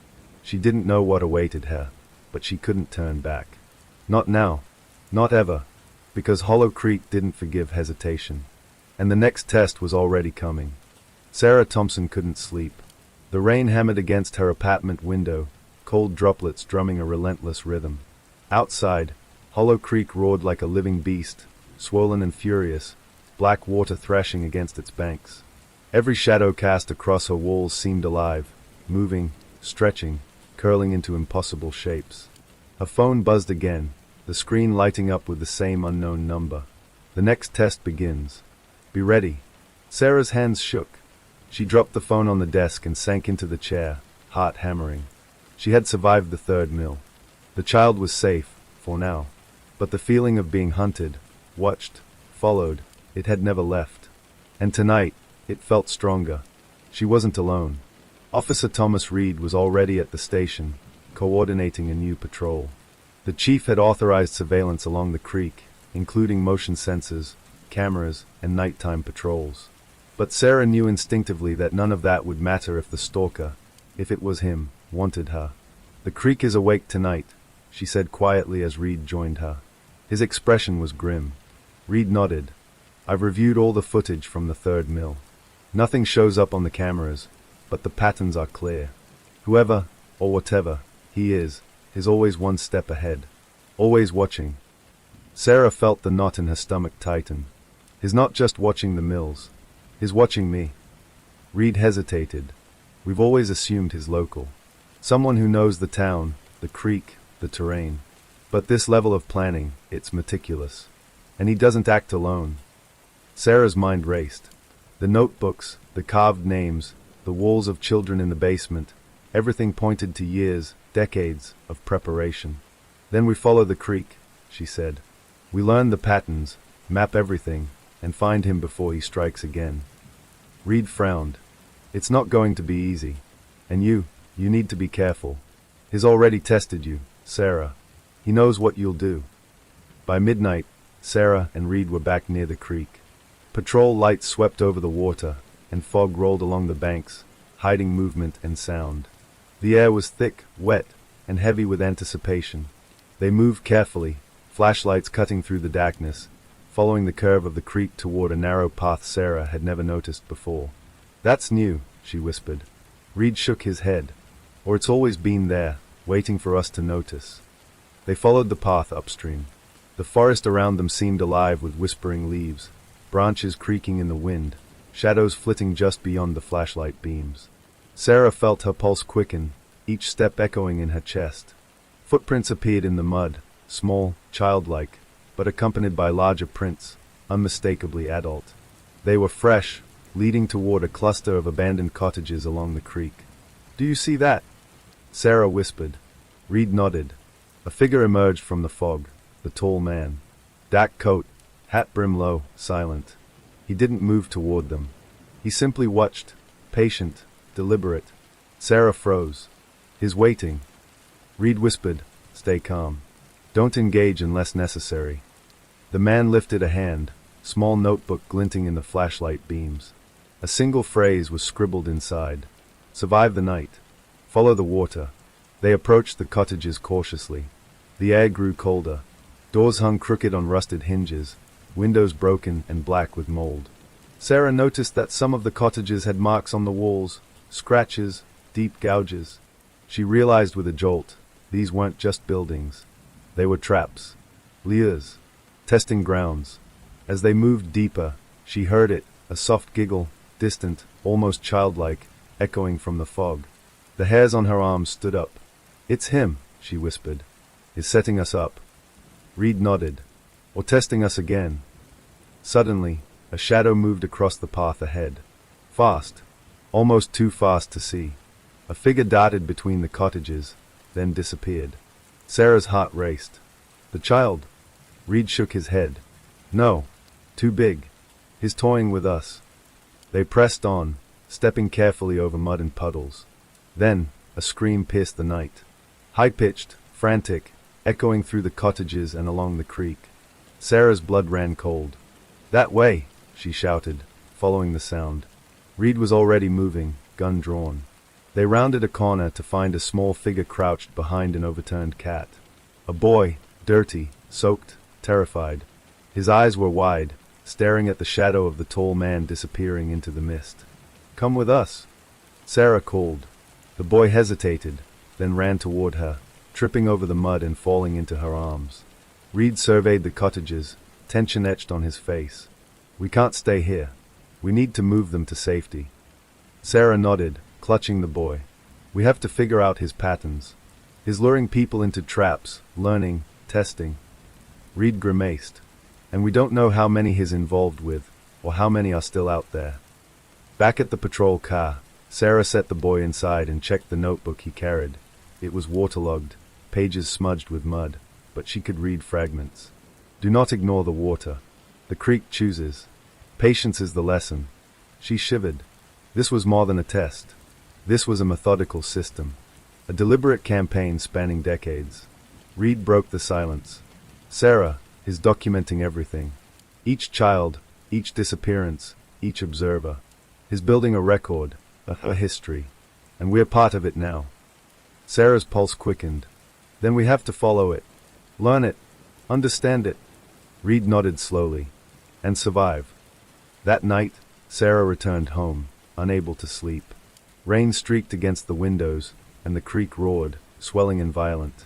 She didn't know what awaited her, but she couldn't turn back. Not now. Not ever. Because Hollow Creek didn't forgive hesitation. And the next test was already coming. Sarah Thompson couldn't sleep. The rain hammered against her apartment window, cold droplets drumming a relentless rhythm. Outside, Hollow Creek roared like a living beast, swollen and furious, black water thrashing against its banks. Every shadow cast across her walls seemed alive, moving, stretching, curling into impossible shapes. Her phone buzzed again, the screen lighting up with the same unknown number. "The next test begins. Be ready." Sarah's hands shook. She dropped the phone on the desk and sank into the chair, heart hammering. She had survived the third mill. The child was safe, for now. But the feeling of being hunted, watched, followed, it had never left. And tonight, it felt stronger. She wasn't alone. Officer Thomas Reed was already at the station, coordinating a new patrol. The chief had authorized surveillance along the creek, including motion sensors, cameras, and nighttime patrols. But Sarah knew instinctively that none of that would matter if the stalker, if it was him, wanted her. "The creek is awake tonight," she said quietly as Reed joined her. His expression was grim. Reed nodded. "I've reviewed all the footage from the third mill. Nothing shows up on the cameras, but the patterns are clear. Whoever, or whatever, he is, is always one step ahead. Always watching. Sarah felt the knot in her stomach tighten. He's not just watching the mills. He's watching me. Reed hesitated. We've always assumed he's local. Someone who knows the town, the creek, the terrain. But this level of planning, it's meticulous. And he doesn't act alone. Sarah's mind raced. The notebooks, the carved names, the walls of children in the basement, everything pointed to years, decades of preparation. Then we follow the creek, she said. We learn the patterns, map everything, and find him before he strikes again. Reed frowned. It's not going to be easy. And you need to be careful. He's already tested you, Sarah. He knows what you'll do. By midnight, Sarah and Reed were back near the creek. Patrol lights swept over the water, and fog rolled along the banks, hiding movement and sound. The air was thick, wet, and heavy with anticipation. They moved carefully, flashlights cutting through the darkness, following the curve of the creek toward a narrow path Sarah had never noticed before. That's new, she whispered. Reed shook his head. Or it's always been there, waiting for us to notice. They followed the path upstream. The forest around them seemed alive with whispering leaves, branches creaking in the wind, shadows flitting just beyond the flashlight beams. Sarah felt her pulse quicken, each step echoing in her chest. Footprints appeared in the mud, small, childlike, but accompanied by larger prints, unmistakably adult. They were fresh, leading toward a cluster of abandoned cottages along the creek. "Do you see that?" Sarah whispered. Reed nodded. A figure emerged from the fog, the tall man. Dark coat, hat brim low, silent. He didn't move toward them. He simply watched, patient, deliberate. Sarah froze. He's waiting. Reed whispered, "Stay calm. Don't engage unless necessary." The man lifted a hand, small notebook glinting in the flashlight beams. A single phrase was scribbled inside. "Survive the night. Follow the water." They approached the cottages cautiously. The air grew colder. Doors hung crooked on rusted hinges, windows broken and black with mold. Sarah noticed that some of the cottages had marks on the walls, scratches, deep gouges. She realized with a jolt, these weren't just buildings. They were traps, lures, testing grounds. As they moved deeper, she heard it, a soft giggle, distant, almost childlike, echoing from the fog. The hairs on her arms stood up. "It's him," she whispered. "He's setting us up." Reed nodded. "Or testing us again." Suddenly, a shadow moved across the path ahead. Fast, almost too fast to see. A figure darted between the cottages, then disappeared. Sarah's heart raced. "The child?" Reed shook his head. "No, too big. He's toying with us." They pressed on, stepping carefully over mud and puddles. Then, a scream pierced the night. High-pitched, frantic, echoing through the cottages and along the creek. Sarah's blood ran cold. "That way!" she shouted, following the sound. Reed was already moving, gun drawn. They rounded a corner to find a small figure crouched behind an overturned cat. A boy, dirty, soaked, terrified. His eyes were wide, staring at the shadow of the tall man disappearing into the mist. "Come with us," Sarah called. The boy hesitated, then ran toward her, tripping over the mud and falling into her arms. Reed surveyed the cottages, tension etched on his face. "We can't stay here. We need to move them to safety." Sarah nodded, clutching the boy. "We have to figure out his patterns. He's luring people into traps, learning, testing." Reed grimaced. "And we don't know how many he's involved with, or how many are still out there." Back at the patrol car, Sarah set the boy inside and checked the notebook he carried. It was waterlogged, pages smudged with mud, but she could read fragments. "Do not ignore the water. The creek chooses. Patience is the lesson." She shivered. This was more than a test. This was a methodical system. A deliberate campaign spanning decades. Reed broke the silence. "Sarah is documenting everything. Each child, each disappearance, each observer. He's building a record, a history. And we're part of it now." Sarah's pulse quickened. "Then we have to follow it. Learn it. Understand it." Reed nodded slowly. "And survive." That night, Sarah returned home, unable to sleep. Rain streaked against the windows, and the creek roared, swelling and violent.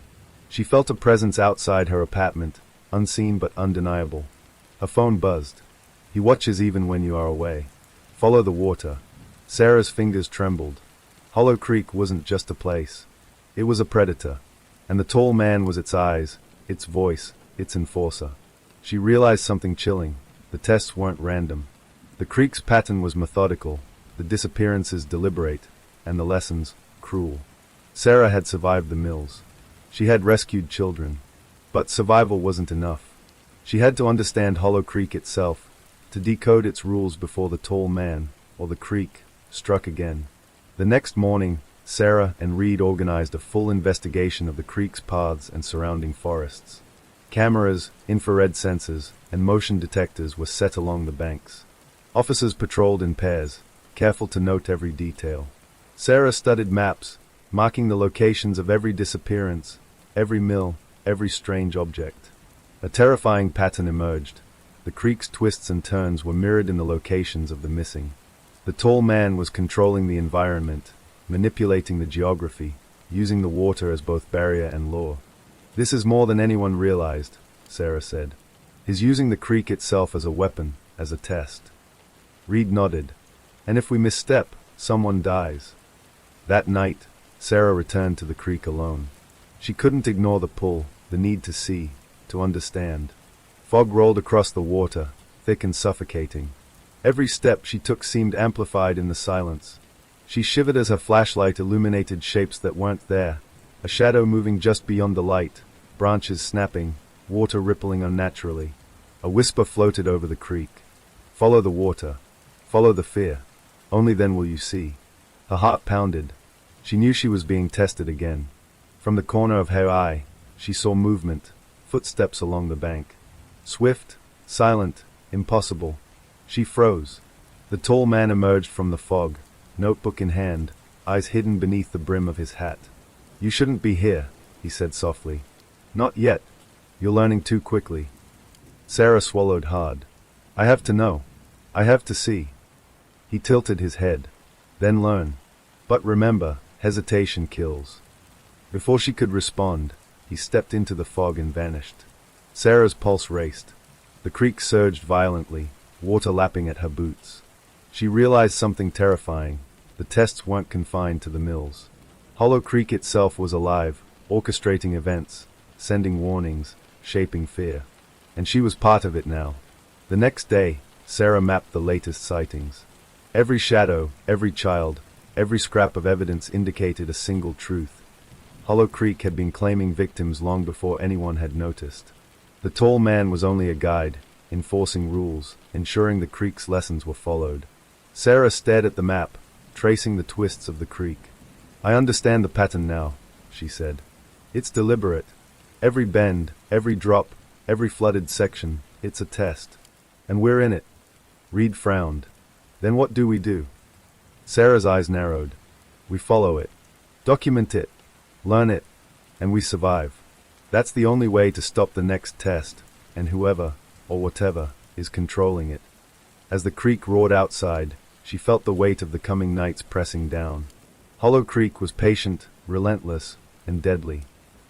She felt a presence outside her apartment, unseen but undeniable. Her phone buzzed. He watches even when you are away. Follow the water. Sarah's fingers trembled. Hollow Creek wasn't just a place. It was a predator. And the tall man was its eyes, its voice, its enforcer. She realized something chilling. The tests weren't random. The creek's pattern was methodical, the disappearances deliberate, and the lessons cruel. Sarah had survived the mills. She had rescued children. But survival wasn't enough. She had to understand Hollow Creek itself, to decode its rules before the tall man, or the creek, struck again. The next morning, Sarah and Reed organized a full investigation of the creek's paths and surrounding forests. Cameras, infrared sensors, and motion detectors were set along the banks. Officers patrolled in pairs, careful to note every detail. Sarah studied maps, marking the locations of every disappearance, every mill, every strange object. A terrifying pattern emerged. The creek's twists and turns were mirrored in the locations of the missing. The tall man was controlling the environment, manipulating the geography, using the water as both barrier and lure. This is more than anyone realized, Sarah said. He's using the creek itself as a weapon, as a test. Reed nodded. And if we misstep, someone dies. That night, Sarah returned to the creek alone. She couldn't ignore the pull, the need to see, to understand. Fog rolled across the water, thick and suffocating. Every step she took seemed amplified in the silence. She shivered as her flashlight illuminated shapes that weren't there, a shadow moving just beyond the light, branches snapping, water rippling unnaturally. A whisper floated over the creek. Follow the water. Follow the fear. Only then will you see. Her heart pounded. She knew she was being tested again. From the corner of her eye, she saw movement, footsteps along the bank. Swift, silent, impossible. She froze. The tall man emerged from the fog, notebook in hand, eyes hidden beneath the brim of his hat. You shouldn't be here, he said softly. Not yet. You're learning too quickly. Sarah swallowed hard. I have to know. I have to see. He tilted his head. Then learn. But remember, hesitation kills. Before she could respond, he stepped into the fog and vanished. Sarah's pulse raced. The creek surged violently, water lapping at her boots. She realized something terrifying. The tests weren't confined to the mills. Hollow Creek itself was alive, orchestrating events, sending warnings, shaping fear. And she was part of it now. The next day, Sarah mapped the latest sightings. Every shadow, every child, every scrap of evidence indicated a single truth. Hollow Creek had been claiming victims long before anyone had noticed. The tall man was only a guide, enforcing rules, ensuring the creek's lessons were followed. Sarah stared at the map, tracing the twists of the creek. I understand the pattern now, she said. It's deliberate. Every bend, every drop, every flooded section, it's a test. And we're in it. Reed frowned. Then what do we do? Sarah's eyes narrowed. We follow it. Document it. Learn it. And we survive. That's the only way to stop the next test, and whoever, or whatever, is controlling it. As the creek roared outside, she felt the weight of the coming nights pressing down. Hollow Creek was patient, relentless, and deadly.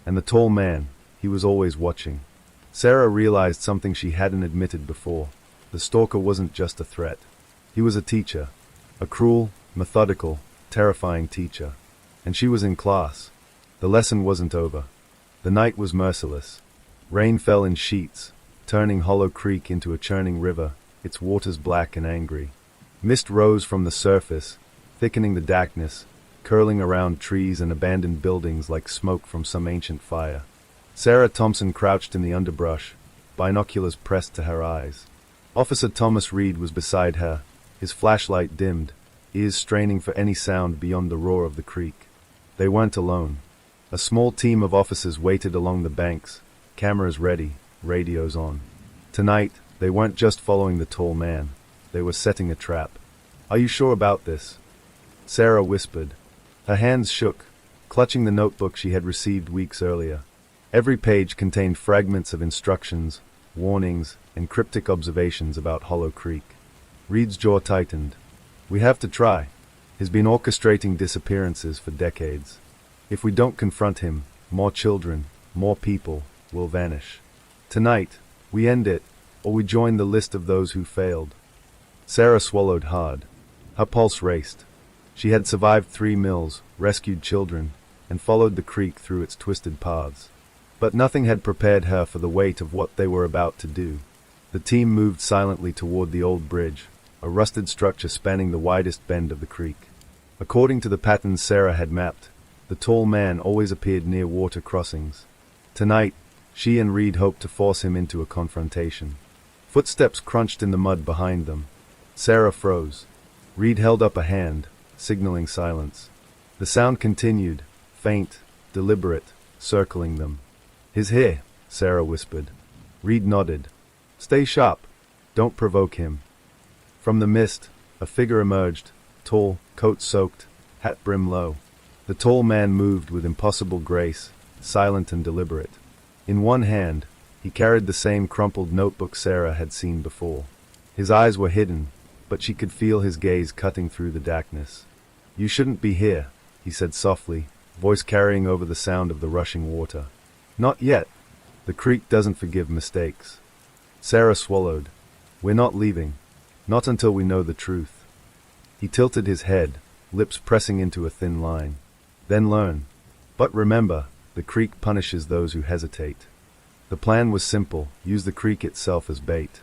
And the tall man, he was always watching. Sarah realized something she hadn't admitted before. The stalker wasn't just a threat. He was a teacher. A cruel, methodical, terrifying teacher. And she was in class. The lesson wasn't over. The night was merciless. Rain fell in sheets, turning Hollow Creek into a churning river, its waters black and angry. Mist rose from the surface, thickening the darkness, curling around trees and abandoned buildings like smoke from some ancient fire. Sarah Thompson crouched in the underbrush, binoculars pressed to her eyes. Officer Thomas Reed was beside her, his flashlight dimmed, ears straining for any sound beyond the roar of the creek. They weren't alone. A small team of officers waited along the banks, cameras ready, radios on. Tonight, they weren't just following the tall man. They were setting a trap. Are you sure about this? Sarah whispered. Her hands shook, clutching the notebook she had received weeks earlier. Every page contained fragments of instructions, warnings, and cryptic observations about Hollow Creek. Reed's jaw tightened. We have to try. He's been orchestrating disappearances for decades. If we don't confront him, more children, more people will vanish. Tonight, we end it, or we join the list of those who failed. Sarah swallowed hard. Her pulse raced. She had survived 3 mills, rescued children, and followed the creek through its twisted paths. But nothing had prepared her for the weight of what they were about to do. The team moved silently toward the old bridge, a rusted structure spanning the widest bend of the creek. According to the patterns Sarah had mapped, the tall man always appeared near water crossings. Tonight, she and Reed hoped to force him into a confrontation. Footsteps crunched in the mud behind them. Sarah froze. Reed held up a hand, signaling silence. The sound continued, faint, deliberate, circling them. "He's here," Sarah whispered. Reed nodded. "Stay sharp. Don't provoke him." From the mist, a figure emerged, tall, coat soaked, hat brim low. The tall man moved with impossible grace, silent and deliberate. In one hand, he carried the same crumpled notebook Sarah had seen before. His eyes were hidden, but she could feel his gaze cutting through the darkness. "You shouldn't be here," he said softly, voice carrying over the sound of the rushing water. "Not yet. The creek doesn't forgive mistakes." Sarah swallowed. "We're not leaving. Not until we know the truth." He tilted his head, lips pressing into a thin line. "Then learn. But remember, the creek punishes those who hesitate." The plan was simple: use the creek itself as bait.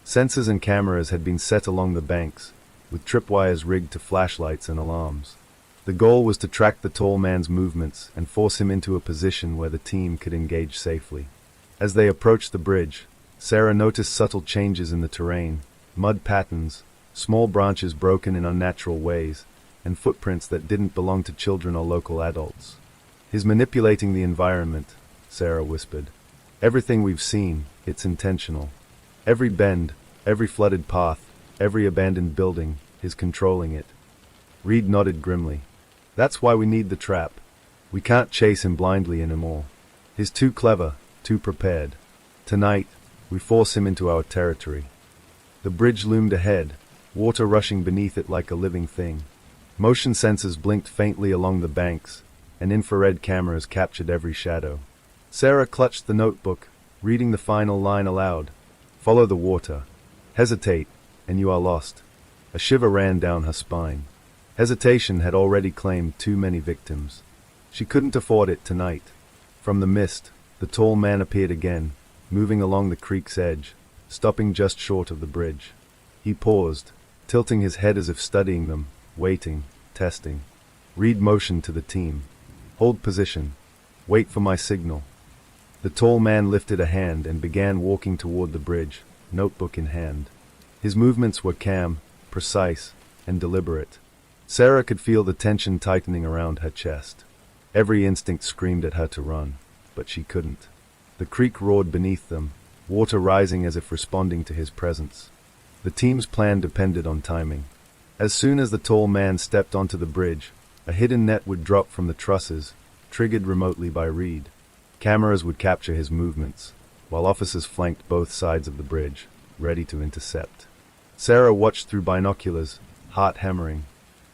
Sensors and cameras had been set along the banks, with tripwires rigged to flashlights and alarms. The goal was to track the tall man's movements and force him into a position where the team could engage safely. As they approached the bridge, Sarah noticed subtle changes in the terrain, mud patterns, small branches broken in unnatural ways, and footprints that didn't belong to children or local adults. "He's manipulating the environment," Sarah whispered. "Everything we've seen, it's intentional. Every bend, every flooded path, every abandoned building, is controlling it." Reed nodded grimly. "That's why we need the trap. We can't chase him blindly anymore. He's too clever, too prepared. Tonight, we force him into our territory." The bridge loomed ahead, water rushing beneath it like a living thing. Motion sensors blinked faintly along the banks, and infrared cameras captured every shadow. Sarah clutched the notebook, reading the final line aloud. "Follow the water. Hesitate, and you are lost." A shiver ran down her spine. Hesitation had already claimed too many victims. She couldn't afford it tonight. From the mist, the tall man appeared again, moving along the creek's edge, stopping just short of the bridge. He paused, tilting his head as if studying them, waiting, testing. Reed motioned to the team. "Hold position. Wait for my signal." The tall man lifted a hand and began walking toward the bridge, notebook in hand. His movements were calm, precise, and deliberate. Sarah could feel the tension tightening around her chest. Every instinct screamed at her to run, but she couldn't. The creek roared beneath them, water rising as if responding to his presence. The team's plan depended on timing. As soon as the tall man stepped onto the bridge, a hidden net would drop from the trusses, triggered remotely by Reed. Cameras would capture his movements, while officers flanked both sides of the bridge, ready to intercept. Sarah watched through binoculars, heart hammering.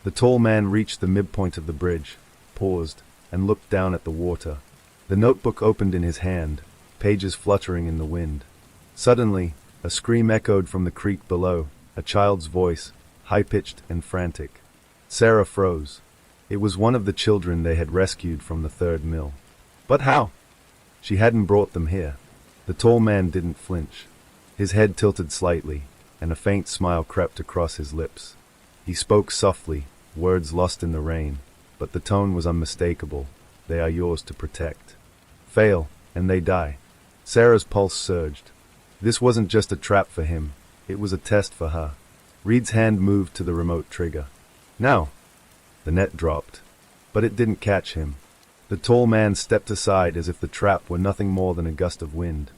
The tall man reached the midpoint of the bridge, paused, and looked down at the water. The notebook opened in his hand, pages fluttering in the wind. Suddenly, a scream echoed from the creek below, a child's voice, high-pitched and frantic. Sarah froze. It was one of the children they had rescued from the third mill. But how? She hadn't brought them here. The tall man didn't flinch. His head tilted slightly, and a faint smile crept across his lips. He spoke softly, words lost in the rain, but the tone was unmistakable. "They are yours to protect. Fail, and they die." Sarah's pulse surged. This wasn't just a trap for him, it was a test for her. Reed's hand moved to the remote trigger. Now! The net dropped, but it didn't catch him. The tall man stepped aside as if the trap were nothing more than a gust of wind.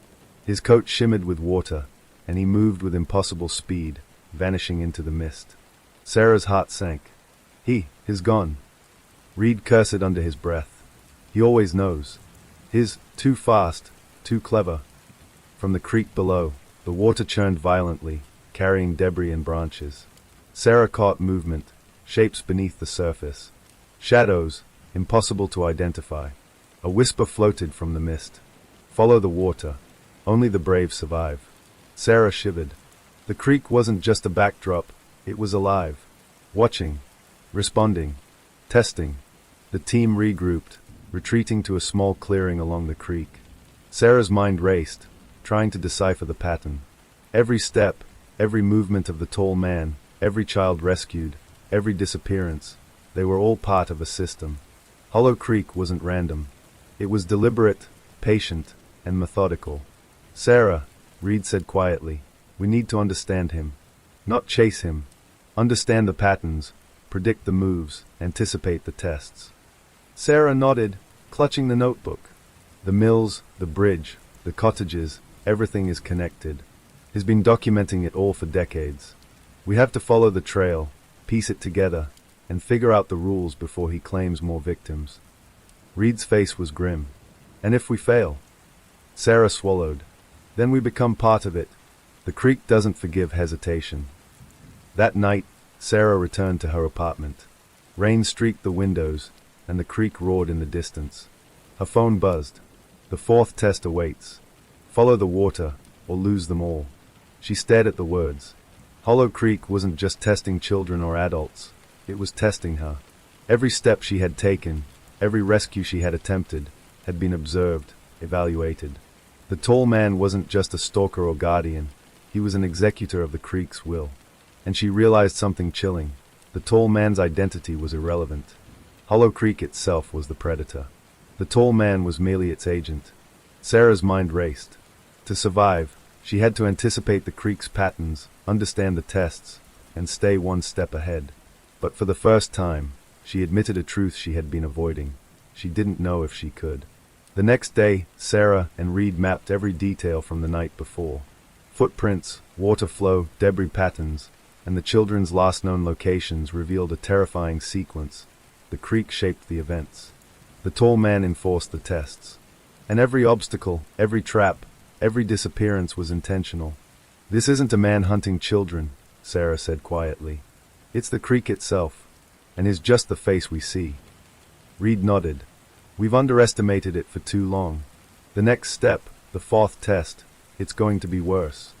His coat shimmered with water, and he moved with impossible speed, vanishing into the mist. Sarah's heart sank. He's gone. Reed cursed under his breath. He always knows. He's too fast, too clever. From the creek below, the water churned violently, carrying debris and branches. Sarah caught movement, shapes beneath the surface. Shadows, impossible to identify. A whisper floated from the mist. Follow the water. Only the brave survive. Sarah shivered. The creek wasn't just a backdrop, it was alive. Watching. Responding. Testing. The team regrouped, retreating to a small clearing along the creek. Sarah's mind raced, trying to decipher the pattern. Every step, every movement of the tall man, every child rescued, every disappearance, they were all part of a system. Hollow Creek wasn't random. It was deliberate, patient, and methodical. Sarah, Reed said quietly, we need to understand him. Not chase him. Understand the patterns, predict the moves, anticipate the tests. Sarah nodded, clutching the notebook. The mills, the bridge, the cottages, everything is connected. He's been documenting it all for decades. We have to follow the trail, piece it together, and figure out the rules before he claims more victims. Reed's face was grim. And if we fail? Sarah swallowed. Then we become part of it. The creek doesn't forgive hesitation. That night, Sarah returned to her apartment. Rain streaked the windows, and the creek roared in the distance. Her phone buzzed. The fourth test awaits. Follow the water, or lose them all. She stared at the words. Hollow Creek wasn't just testing children or adults. It was testing her. Every step she had taken, every rescue she had attempted, had been observed, evaluated. The tall man wasn't just a stalker or guardian. He was an executor of the creek's will. And she realized something chilling. The tall man's identity was irrelevant. Hollow Creek itself was the predator. The tall man was merely its agent. Sarah's mind raced. To survive, she had to anticipate the creek's patterns, understand the tests, and stay one step ahead. But for the first time, she admitted a truth she had been avoiding. She didn't know if she could. The next day, Sarah and Reed mapped every detail from the night before. Footprints, water flow, debris patterns, and the children's last known locations revealed a terrifying sequence. The creek shaped the events. The tall man enforced the tests. And every obstacle, every trap, every disappearance was intentional. This isn't a man hunting children, Sarah said quietly. It's the creek itself, and is just the face we see. Reed nodded. We've underestimated it for too long. The next step, the fourth test, it's going to be worse.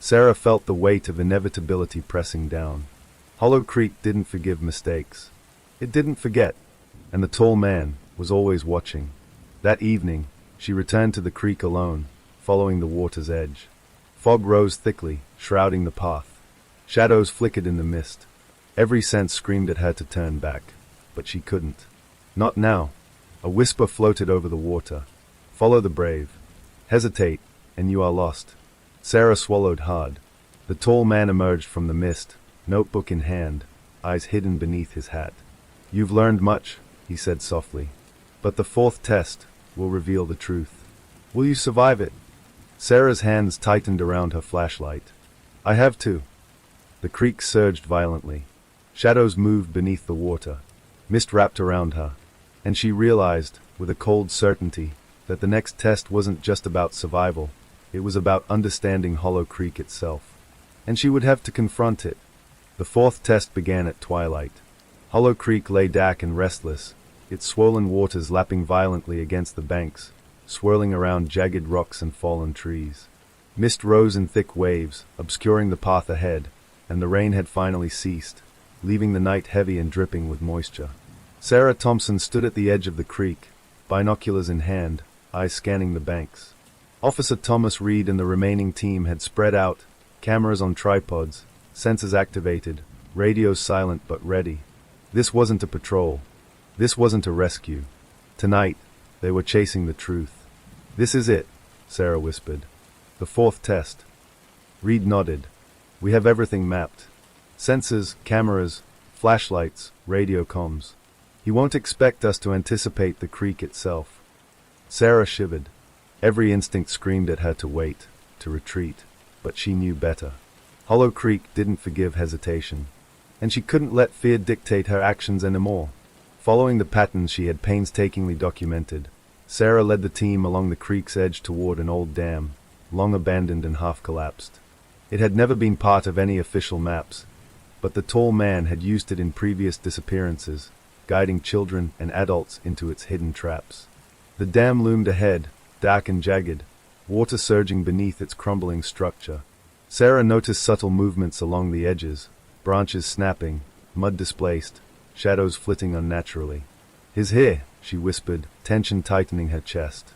Sarah felt the weight of inevitability pressing down. Hollow Creek didn't forgive mistakes. It didn't forget, and the tall man was always watching. That evening, she returned to the creek alone, following the water's edge. Fog rose thickly, shrouding the path. Shadows flickered in the mist. Every sense screamed at her to turn back, but she couldn't. Not now. A whisper floated over the water. Follow the brave. Hesitate, and you are lost. Sarah swallowed hard. The tall man emerged from the mist, notebook in hand, eyes hidden beneath his hat. You've learned much, he said softly. But the fourth test will reveal the truth. Will you survive it? Sarah's hands tightened around her flashlight. I have to. The creek surged violently. Shadows moved beneath the water. Mist wrapped around her. And she realized, with a cold certainty, that the next test wasn't just about survival. It was about understanding Hollow Creek itself. And she would have to confront it. The fourth test began at twilight. Hollow Creek lay dark and restless, its swollen waters lapping violently against the banks, swirling around jagged rocks and fallen trees. Mist rose in thick waves, obscuring the path ahead, and the rain had finally ceased, leaving the night heavy and dripping with moisture. Sarah Thompson stood at the edge of the creek, binoculars in hand, eyes scanning the banks. Officer Thomas Reed and the remaining team had spread out, cameras on tripods, sensors activated, radios silent but ready. This wasn't a patrol. This wasn't a rescue. Tonight, they were chasing the truth. This is it, Sarah whispered. The fourth test. Reed nodded. We have everything mapped. Sensors, cameras, flashlights, radio comms. He won't expect us to anticipate the creek itself. Sarah shivered. Every instinct screamed at her to wait, to retreat, but she knew better. Hollow Creek didn't forgive hesitation, and she couldn't let fear dictate her actions anymore. Following the patterns she had painstakingly documented, Sarah led the team along the creek's edge toward an old dam, long abandoned and half-collapsed. It had never been part of any official maps, but the tall man had used it in previous disappearances, guiding children and adults into its hidden traps. The dam loomed ahead, dark and jagged, water surging beneath its crumbling structure. Sarah noticed subtle movements along the edges, branches snapping, mud displaced, shadows flitting unnaturally. "His hair," she whispered, tension tightening her chest.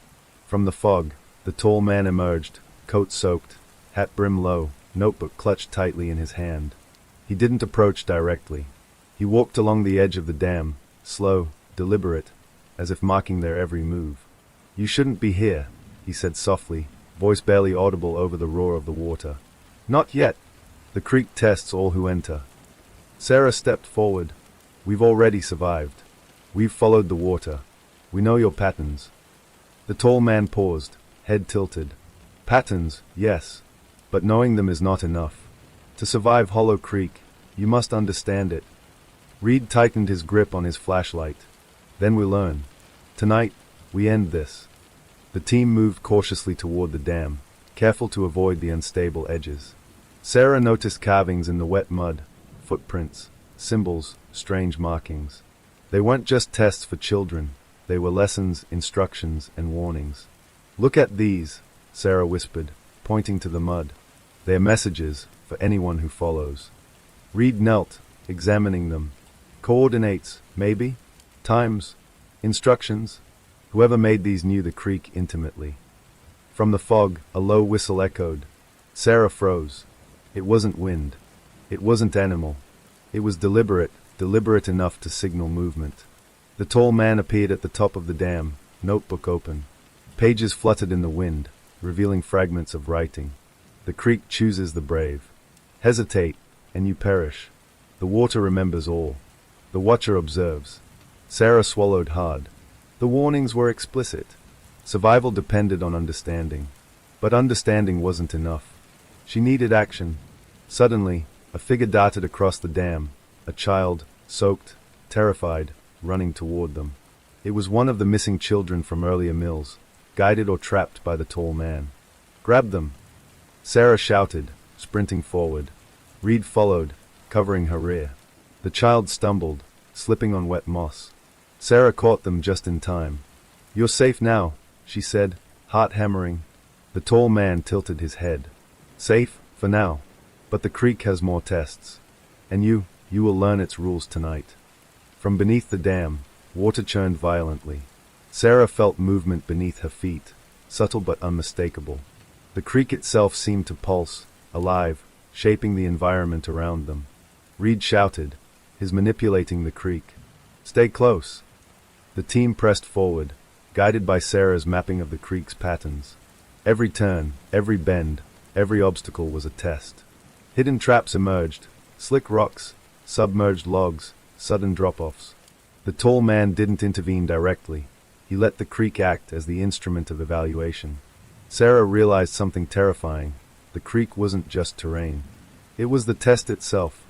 From the fog, the tall man emerged, coat soaked, hat brim low, notebook clutched tightly in his hand. He didn't approach directly. He walked along the edge of the dam, slow, deliberate, as if marking their every move. "You shouldn't be here," he said softly, voice barely audible over the roar of the water. "Not yet. The creek tests all who enter." Sarah stepped forward. "We've already survived. We've followed the water. We know your patterns." The tall man paused, head tilted. "Patterns, yes, but knowing them is not enough. To survive Hollow Creek, you must understand it." Reed tightened his grip on his flashlight. "Then we learn. Tonight, we end this." The team moved cautiously toward the dam, careful to avoid the unstable edges. Sarah noticed carvings in the wet mud, footprints, symbols, strange markings. They weren't just tests for children, they were lessons, instructions, and warnings. "Look at these," Sarah whispered, pointing to the mud. "They're messages for anyone who follows." Reed knelt, examining them. "Coordinates, maybe? Times? Instructions?" Whoever made these knew the creek intimately. From the fog, a low whistle echoed. Sarah froze. It wasn't wind. It wasn't animal. It was deliberate enough to signal movement. The tall man appeared at the top of the dam, notebook open. Pages fluttered in the wind, revealing fragments of writing. "The creek chooses the brave. Hesitate, and you perish. The water remembers all. The watcher observes." Sarah swallowed hard. The warnings were explicit. Survival depended on understanding. But understanding wasn't enough. She needed action. Suddenly, a figure darted across the dam, a child, soaked, terrified, running toward them. It was one of the missing children from earlier mills, guided or trapped by the tall man. "Grab them!" Sarah shouted, sprinting forward. Reed followed, covering her rear. The child stumbled, slipping on wet moss. Sarah caught them just in time. "You're safe now," she said, heart hammering. The tall man tilted his head. "Safe, for now. But the creek has more tests. And you will learn its rules tonight." From beneath the dam, water churned violently. Sarah felt movement beneath her feet, subtle but unmistakable. The creek itself seemed to pulse, alive, shaping the environment around them. Reed shouted, his manipulating the creek. "Stay close." The team pressed forward, guided by Sarah's mapping of the creek's patterns. Every turn, every bend, every obstacle was a test. Hidden traps emerged, slick rocks, submerged logs, sudden drop-offs. The tall man didn't intervene directly. He let the creek act as the instrument of evaluation. Sarah realized something terrifying. The creek wasn't just terrain. It was the test itself.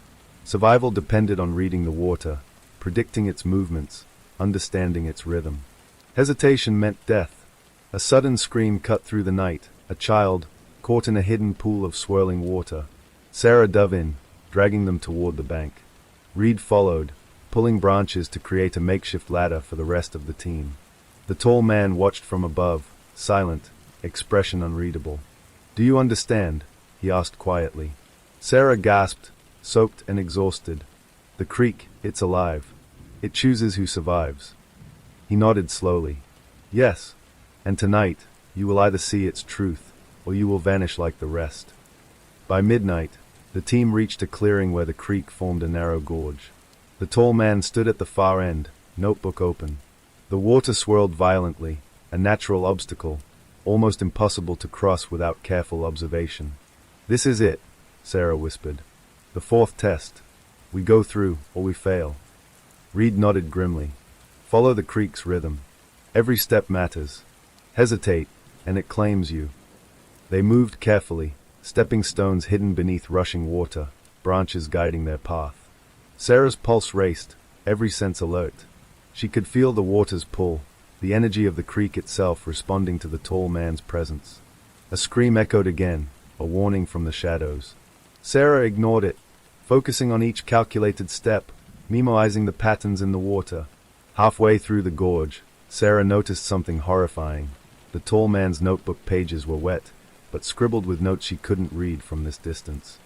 Survival depended on reading the water, predicting its movements, understanding its rhythm. Hesitation meant death. A sudden scream cut through the night, a child, caught in a hidden pool of swirling water. Sarah dove in, dragging them toward the bank. Reed followed, pulling branches to create a makeshift ladder for the rest of the team. The tall man watched from above, silent, expression unreadable. "Do you understand?" he asked quietly. Sarah gasped, soaked and exhausted. "The creek, it's alive. It chooses who survives." He nodded slowly. "Yes, and tonight, you will either see its truth, or you will vanish like the rest." By midnight, the team reached a clearing where the creek formed a narrow gorge. The tall man stood at the far end, notebook open. The water swirled violently, a natural obstacle, almost impossible to cross without careful observation. "This is it," Sarah whispered. "The fourth test. We go through, or we fail." Reed nodded grimly. "Follow the creek's rhythm. Every step matters. Hesitate, and it claims you." They moved carefully, stepping stones hidden beneath rushing water, branches guiding their path. Sarah's pulse raced, every sense alert. She could feel the water's pull, the energy of the creek itself responding to the tall man's presence. A scream echoed again, a warning from the shadows. Sarah ignored it, focusing on each calculated step, memoizing the patterns in the water. Halfway through the gorge, Sarah noticed something horrifying. The tall man's notebook pages were wet, but scribbled with notes she couldn't read from this distance.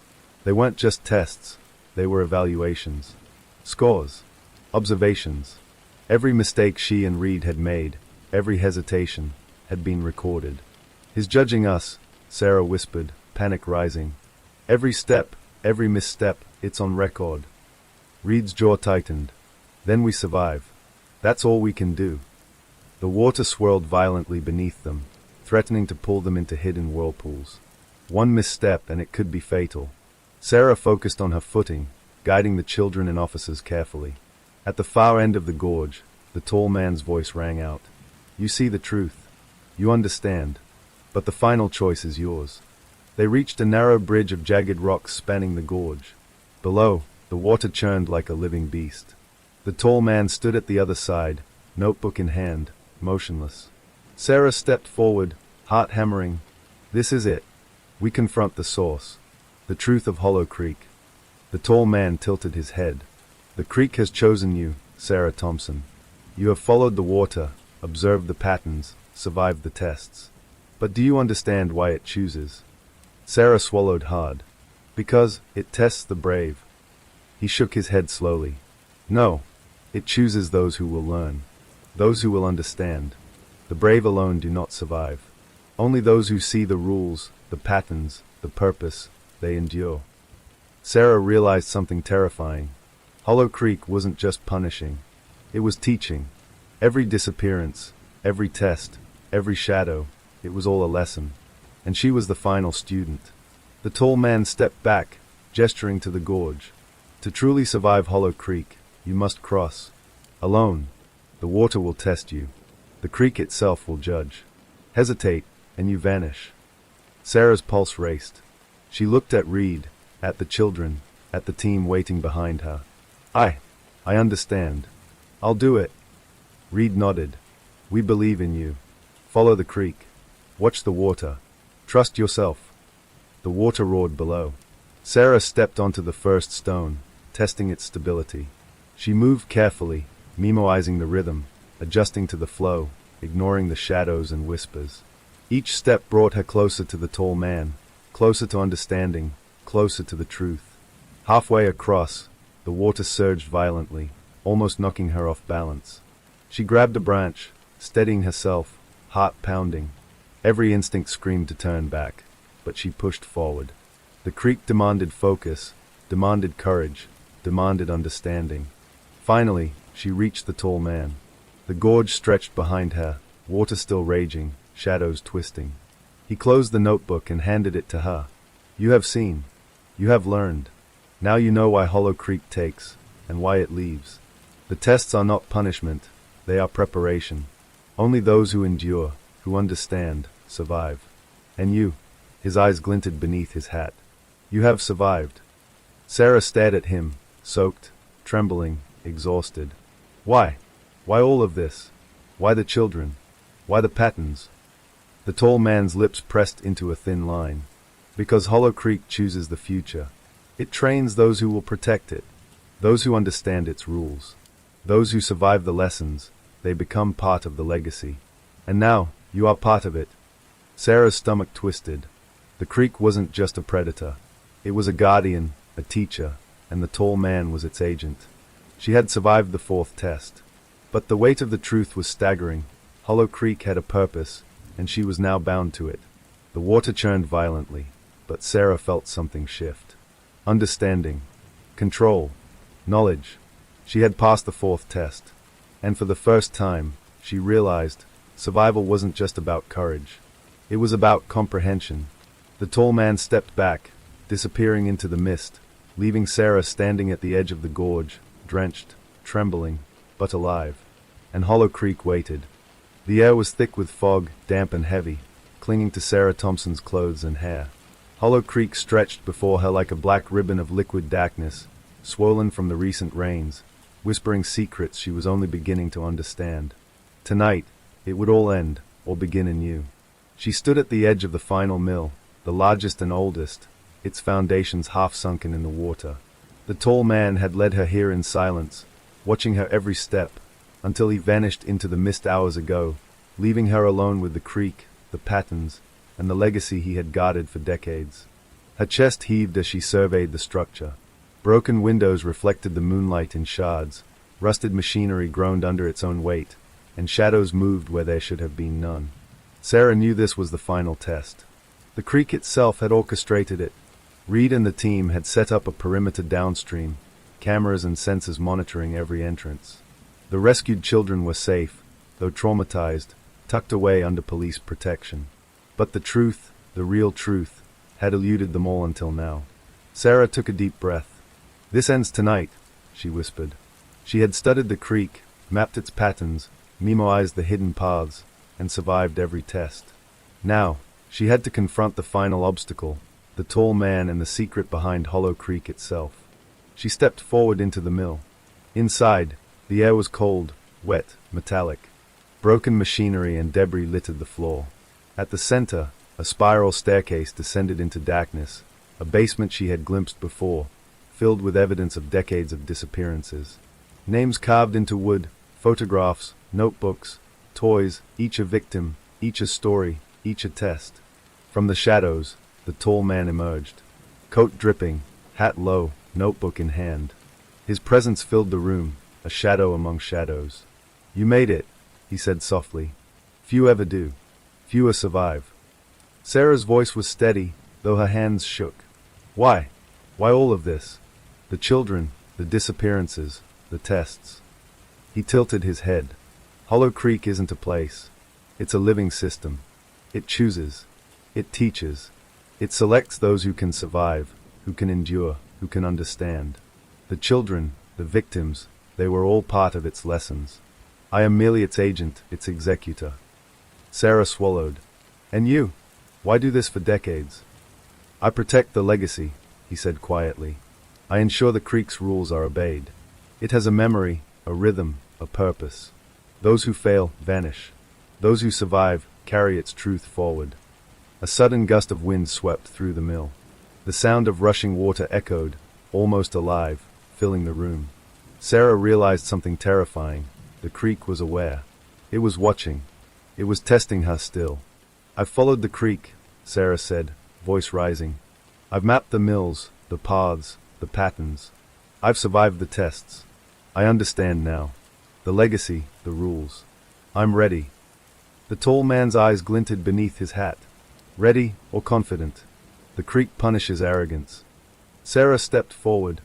They weren't just tests, they were evaluations. Scores. Observations. Every mistake she and Reed had made, every hesitation, had been recorded. "He's judging us," Sarah whispered, panic rising. "Every step, every misstep, it's on record." Reed's jaw tightened. "Then we survive. That's all we can do." The water swirled violently beneath them, threatening to pull them into hidden whirlpools. One misstep and it could be fatal. Sarah focused on her footing, guiding the children and officers carefully. At the far end of the gorge, the tall man's voice rang out. "You see the truth. You understand. But the final choice is yours." They reached a narrow bridge of jagged rocks spanning the gorge. Below, the water churned like a living beast. The tall man stood at the other side, notebook in hand, motionless. Sarah stepped forward, heart hammering. "This is it. We confront the source. The truth of Hollow Creek." The tall man tilted his head. "The creek has chosen you, Sarah Thompson. You have followed the water, observed the patterns, survived the tests. But do you understand why it chooses?" Sarah swallowed hard. "Because it tests the brave." He shook his head slowly. "No, it chooses those who will learn, those who will understand. The brave alone do not survive. Only those who see the rules, the patterns, the purpose, they endure." Sarah realized something terrifying. Hollow Creek wasn't just punishing. It was teaching. Every disappearance, every test, every shadow, it was all a lesson. And she was the final student. The tall man stepped back, gesturing to the gorge. "To truly survive Hollow Creek, you must cross. Alone. The water will test you. The creek itself will judge. Hesitate, and you vanish." Sarah's pulse raced. She looked at Reed, at the children, at the team waiting behind her. I understand. I'll do it." Reed nodded. "We believe in you. Follow the creek. Watch the water. Trust yourself." The water roared below. Sarah stepped onto the first stone, testing its stability. She moved carefully, memoizing the rhythm, adjusting to the flow, ignoring the shadows and whispers. Each step brought her closer to the tall man, closer to understanding, closer to the truth. Halfway across, the water surged violently, almost knocking her off balance. She grabbed a branch, steadying herself, heart pounding. Every instinct screamed to turn back, but she pushed forward. The creek demanded focus, demanded courage, demanded understanding. Finally, she reached the tall man. The gorge stretched behind her, water still raging, shadows twisting. He closed the notebook and handed it to her. "You have seen. You have learned. Now you know why Hollow Creek takes, and why it leaves. The tests are not punishment, they are preparation. Only those who endure, who understand, survive. And you," his eyes glinted beneath his hat, "you have survived." Sarah stared at him, soaked, trembling, exhausted. Why? Why all of this? Why the children? Why the patterns? The tall man's lips pressed into a thin line. "Because Hollow Creek chooses the future. It trains those who will protect it, those who understand its rules. Those who survive the lessons, they become part of the legacy. And now, you are part of it." Sarah's stomach twisted. The creek wasn't just a predator. It was a guardian, a teacher, and the tall man was its agent. She had survived the fourth test. But the weight of the truth was staggering. Hollow Creek had a purpose, and she was now bound to it. The water churned violently, but Sarah felt something shift. Understanding. Control. Knowledge. She had passed the fourth test. And for the first time, she realized survival wasn't just about courage. It was about comprehension. The tall man stepped back, disappearing into the mist, leaving Sarah standing at the edge of the gorge, drenched, trembling, but alive. And Hollow Creek waited. The air was thick with fog, damp and heavy, clinging to Sarah Thompson's clothes and hair. Hollow Creek stretched before her like a black ribbon of liquid darkness, swollen from the recent rains, whispering secrets she was only beginning to understand. Tonight, it would all end, or begin anew. She stood at the edge of the final mill, the largest and oldest, its foundations half sunken in the water. The tall man had led her here in silence, watching her every step, until he vanished into the mist hours ago, leaving her alone with the creek, the patterns, and the legacy he had guarded for decades. Her chest heaved as she surveyed the structure. Broken windows reflected the moonlight in shards, rusted machinery groaned under its own weight, and shadows moved where there should have been none. Sarah knew this was the final test. The creek itself had orchestrated it. Reed and the team had set up a perimeter downstream, cameras and sensors monitoring every entrance. The rescued children were safe, though traumatized, tucked away under police protection. But the truth, the real truth, had eluded them all until now. Sarah took a deep breath. "This ends tonight," she whispered. She had studied the creek, mapped its patterns, memoized the hidden paths, and survived every test. Now, she had to confront the final obstacle, the tall man and the secret behind Hollow Creek itself. She stepped forward into the mill. Inside, the air was cold, wet, metallic. Broken machinery and debris littered the floor. At the center, a spiral staircase descended into darkness, a basement she had glimpsed before, filled with evidence of decades of disappearances. Names carved into wood, photographs, notebooks, toys, each a victim, each a story, each a test. From the shadows, the tall man emerged. Coat dripping, hat low, notebook in hand. His presence filled the room, a shadow among shadows. "You made it," he said softly. "Few ever do. Fewer survive." Sarah's voice was steady, though her hands shook. "Why? Why all of this? The children, the disappearances, the tests." He tilted his head. "Hollow Creek isn't a place. It's a living system. It chooses. It teaches. It selects those who can survive, who can endure, who can understand. The children, the victims, they were all part of its lessons. I am merely its agent, its executor." Sarah swallowed. "And you? Why do this for decades?" "I protect the legacy," he said quietly. "I ensure the creek's rules are obeyed. It has a memory, a rhythm, a purpose. Those who fail vanish. Those who survive carry its truth forward." A sudden gust of wind swept through the mill. The sound of rushing water echoed, almost alive, filling the room. Sarah realized something terrifying. The creek was aware. It was watching. It was testing her still. "I've followed the creek," Sarah said, voice rising. "I've mapped the mills, the paths, the patterns. I've survived the tests. I understand now. The legacy, the rules. I'm ready." The tall man's eyes glinted beneath his hat. "Ready or confident? The creek punishes arrogance." Sarah stepped forward.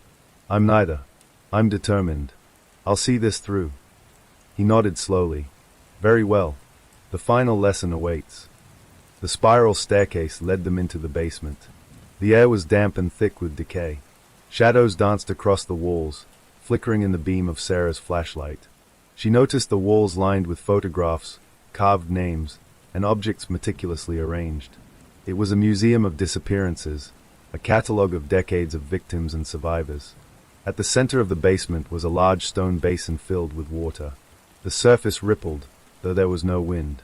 "I'm neither. I'm determined. I'll see this through." He nodded slowly. "Very well. The final lesson awaits." The spiral staircase led them into the basement. The air was damp and thick with decay. Shadows danced across the walls, flickering in the beam of Sarah's flashlight. She noticed the walls lined with photographs, carved names, and objects meticulously arranged. It was a museum of disappearances, a catalogue of decades of victims and survivors. At the center of the basement was a large stone basin filled with water. The surface rippled, though there was no wind.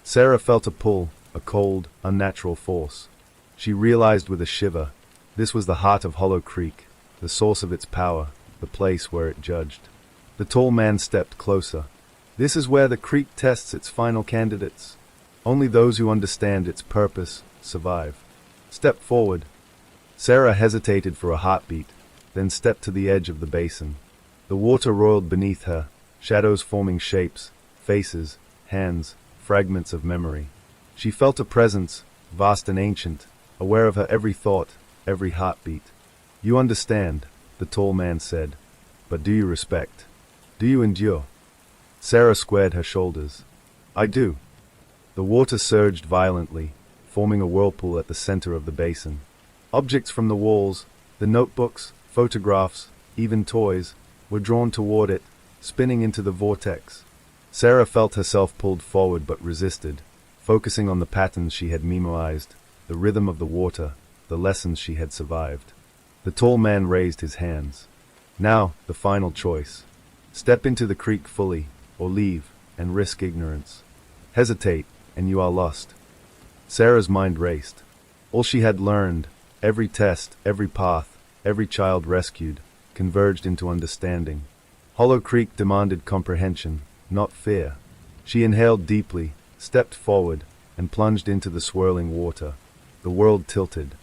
Sarah felt a pull, a cold, unnatural force. She realized with a shiver, this was the heart of Hollow Creek, the source of its power, the place where it judged. The tall man stepped closer. "This is where the creek tests its final candidates. Only those who understand its purpose survive. Step forward." Sarah hesitated for a heartbeat, then stepped to the edge of the basin. The water roiled beneath her, shadows forming shapes, faces, hands, fragments of memory. She felt a presence, vast and ancient, aware of her every thought, every heartbeat. "You understand," the tall man said, "but do you respect? Do you endure?" Sarah squared her shoulders. "I do." The water surged violently, forming a whirlpool at the center of the basin. Objects from the walls, the notebooks, photographs, even toys, were drawn toward it, spinning into the vortex. Sarah felt herself pulled forward but resisted, focusing on the patterns she had memoized, the rhythm of the water, the lessons she had survived. The tall man raised his hands. "Now, the final choice. Step into the creek fully, or leave, and risk ignorance. Hesitate, and you are lost." Sarah's mind raced. All she had learned, every test, every path, every child rescued, converged into understanding. Hollow Creek demanded comprehension, not fear. She inhaled deeply, stepped forward, and plunged into the swirling water. The world tilted.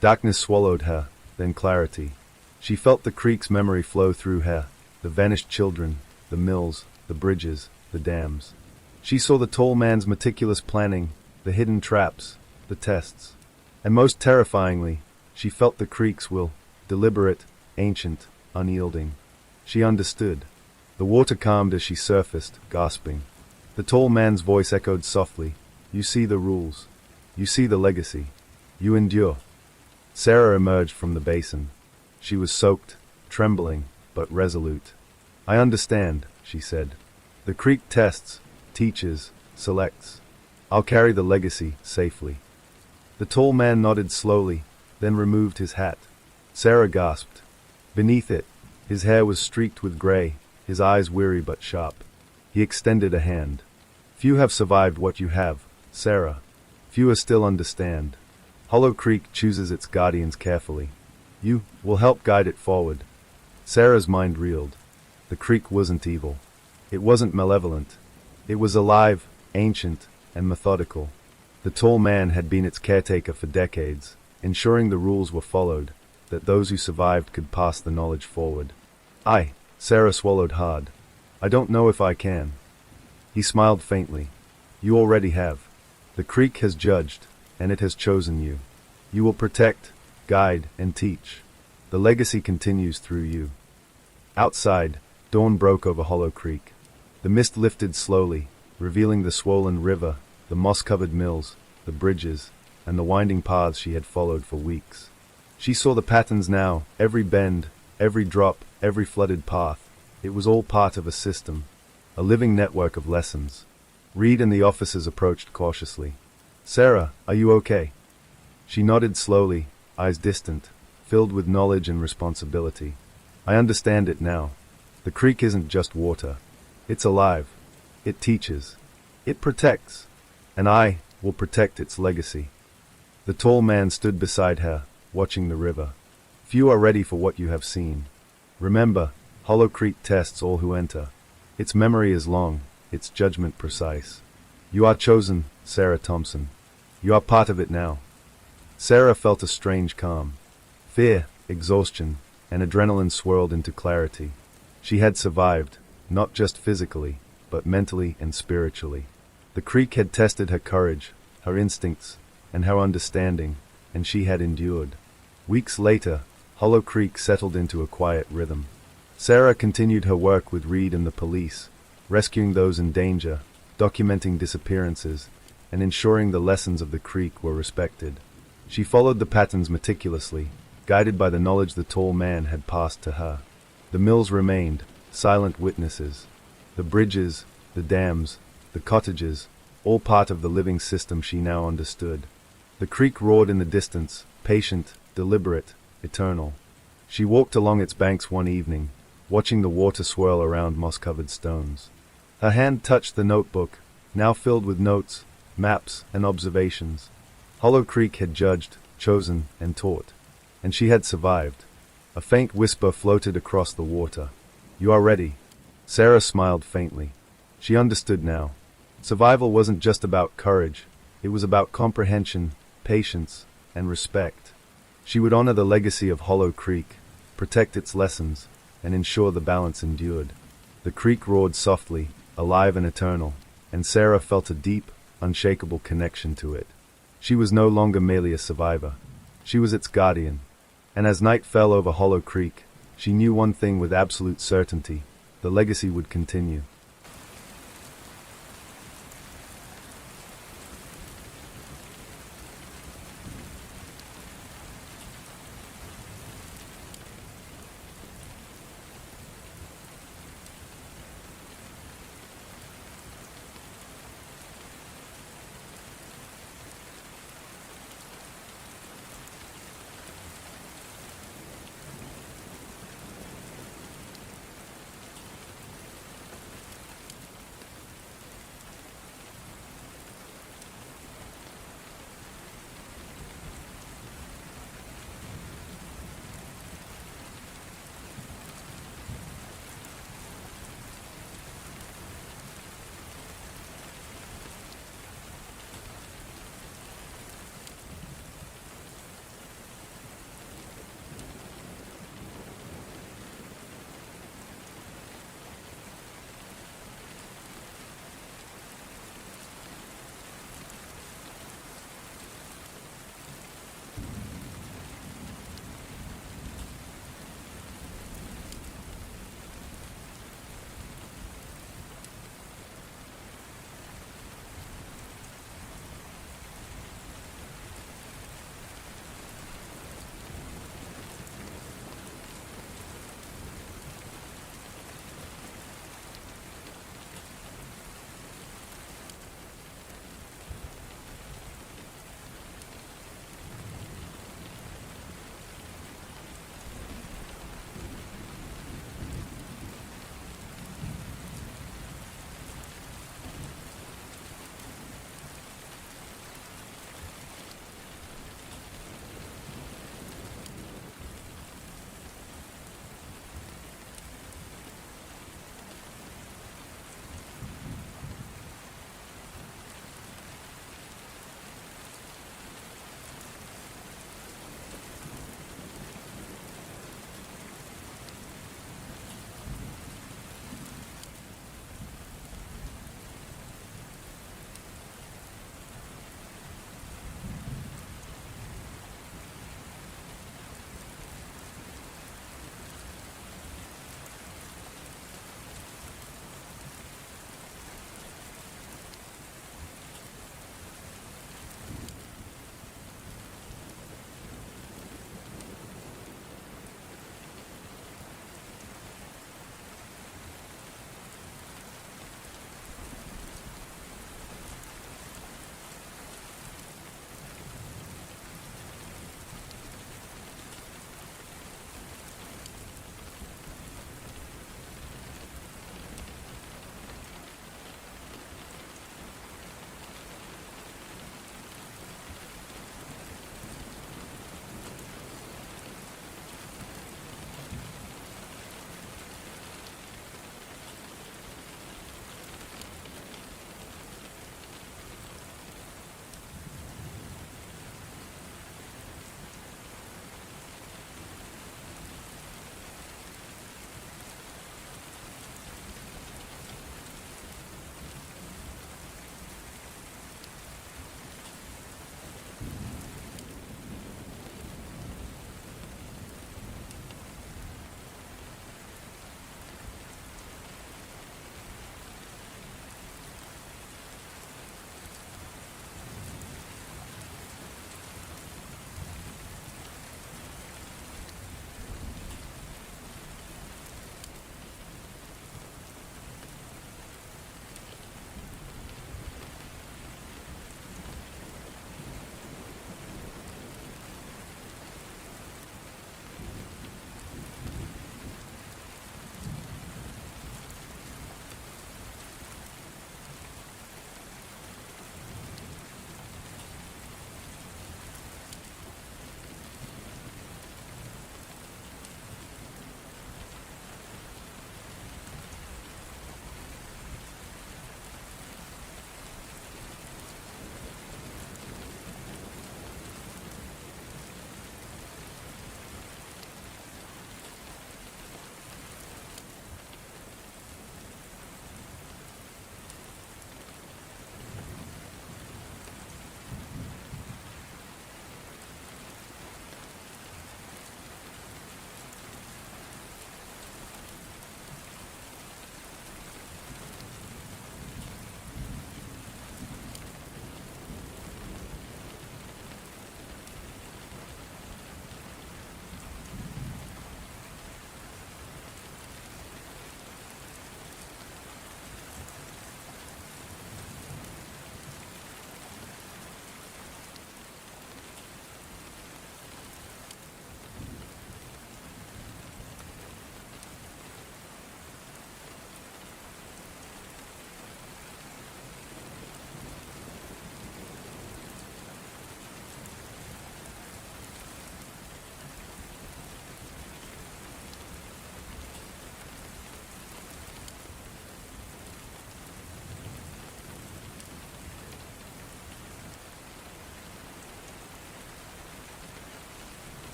Darkness swallowed her, then clarity. She felt the creek's memory flow through her, the vanished children, the mills, the bridges, the dams. She saw the tall man's meticulous planning, the hidden traps, the tests. And most terrifyingly, she felt the creek's will, deliberate, ancient, unyielding. She understood. The water calmed as she surfaced, gasping. The tall man's voice echoed softly, "You see the rules. You see the legacy. You endure." Sarah emerged from the basin. She was soaked, trembling, but resolute. "I understand," she said. "The creek tests, teaches, selects. I'll carry the legacy safely." The tall man nodded slowly, then removed his hat. Sarah gasped. Beneath it, his hair was streaked with gray, his eyes weary but sharp. He extended a hand. "Few have survived what you have, Sarah. Fewer still understand. Hollow Creek chooses its guardians carefully. You will help guide it forward." Sarah's mind reeled. The creek wasn't evil. It wasn't malevolent. It was alive, ancient, and methodical. The tall man had been its caretaker for decades, ensuring the rules were followed, that those who survived could pass the knowledge forward. Sarah swallowed hard. "I don't know if I can." He smiled faintly. "You already have. The creek has judged, and it has chosen you. You will protect, guide, and teach. The legacy continues through you." Outside, dawn broke over Hollow Creek. The mist lifted slowly, revealing the swollen river, the moss-covered mills, the bridges, and the winding paths she had followed for weeks. She saw the patterns now, every bend, every drop, every flooded path. It was all part of a system, a living network of lessons. Reed and the officers approached cautiously. "Sarah, are you okay?" She nodded slowly, eyes distant, filled with knowledge and responsibility. "I understand it now. The creek isn't just water. It's alive. It teaches. It protects. And I will protect its legacy." The tall man stood beside her, watching the river. "Few are ready for what you have seen. Remember, Hollow Creek tests all who enter. Its memory is long, its judgment precise. You are chosen, Sarah Thompson. You are part of it now." Sarah felt a strange calm. Fear, exhaustion, and adrenaline swirled into clarity. She had survived, not just physically, but mentally and spiritually. The creek had tested her courage, her instincts, and her understanding, and she had endured. Weeks later, Hollow Creek settled into a quiet rhythm. Sarah continued her work with Reed and the police, rescuing those in danger, documenting disappearances, and ensuring the lessons of the creek were respected. She followed the patterns meticulously, guided by the knowledge the tall man had passed to her. The mills remained, silent witnesses. The bridges, the dams, the cottages, all part of the living system she now understood. The creek roared in the distance, patient, deliberate, eternal. She walked along its banks one evening, watching the water swirl around moss-covered stones. Her hand touched the notebook, now filled with notes, maps, and observations. Hollow Creek had judged, chosen, and taught. And she had survived. A faint whisper floated across the water. "You are ready." Sarah smiled faintly. She understood now. Survival wasn't just about courage. It was about comprehension, patience, and respect. She would honor the legacy of Hollow Creek, protect its lessons, and ensure the balance endured. The creek roared softly, alive and eternal, and Sarah felt a deep, unshakable connection to it. She was no longer merely a survivor. She was its guardian. And as night fell over Hollow Creek, she knew one thing with absolute certainty: the legacy would continue.